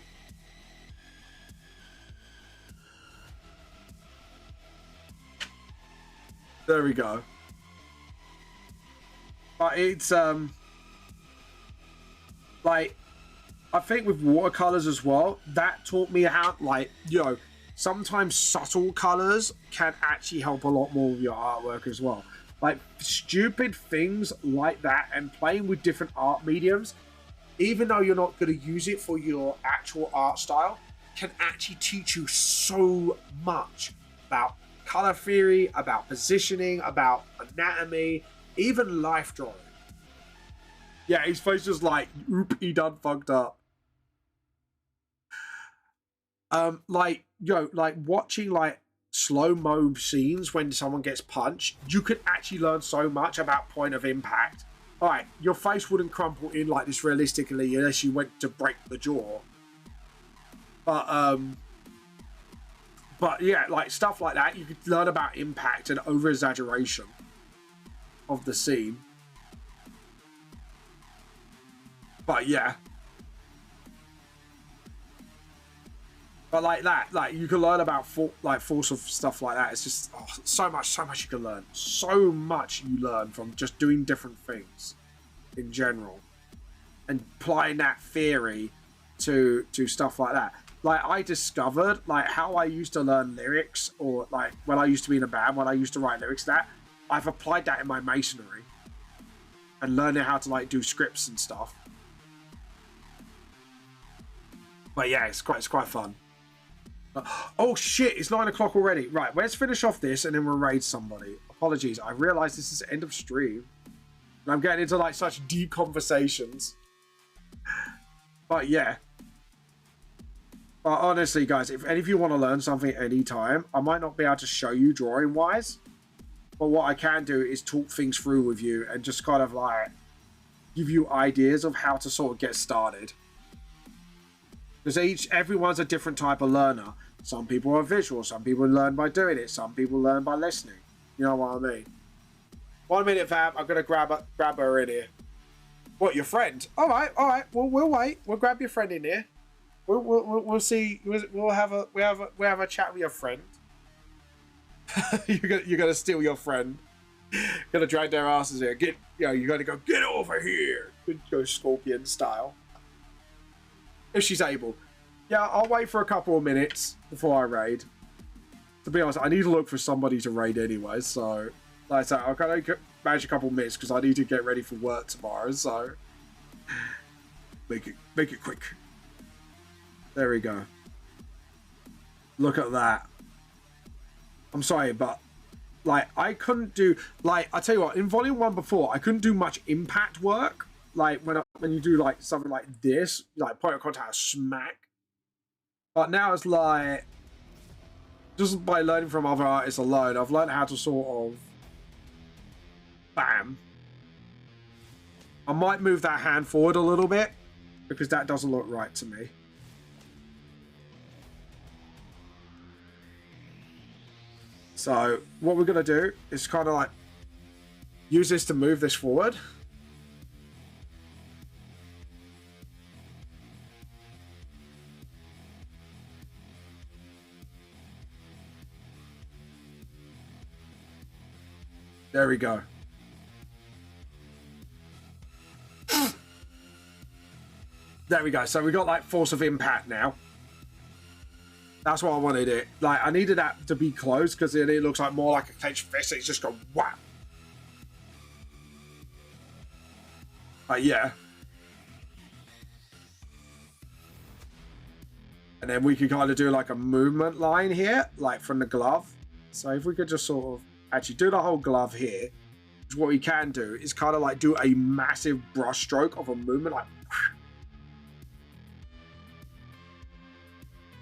There we go. But it's like, I think with watercolors as well, that taught me how, like, you know, sometimes subtle colors can actually help a lot more with your artwork as well. Like stupid things like that, and playing with different art mediums, even though you're not going to use it for your actual art style, can actually teach you so much about color theory, about positioning, about anatomy, even life drawing. Yeah, his face just like, oop, he done fucked up. Like, yo, like watching like slow-mo scenes when someone gets punched, you could actually learn so much about point of impact. All right, your face wouldn't crumple in like this realistically unless you went to break the jaw. But yeah, like stuff like that, you could learn about impact and over-exaggeration of the scene. But yeah. But like that, like you can learn about force of stuff like that. It's just so much you can learn. So much you learn from just doing different things in general, and applying that theory to stuff like that. Like I discovered like how I used to learn lyrics, or like when I used to be in a band, when I used to write lyrics, that I've applied that in my masonry and learning how to like do scripts and stuff. But yeah, it's quite fun. Oh shit, it's 9 o'clock already. Right, let's finish off this and then we'll raid somebody. Apologies, I realise this is the end of stream. And I'm getting into like such deep conversations. But yeah. But honestly, guys, if any of you want to learn something anytime, I might not be able to show you drawing-wise. But what I can do is talk things through with you and just kind of like give you ideas of how to sort of get started. Because everyone's a different type of learner. Some people are visual, some people learn by doing it, some people learn by listening. You know what I mean? 1 minute, fam. I'm gonna grab her in here. What, your friend? All right. We'll wait. We'll grab your friend in here. We'll see. We'll have a chat with your friend. you're gonna steal your friend. Gonna drag their asses here. You gotta go get over here. Go Scorpion style. If she's able. Yeah, I'll wait for a couple of minutes before I raid. To be honest, I need to look for somebody to raid anyway, so like I said, I'll kind of manage a couple of minutes because I need to get ready for work tomorrow, so make it quick. There we go. Look at that. I'm sorry, but like I couldn't do, like I tell you what, in volume 1 before I couldn't do much impact work. Like when you do like something like this, like point of contact smack. But now it's like, just by learning from other artists alone, I've learned how to sort of bam. I might move that hand forward a little bit because that doesn't look right to me. So what we're gonna do is kind of like use this to move this forward. There we go. There we go. So we got like force of impact now. That's what I wanted it. Like I needed that to be close because then it looks like more like a clenched fist. It's just go whap. But yeah. And then we can kind of do like a movement line here, like from the glove. So if we could just sort of actually do the whole glove here, what we can do is kind of like do a massive brush stroke of a movement, like,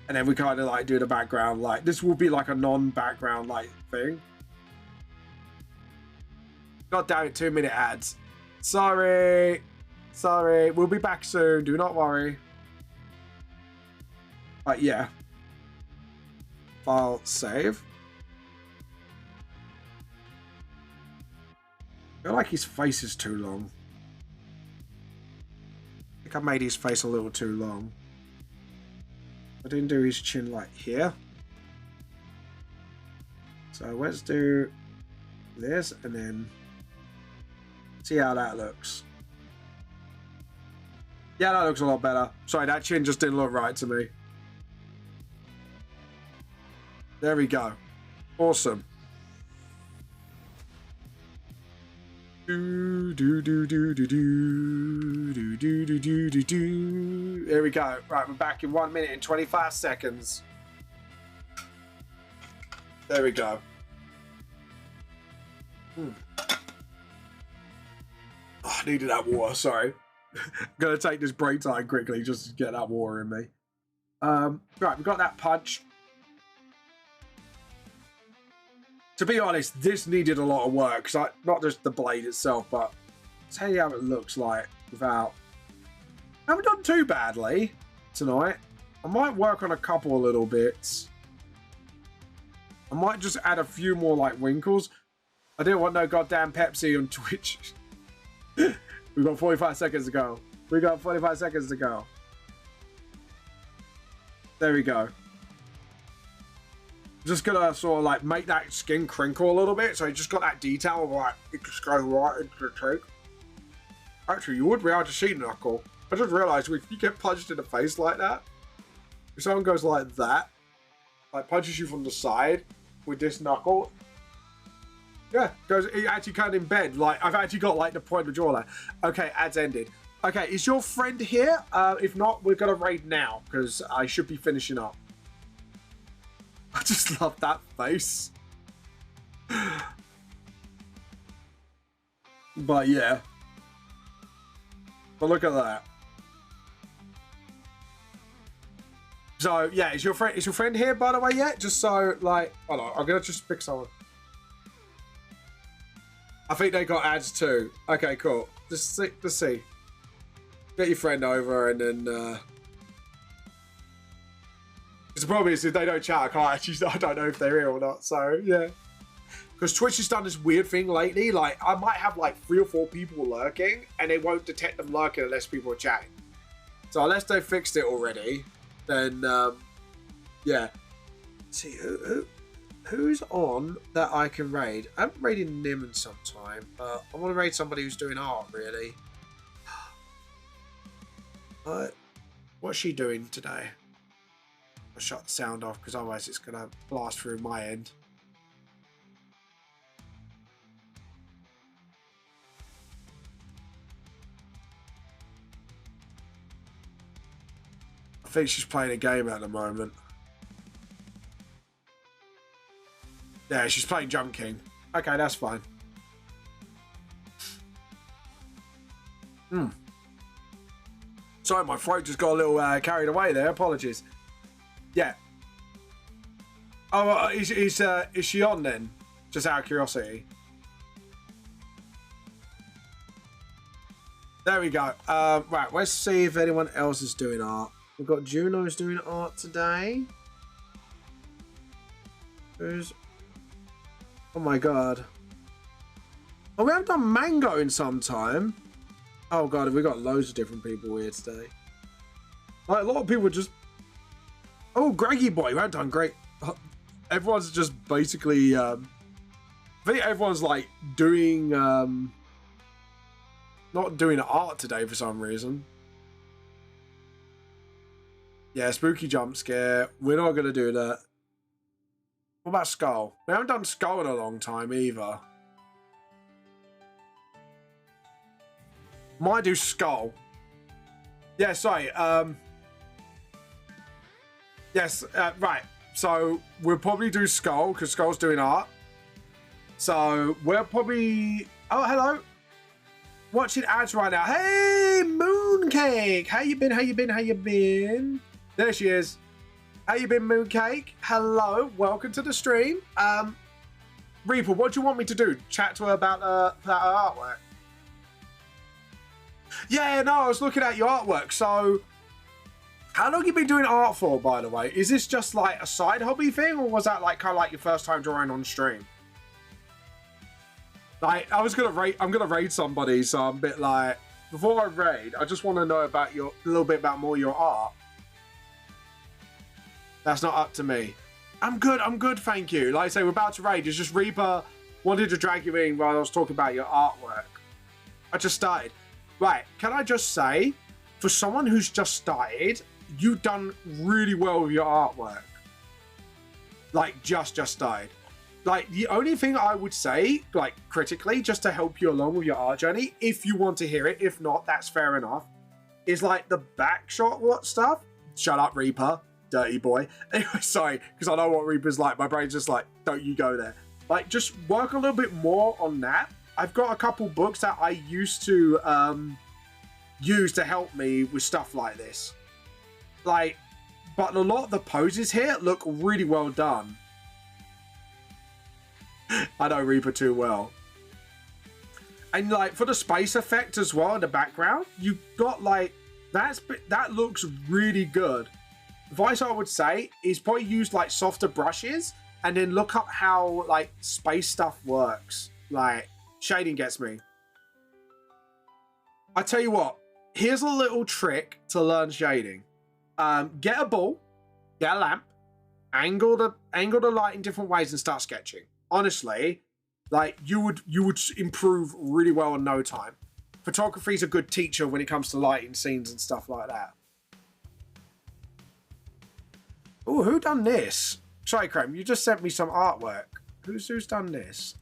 and then we kind of like do the background, like this will be like a non-background like thing. God damn it, 2 minute ads. Sorry, we'll be back soon, do not worry. But yeah, file save. I feel like his face is too long. I think I made his face a little too long. I didn't do his chin like here. So let's do this and then see how that looks. Yeah, that looks a lot better. Sorry, that chin just didn't look right to me. There we go. Awesome. There we go. Right, we're back in 1 minute and 25 seconds. There we go. Oh, I needed that water, sorry. I'm gonna take this break time quickly just to get that water in me. Right, we've got that punch. To be honest, this needed a lot of work, because not just the blade itself, but I'll tell you how it looks like without... I haven't done too badly tonight. I might work on a couple of little bits. I might just add a few more like wrinkles. I didn't want no goddamn Pepsi on Twitch. We've got 45 seconds to go. We got 45 seconds to go. There we go. Just gonna sort of like make that skin crinkle a little bit, so you just got that detail of like it just goes right into the cheek. Actually, you would be able to see knuckle. I just realized if you get punched in the face like that, if someone goes like that, like punches you from the side with this knuckle, yeah, goes. It actually kind of in bed. Like I've actually got like the point of the jawline. Okay, ads ended. Okay, is your friend here? If not, we're gonna raid now because I should be finishing up. I just love that face. But yeah. But look at that. So yeah, is your friend here by the way yet? Just so like, hold on, I'm gonna just pick someone. I think they got ads too. Okay, cool. Just see. Get your friend over and then the problem is if they don't chat, I don't know if they're here or not. So yeah. Because Twitch has done this weird thing lately. Like I might have like 3 or 4 people lurking and they won't detect them lurking unless people are chatting. So unless they fixed it already, then yeah. Let's see who's on that I can raid. I haven't raided Nim in some time, but I want to raid somebody who's doing art really. What's she doing today? I'll shut the sound off because otherwise it's gonna blast through my end. I think she's playing a game at the moment. Yeah, she's playing Jump King. Okay, that's fine. Sorry, my throat just got a little carried away there. Apologies. Yeah. Oh, is she on then? Just out of curiosity. There we go. Right, let's see if anyone else is doing art. We've got Juno's doing art today. Who's... Oh my god. Oh, we haven't done Mango in some time. Oh god, we got loads of different people here today. Like a lot of people just... Oh, Greggy boy, we haven't done great. Everyone's just basically... I think everyone's like doing... Not doing art today for some reason. Yeah, spooky jump scare. We're not going to do that. What about Skull? We haven't done Skull in a long time either. Might do Skull. Yeah, sorry. Yes, right. So we'll probably do Skull because Skull's doing art. So we're probably... Oh, hello. Watching ads right now. Hey, Mooncake. How you been? How you been? How you been? There she is. How you been, Mooncake? Hello. Welcome to the stream. Reaper, what do you want me to do? Chat to her about her artwork? Yeah, no, I was looking at your artwork. So, how long have you been doing art for, by the way? Is this just like a side hobby thing, or was that like kind of like your first time drawing on stream? Like, I'm gonna raid somebody, so I'm a bit like, before I raid, I just want to know about a little bit about more your art. That's not up to me. I'm good, thank you. Like I say, we're about to raid. It's just Reaper wanted to drag you in while I was talking about your artwork. I just started. Right, can I just say, for someone who's just started, you've done really well with your artwork. Like, just started. Like, the only thing I would say, like, critically, just to help you along with your art journey, if you want to hear it, if not, that's fair enough, is, like, the back shot stuff. Shut up, Reaper. Dirty boy. Anyway, sorry, because I know what Reaper's like. My brain's just like, don't you go there. Like, just work a little bit more on that. I've got a couple books that I used to use to help me with stuff like this. Like, but a lot of the poses here look really well done. I know Reaper too well. And like for the space effect as well in the background, you got like that looks really good. Advice I would say is probably use like softer brushes and then look up how like space stuff works. Like shading gets me. I tell you what, here's a little trick to learn shading. Get a ball, get a lamp, angle the light in different ways and start sketching. Honestly, like you would improve really well in no time. Photography is a good teacher when it comes to lighting scenes and stuff like that. Oh, who done this? Sorry, Chrome, you just sent me some artwork. Who's done this?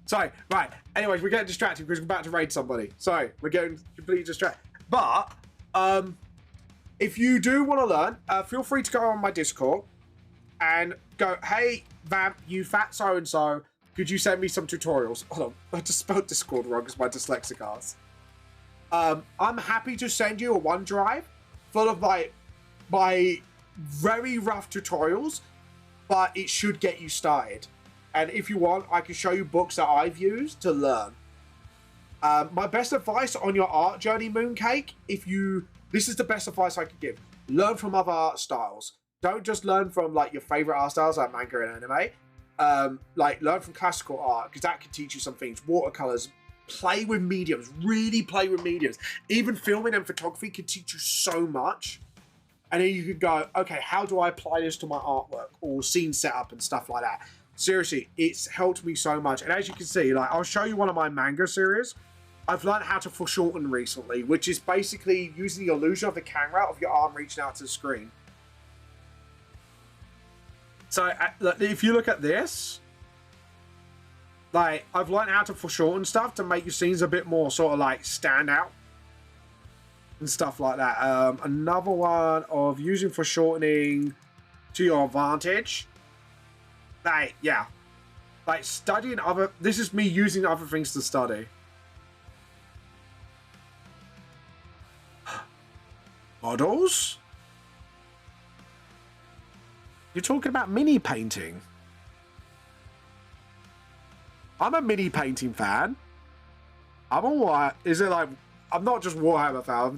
Sorry, right. Anyways, we're getting distracted because we're about to raid somebody. Sorry, we're getting completely distracted. But if you do want to learn, feel free to go on my Discord and go, hey, Vamp, you fat so-and-so, could you send me some tutorials? Hold on, I just spelled Discord wrong because my dyslexic ass. I'm happy to send you a OneDrive full of my very rough tutorials, but it should get you started. And if you want, I can show you books that I've used to learn. My best advice on your art journey, Mooncake, this is the best advice I could give. Learn from other art styles. Don't just learn from like your favorite art styles like manga and anime. Like learn from classical art because that can teach you some things. Watercolors, play with mediums, really play with mediums. Even filming and photography can teach you so much. And then you can go, okay, how do I apply this to my artwork or scene setup and stuff like that? Seriously, it's helped me so much. And as you can see, like I'll show you one of my manga series. I've learned how to foreshorten recently, which is basically using the illusion of the camera of your arm reaching out to the screen. So if you look at this, like I've learned how to foreshorten stuff to make your scenes a bit more sort of like stand out and stuff like that. Another one of using foreshortening to your advantage. Like, yeah. Like studying this is me using other things to study. Models? You're talking about mini painting? I'm a mini painting fan. I'm a what? Is it like, I'm not just Warhammer fan,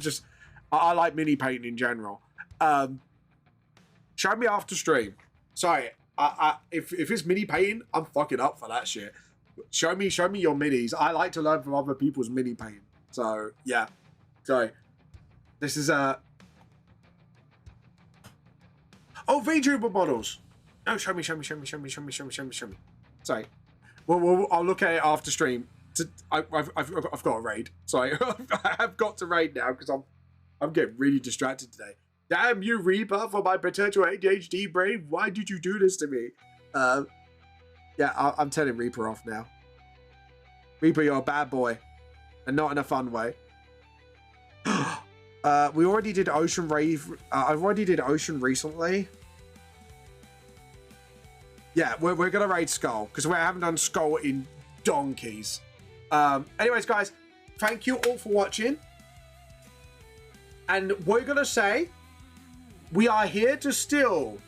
I like mini painting in general. Show me after stream. Sorry, if it's mini painting, I'm fucking up for that shit. Show me your minis. I like to learn from other people's mini painting. So yeah. Sorry. This is oh, VTuber models. No, show me. Sorry. Well, I'll look at it after stream. I've got to raid. Sorry, I've got to raid now because I'm getting really distracted today. Damn you, Reaper, for my potential ADHD brain. Why did you do this to me? Yeah, I'm turning Reaper off now. Reaper, you're a bad boy, and not in a fun way. We already did Ocean Rave. I already did Ocean recently. Yeah, we're gonna raid Skull because we haven't done Skull in donkeys. Anyways, guys, thank you all for watching. And we're gonna say we are here to steal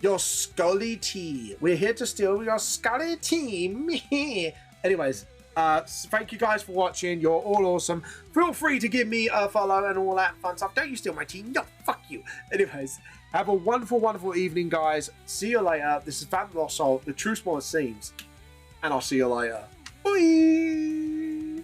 your Scully tea. We're here to steal your Scully tea. Anyways, thank you guys for watching. You're all awesome. Feel free to give me a follow and all that fun stuff. Don't you steal my tea? No, fuck you. Anyways, have a wonderful, wonderful evening, guys. See you later. This is Vamp Lost Soul, the true smallest seams. And I'll see you later. Bye.